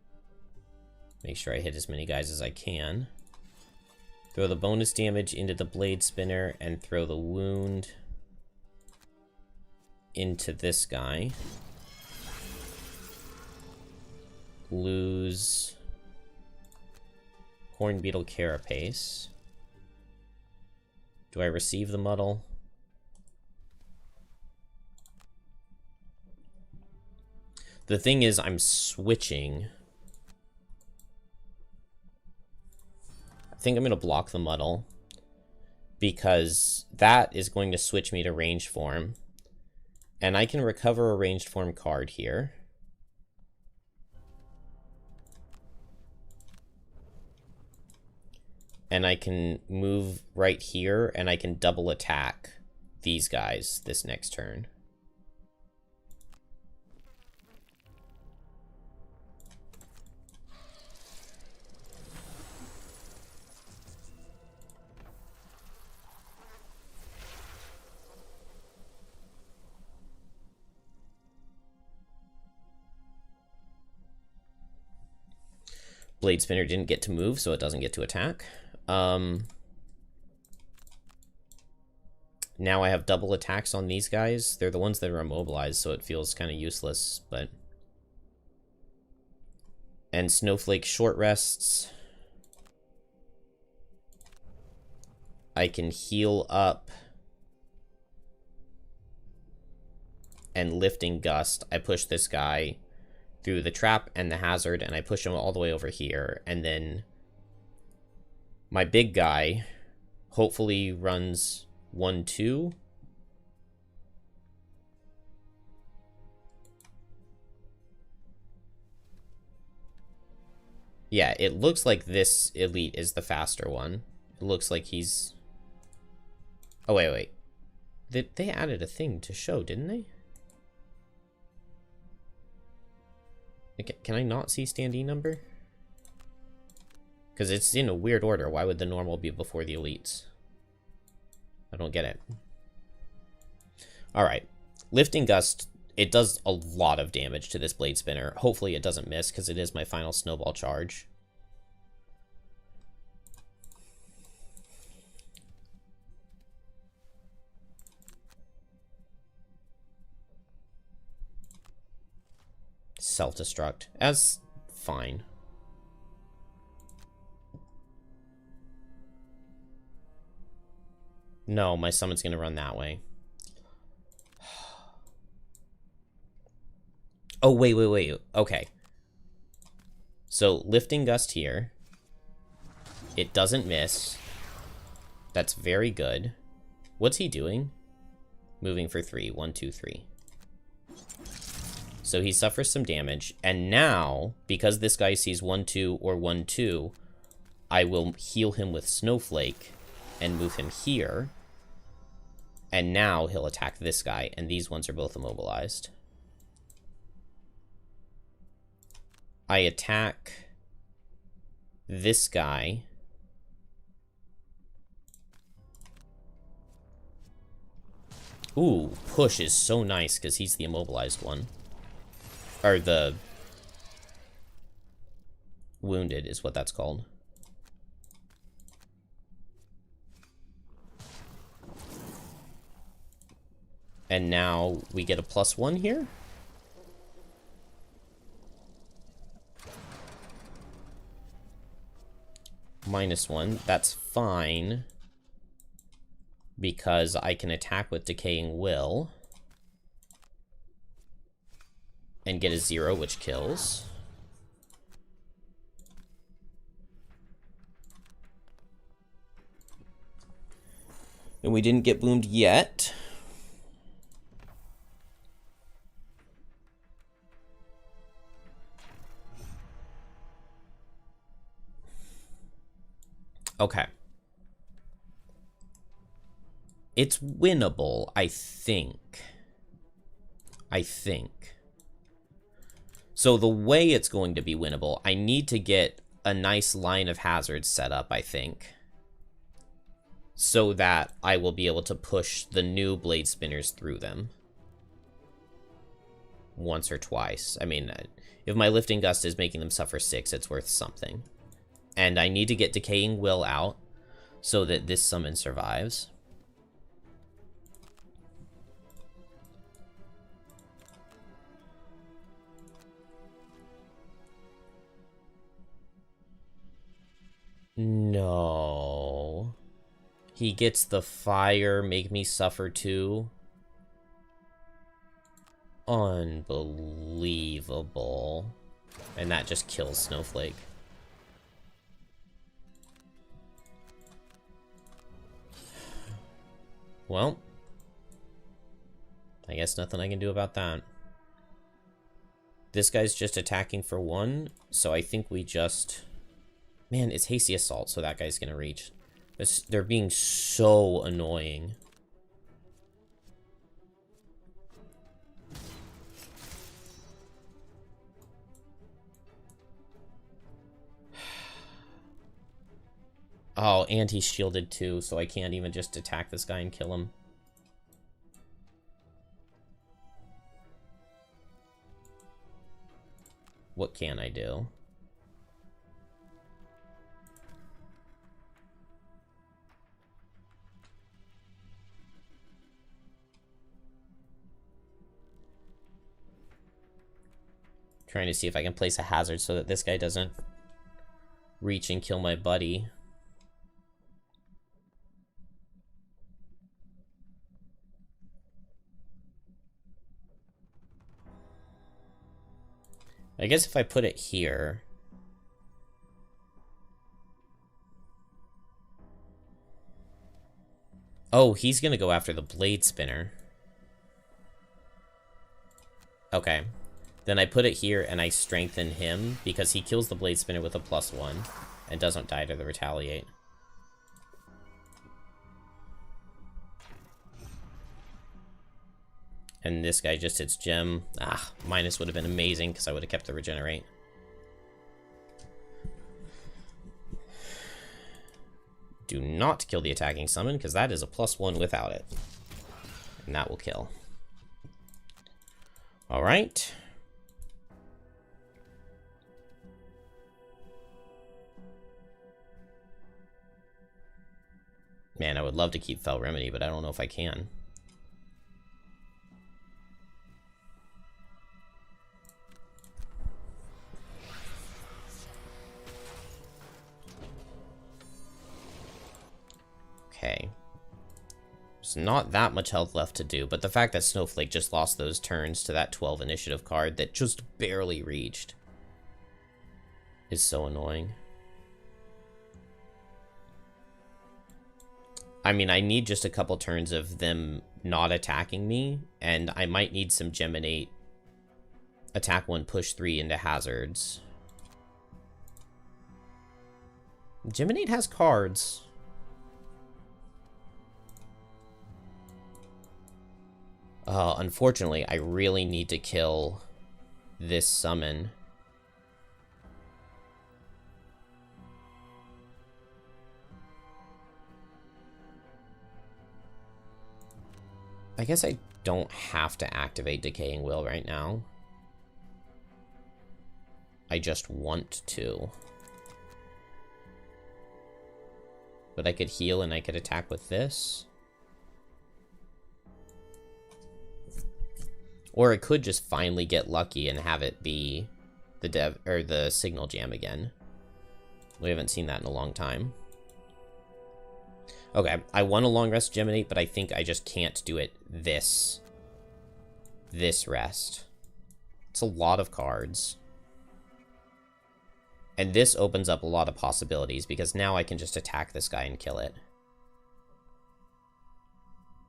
make sure I hit as many guys as I can. Throw the bonus damage into the Blade Spinner and throw the wound into this guy. Lose Hornbeetle Carapace. Do I receive the muddle? The thing is, I'm switching. I think I'm going to block the muddle. Because that is going to switch me to ranged form. And I can recover a ranged form card here. And I can move right here, and I can double attack these guys this next turn. Blade Spinner didn't get to move, so it doesn't get to attack. Now I have double attacks on these guys. They're the ones that are immobilized, so it feels kind of useless, but... And Snowflake short rests. I can heal up. And Lifting Gust. I push this guy through the trap and the hazard, and I push him all the way over here, and then my big guy hopefully runs 1-2. Yeah, it looks like this elite is the faster one. It looks like he's... Oh, wait. They added a thing to show, didn't they? Okay, can I not see standee number? Because it's in a weird order. Why would the normal be before the elites? I don't get it. Alright. Lifting Gust, it does a lot of damage to this blade spinner. Hopefully it doesn't miss, because it is my final snowball charge. Self-destruct. As fine. No, my summon's gonna run that way. Oh, wait. Okay. So, Lifting Gust here. It doesn't miss. That's very good. What's he doing? Moving for 3. 1, 2, 3. So he suffers some damage. And now, because this guy sees 1, 2, or 1, 2, I will heal him with Snowflake and move him here. And now he'll attack this guy, and these ones are both immobilized. I attack this guy. Ooh, push is so nice because he's the immobilized one. Or the wounded is what that's called. And now we get a +1 here. -1. That's fine. Because I can attack with Decaying Will. And get a 0, which kills. And we didn't get boomed yet. Okay. It's winnable, I think. So the way it's going to be winnable, I need to get a nice line of hazards set up, I think. So that I will be able to push the new blade spinners through them. Once or twice. I mean, if my Lifting Gust is making them suffer 6, it's worth something. And I need to get Decaying Will out so that this summon survives. No. He gets the fire, make me suffer too. Unbelievable. And that just kills Snowflake. Well, I guess nothing I can do about that. This guy's just attacking for 1, so I think we just... Man, it's Hasty Assault, so that guy's gonna reach. They're being so annoying. Oh, and he's shielded too, so I can't even just attack this guy and kill him. What can I do? Trying to see if I can place a hazard so that this guy doesn't reach and kill my buddy. I guess if I put it here... Oh, he's gonna go after the blade spinner. Okay. Then I put it here and I strengthen him because he kills the Blade Spinner with a +1 and doesn't die to the Retaliate. And this guy just hits Gem. Ah, minus would have been amazing because I would have kept the Regenerate. Do not kill the attacking summon because that is a +1 without it. And that will kill. Alright. Man, I would love to keep Fell Remedy, but I don't know if I can. Okay. There's not that much health left to do, but the fact that Snowflake just lost those turns to that 12 initiative card that just barely reached is so annoying. I mean, I need just a couple turns of them not attacking me, and I might need some Geminate attack 1, push 3 into hazards. Geminate has cards. Unfortunately, I really need to kill this summon. I guess I don't have to activate Decaying Will right now. I just want to. But I could heal and I could attack with this. Or I could just finally get lucky and have it be the Signal Jam again. We haven't seen that in a long time. Okay, I want a long rest Geminate, but I think I just can't do it this rest. It's a lot of cards. And this opens up a lot of possibilities, because now I can just attack this guy and kill it.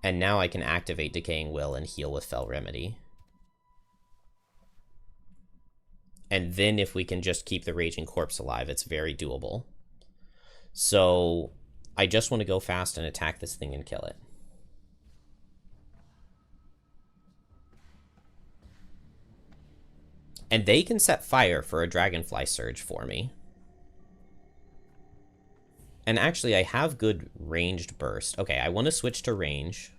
And now I can activate Decaying Will and heal with Fell Remedy. And then if we can just keep the Raging Corpse alive, it's very doable. So I just want to go fast and attack this thing and kill it. And they can set fire for a Dragonfly Surge for me. And actually, I have good ranged burst. Okay, I want to switch to range.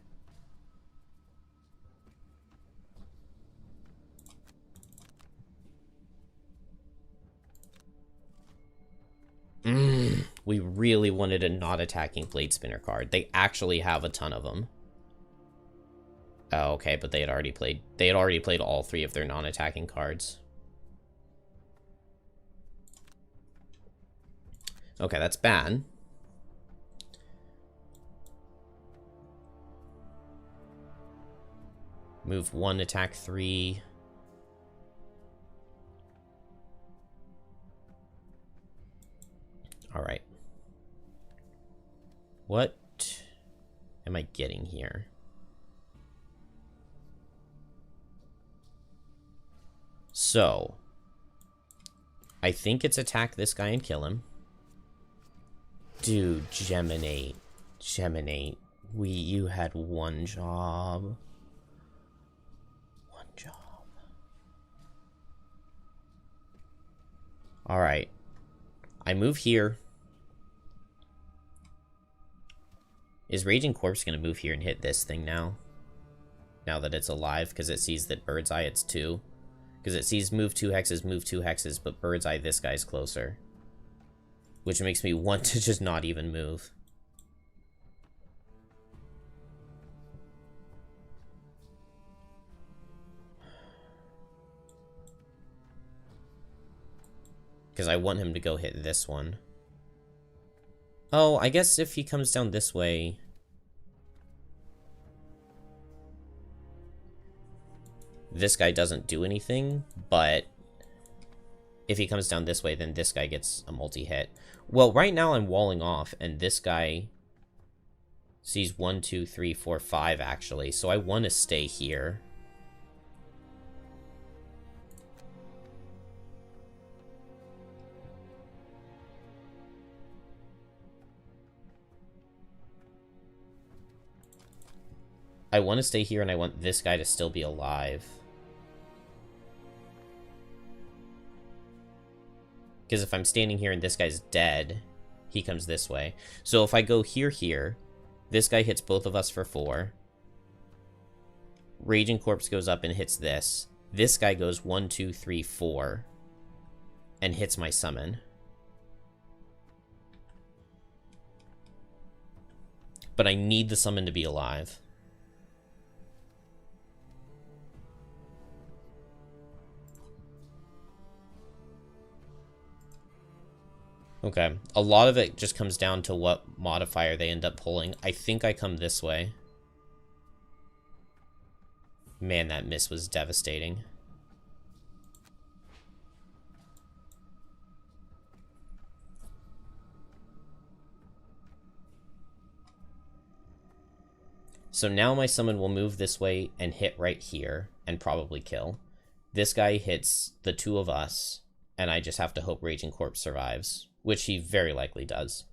We really wanted a not attacking Blade Spinner card. They actually have a ton of them. Oh, okay, but they had already played all 3 of their non-attacking cards. Okay, that's bad. Move 1, attack 3. All right. What am I getting here? So, I think it's attack this guy and kill him. Dude, Geminate. Geminate. You had one job. One job. Alright. I move here. Is Raging Corpse going to move here and hit this thing now? Now that it's alive, because it sees that Bird's Eye, it's 2. Because it sees move 2 hexes, but Bird's Eye, this guy's closer. Which makes me want to just not even move. Because I want him to go hit this one. Oh, I guess if he comes down this way... This guy doesn't do anything, but... If he comes down this way, then this guy gets a multi-hit. Well, right now I'm walling off, and this guy... sees 1, 2, 3, 4, 5, actually. So I want to stay here. I want to stay here, and I want this guy to still be alive. Because if I'm standing here and this guy's dead, he comes this way. So if I go here, this guy hits both of us for 4. Raging Corpse goes up and hits this. This guy goes 1, 2, 3, 4. And hits my summon. But I need the summon to be alive. Okay, a lot of it just comes down to what modifier they end up pulling. I think I come this way. Man, that miss was devastating. So now my summon will move this way and hit right here and probably kill. This guy hits the 2 of us, and I just have to hope Raging Corpse survives, which he very likely does.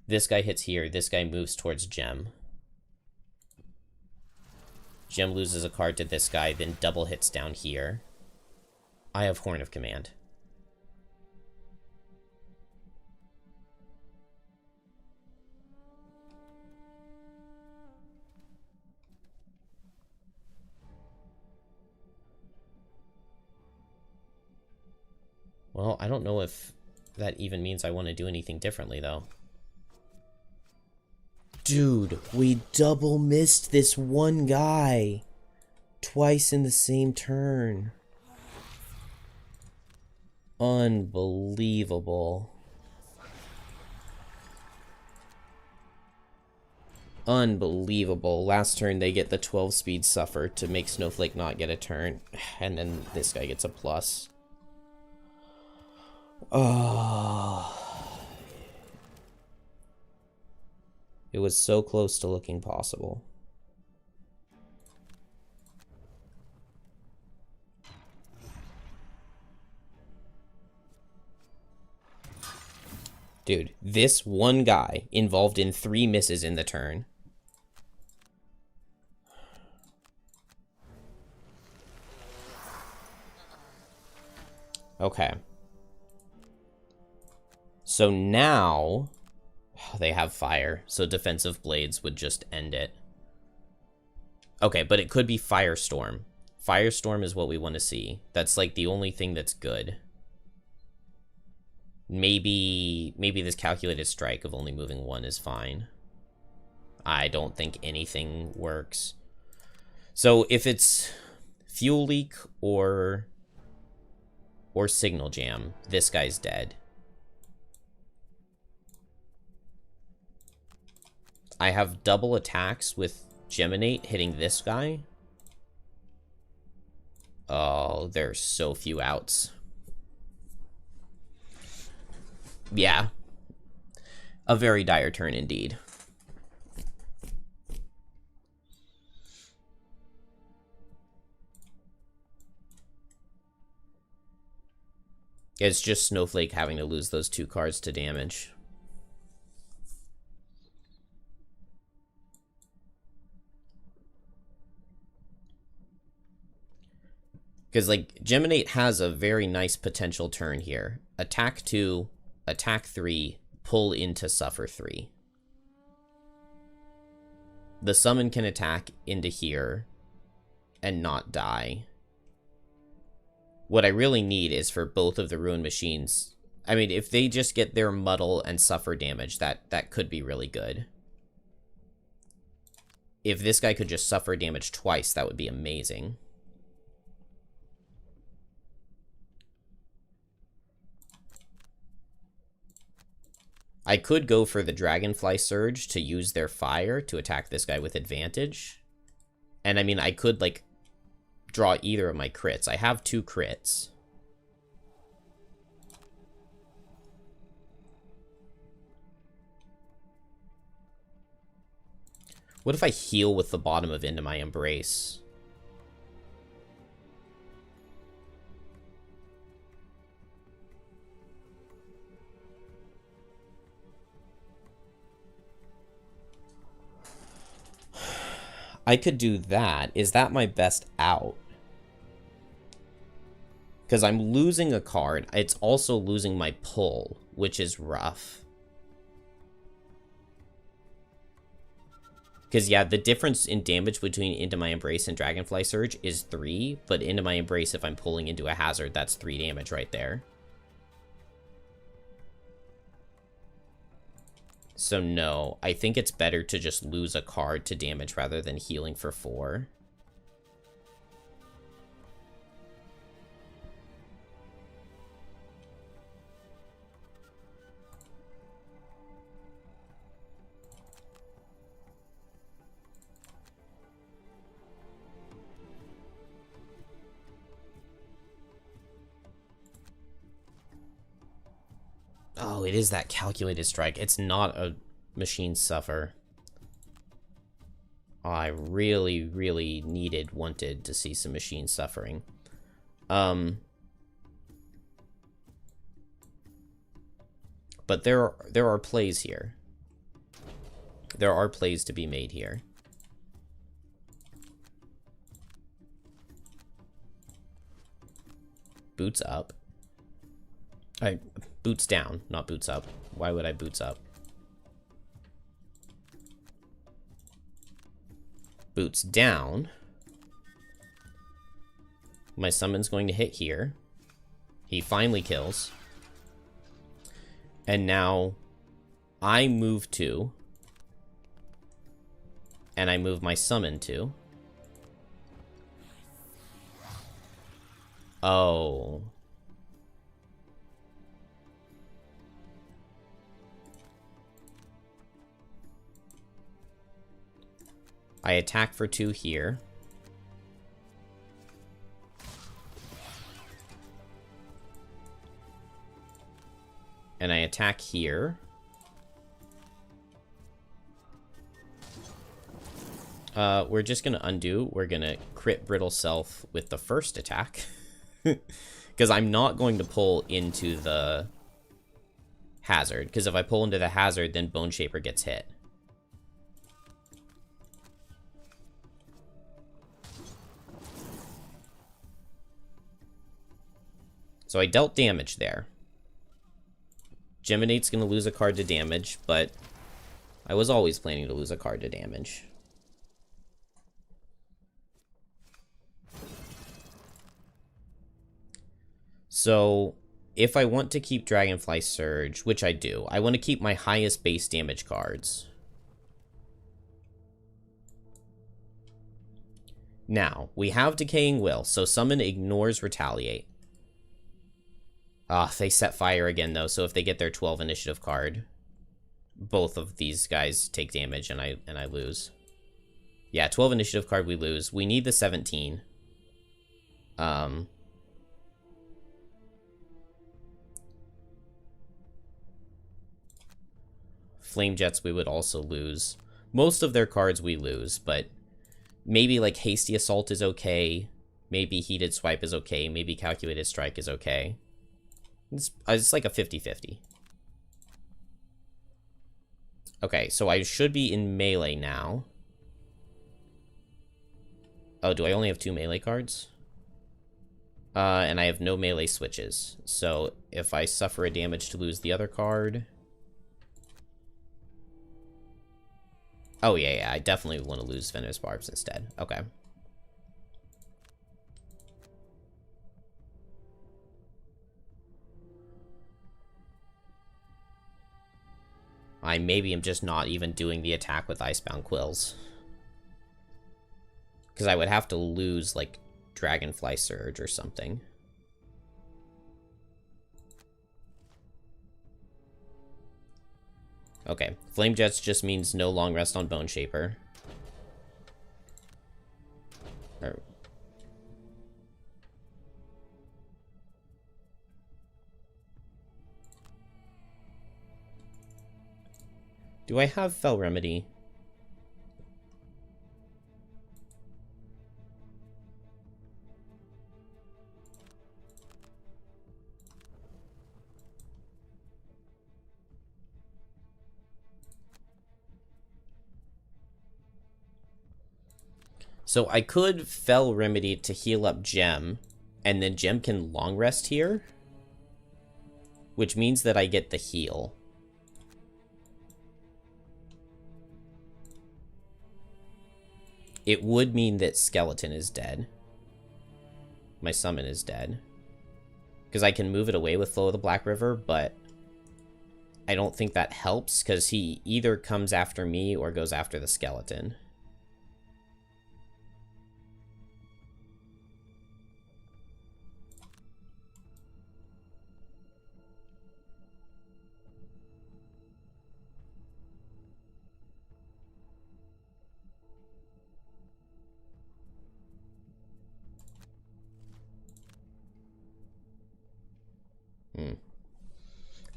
This guy hits here. This guy moves towards Gem. Gem loses a card to this guy, then double hits down here. I have Horn of Command. Well, I don't know if that even means I want to do anything differently, though. Dude, we double missed this one guy. Twice in the same turn. Unbelievable. Unbelievable. Last turn, they get the 12-speed Suffer to make Snowflake not get a turn. And then this guy gets a plus. Oh. It was so close to looking possible. Dude, this one guy involved in 3 misses in the turn. Okay. So now they have fire, so defensive blades would just end it. Okay, but it could be Firestorm. Firestorm is what we want to see. That's like the only thing that's good. Maybe this calculated strike of only moving 1 is fine. I don't think anything works. So if it's Fuel Leak or Signal Jam, this guy's dead. I have double attacks with Geminate hitting this guy. Oh, there's so few outs. Yeah. A very dire turn indeed. It's just Snowflake having to lose those 2 cards to damage. Because, like, Geminate has a very nice potential turn here. Attack 2, attack 3, pull into Suffer 3. The summon can attack into here and not die. What I really need is for both of the Ruin Machines. I mean, if they just get their Muddle and Suffer damage, that could be really good. If this guy could just suffer damage twice, that would be amazing. I could go for the Dragonfly Surge to use their fire to attack this guy with advantage. And I mean, I could, like, draw either of my crits. I have 2 crits. What if I heal with the bottom of Into My Embrace? I could do that. Is that my best out? Because I'm losing a card. It's also losing my pull, which is rough. Because, yeah, the difference in damage between Into My Embrace and Dragonfly Surge is 3, but Into My Embrace, if I'm pulling into a hazard, that's 3 damage right there. So, no, I think it's better to just lose a card to damage rather than healing for 4. Oh, it is that calculated strike. It's not a machine suffer. Oh, I really, really wanted to see some machine suffering. But there are plays here. There are plays to be made here. Boots up. Boots down, not boots up. Why would I boots up? Boots down. My summon's going to hit here. He finally kills. And now I move 2. And I move my summon 2. Oh. I attack for 2 here. And I attack here. We're just gonna undo. We're gonna crit Brittle Self with the first attack. Because I'm not going to pull into the hazard. Because if I pull into the hazard, then Boneshaper gets hit. So I dealt damage there. Geminate's going to lose a card to damage, but I was always planning to lose a card to damage. So if I want to keep Dragonfly Surge, which I do, I want to keep my highest base damage cards. Now, we have Decaying Will, so Summon ignores Retaliate. They set fire again, though, so if they get their 12 initiative card, both of these guys take damage, and I lose. Yeah, 12 initiative card, we lose. We need the 17. Flame Jets, we would also lose. Most of their cards we lose, but maybe, like, Hasty Assault is okay. Maybe Heated Swipe is okay. Maybe Calculated Strike is okay. It's like a 50-50. Okay, so I should be in melee now. Oh, do I only have 2 melee cards? And I have no melee switches. So if I suffer a damage to lose the other card... Oh, yeah, I definitely want to lose Venomous Barbs instead. Okay. Maybe I'm just not even doing the attack with Icebound Quills. Because I would have to lose, like, Dragonfly Surge or something. Okay, Flame Jets just means no long rest on Boneshaper. Do I have Fell Remedy? So I could Fell Remedy to heal up Gem, and then Gem can long rest here, which means that I get the heal. It would mean that Skeleton is dead. My summon is dead. Because I can move it away with Flow of the Black River, but I don't think that helps, because he either comes after me or goes after the skeleton.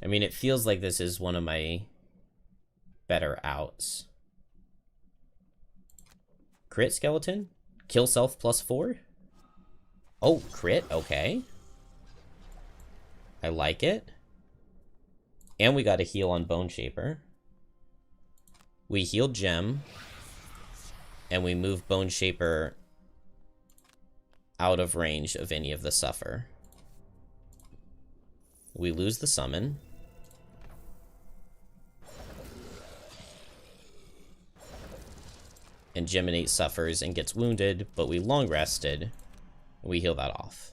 I mean, it feels like this is one of my better outs. Crit skeleton? Kill self +4? Oh, crit? Okay. I like it. And we got a heal on Boneshaper. We healed Gem. And we move Boneshaper out of range of any of the Suffer. We lose the summon. And Geminate suffers and gets wounded, but we long rested. And we heal that off.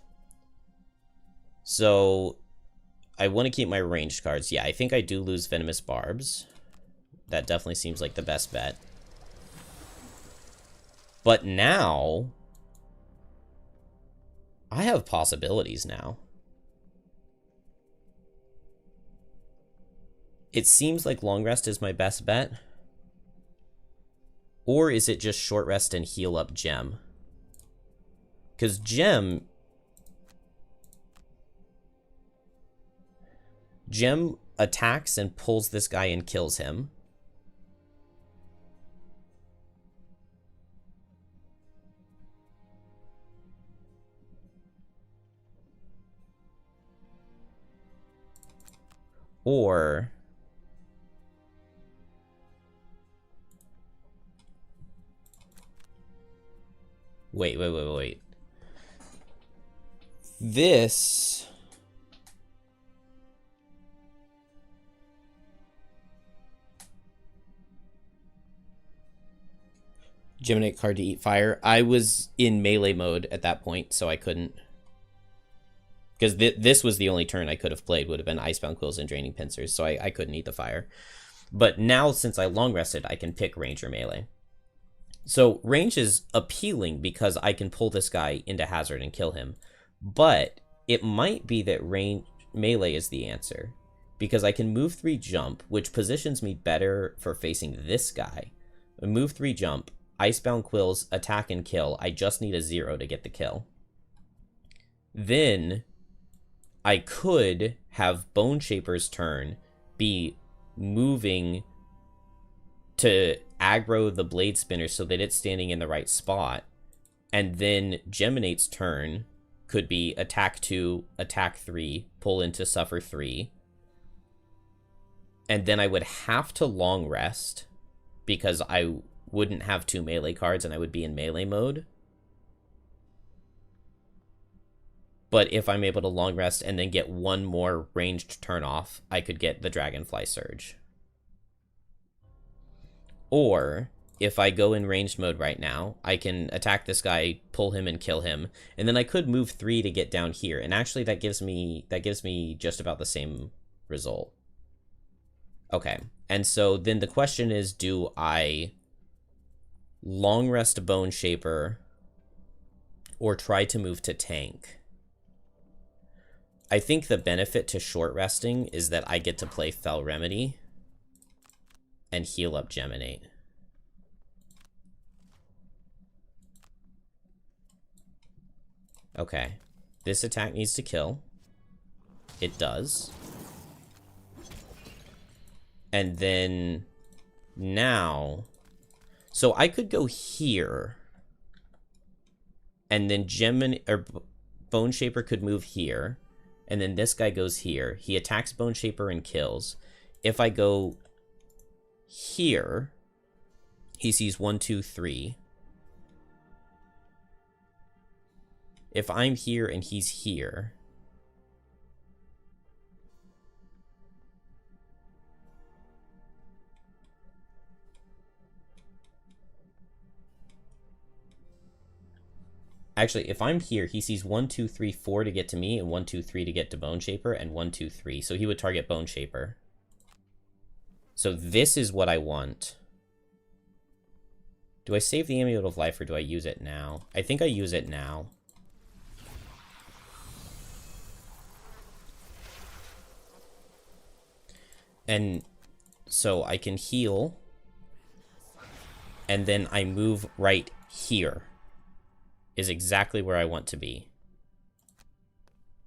So I want to keep my ranged cards. Yeah, I think I do lose Venomous Barbs. That definitely seems like the best bet. But now I have possibilities now. It seems like long rest is my best bet. Or is it just short rest and heal up Gem? Because Gem attacks and pulls this guy and kills him. Or wait. This Geminate card to eat fire. I was in melee mode at that point, so I couldn't. Because this was the only turn I could have played, would have been Icebound Quills and Draining Pincers, so I couldn't eat the fire. But now, since I long rested, I can pick range or melee. So range is appealing because I can pull this guy into hazard and kill him. But it might be that melee is the answer. Because I can move 3 jump, which positions me better for facing this guy. Move 3 jump, Icebound Quills, attack and kill. I just need a 0 to get the kill. Then I could have Boneshaper's turn be moving to aggro the Blade Spinner so that it's standing in the right spot. And then Geminate's turn could be attack 2, attack 3, pull into suffer 3. And then I would have to long rest because I wouldn't have 2 melee cards and I would be in melee mode. But if I'm able to long rest and then get 1 more ranged turn off, I could get the Dragonfly Surge. Or if I go in ranged mode right now, I can attack this guy, pull him and kill him, and then I could move 3 to get down here. And actually that gives me just about the same result. Okay. And so then the question is, do I long rest Boneshaper or try to move to tank? I think the benefit to short resting is that I get to play Fell Remedy and heal up Geminate. Okay. This attack needs to kill. It does. And then now, so I could go here, and then Boneshaper could move here, and then this guy goes here. He attacks Boneshaper and kills. If I go here, he sees 1, 2, 3. if I'm here and he's here... Actually, if I'm here, he sees 1, 2, 3, 4 to get to me, and 1, 2, 3 to get to Boneshaper, and 1, 2, 3. So he would target Boneshaper. So this is what I want. Do I save the Amulet of Life, or do I use it now? I think I use it now. And so I can heal, and then I move right here. Is exactly where I want to be.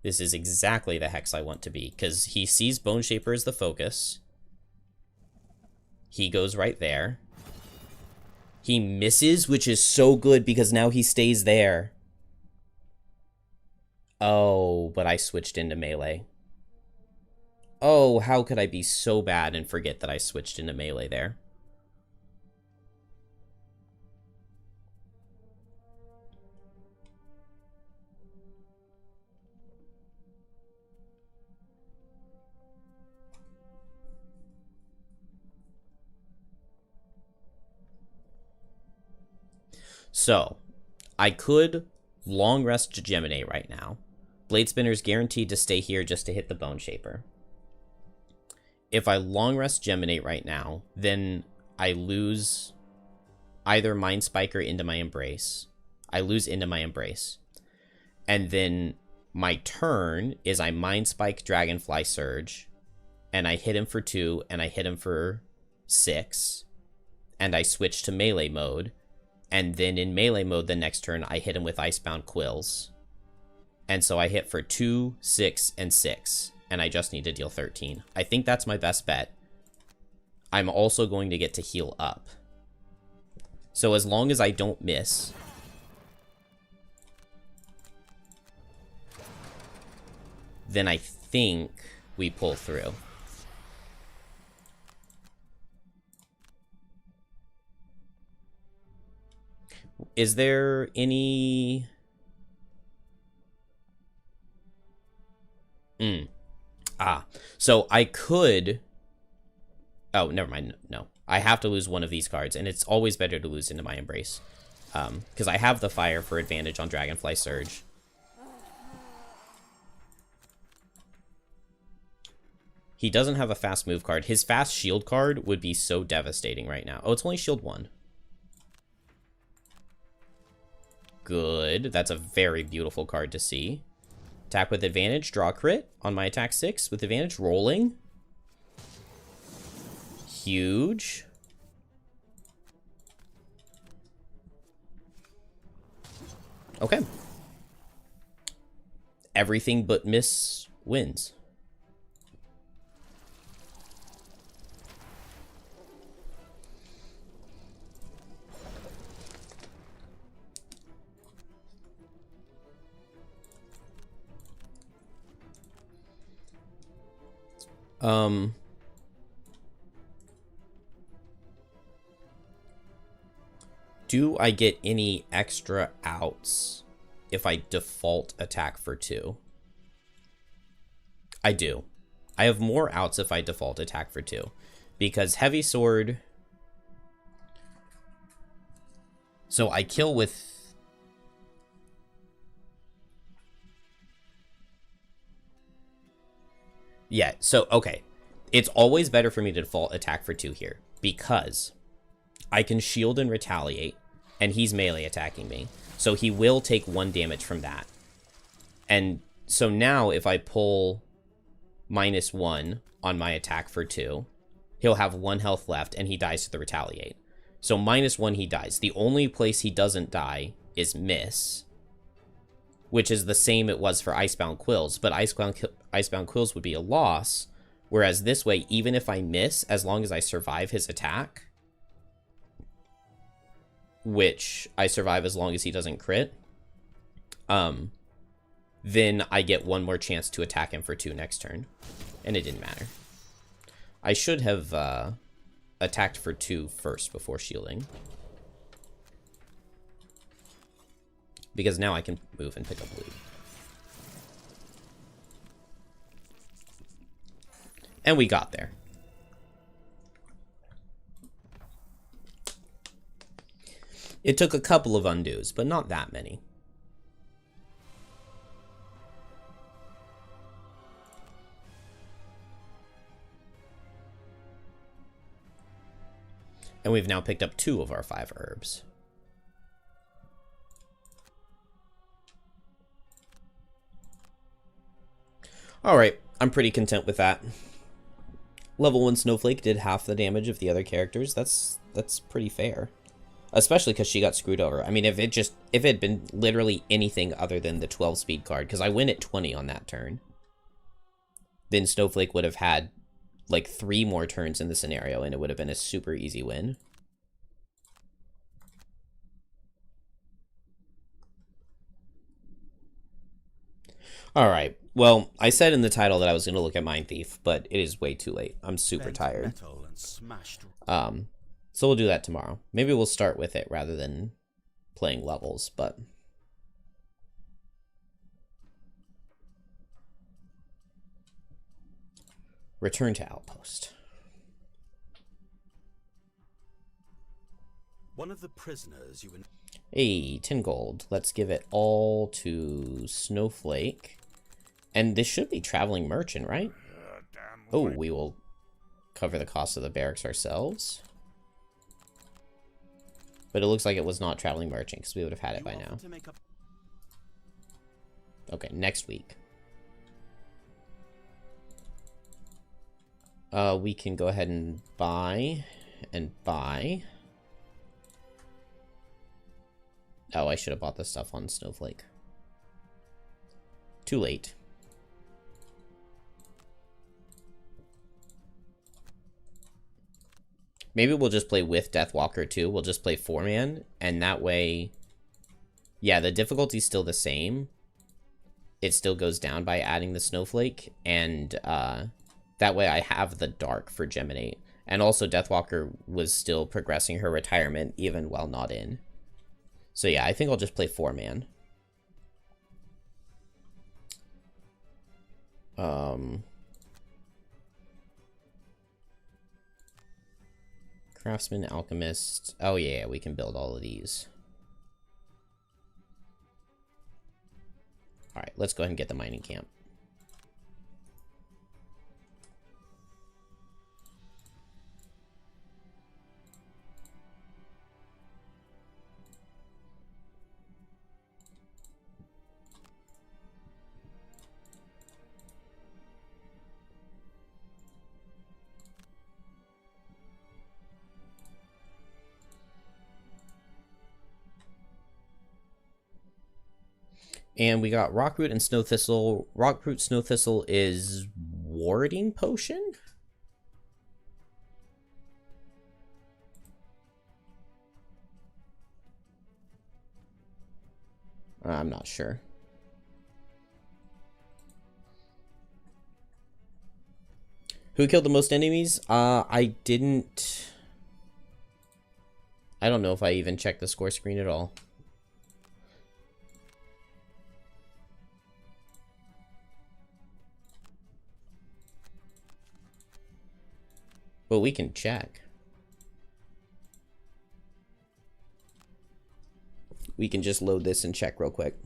This is exactly the hex I want to be, because he sees Boneshaper as the focus. He goes right there. He misses, which is so good, because now he stays there. Oh, but I switched into melee. Oh, how could I be so bad and forget that I switched into melee there? So, I could long rest to Geminate right now. Blade Spinner's guaranteed to stay here just to hit the Boneshaper. If I long rest Geminate right now, then I lose either Mind Spike or Into My Embrace. I lose Into My Embrace. And then my turn is I Mind Spike Dragonfly Surge, and I hit him for 2, and I hit him for 6, and I switch to melee mode. And then in melee mode the next turn, I hit him with Icebound Quills. And so I hit for 2, 6, and 6. And I just need to deal 13. I think that's my best bet. I'm also going to get to heal up. So as long as I don't miss... then I think we pull through. Is there any... So I could... Oh, never mind. No. I have to lose one of these cards, and it's always better to lose Into My Embrace. Because I have the fire for advantage on Dragonfly Surge. He doesn't have a fast move card. His fast shield card would be so devastating right now. Oh, it's only shield 1. Good. That's a very beautiful card to see. Attack with advantage. Draw crit on my attack 6 with advantage. Rolling. Huge. Okay. Everything but miss wins. Do I get any extra outs if I default attack for 2? I do. I have more outs if I default attack for 2. Because Heavy Sword... So I kill with... Yeah, so, okay. It's always better for me to default attack for 2 here. Because I can shield and retaliate, and he's melee attacking me. So he will take 1 damage from that. And so now if I pull -1 on my attack for 2, he'll have 1 health left, and he dies to the retaliate. So -1 he dies. The only place he doesn't die is miss, which is the same it was for Icebound Quills, but Icebound Quills would be a loss, whereas this way, even if I miss, as long as I survive his attack, which I survive as long as he doesn't crit, then I get 1 more chance to attack him for 2 next turn, and it didn't matter. I should have attacked for 2 first before shielding. Because now I can move and pick up loot. And we got there. It took a couple of undos, but not that many. And we've now picked up 2 of our 5 herbs. Alright, I'm pretty content with that. Level 1 Snowflake did half the damage of the other characters. That's pretty fair. Especially because she got screwed over. I mean, if it had been literally anything other than the 12 speed card, because I win at 20 on that turn, then Snowflake would have had like 3 more turns in the scenario, and it would have been a super easy win. Alright, well, I said in the title that I was going to look at Mind Thief, but it is way too late. I'm super tired. So we'll do that tomorrow. Maybe we'll start with it rather than playing levels, but... Return to Outpost. One of the prisoners you... Hey, 10 gold. Let's give it all to Snowflake. And this should be Traveling Merchant, right? Oh, we will cover the cost of the barracks ourselves. But it looks like it was not Traveling Merchant, because we would have had it by now. Okay, next week. We can go ahead and buy. Oh, I should have bought this stuff on Snowflake. Too late. Maybe we'll just play with Deathwalker too. We'll just play 4-man, and that way... Yeah, the difficulty's still the same. It still goes down by adding the Snowflake, and that way I have the Dark for Geminate. And also Deathwalker was still progressing her retirement even while not in. So yeah, I think I'll just play 4-man. Craftsman, Alchemist. Oh yeah, we can build all of these. Alright, let's go ahead and get the mining camp. And we got Rockroot and Snow Thistle. Rockroot Snow Thistle is warding potion? I'm not sure. Who killed the most enemies? I didn't... I don't know if I even checked the score screen at all. But we can check. We can just load this and check real quick.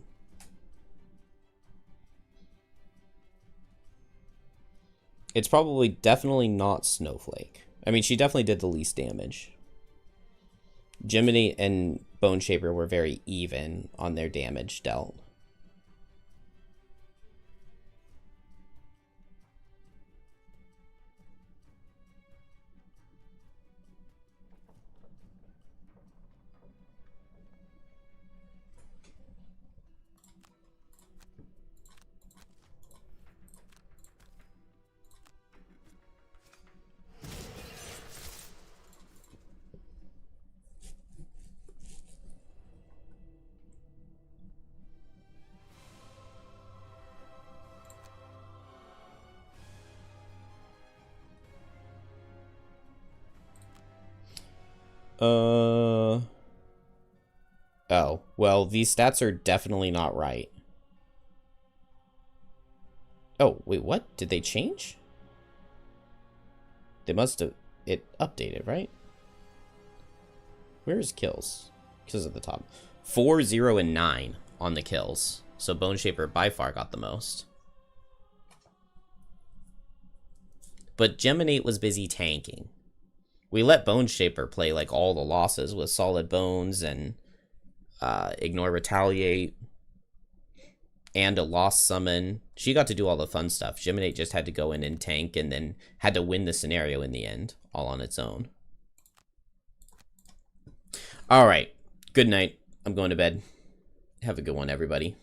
It's probably definitely not Snowflake. I mean, she definitely did the least damage. Geminate and Boneshaper were very even on their damage dealt. Oh, well, these stats are definitely not right. Oh, wait, what? Did they change? They must have... It updated, right? Where's kills? Kills at the top. 4, 0, and 9 on the kills. So Boneshaper by far got the most. But Geminate was busy tanking. We let Boneshaper play like all the losses with Solid Bones and Ignore Retaliate and a Lost Summon. She got to do all the fun stuff. Geminate just had to go in and tank and then had to win the scenario in the end, all on its own. Alright, good night. I'm going to bed. Have a good one, everybody.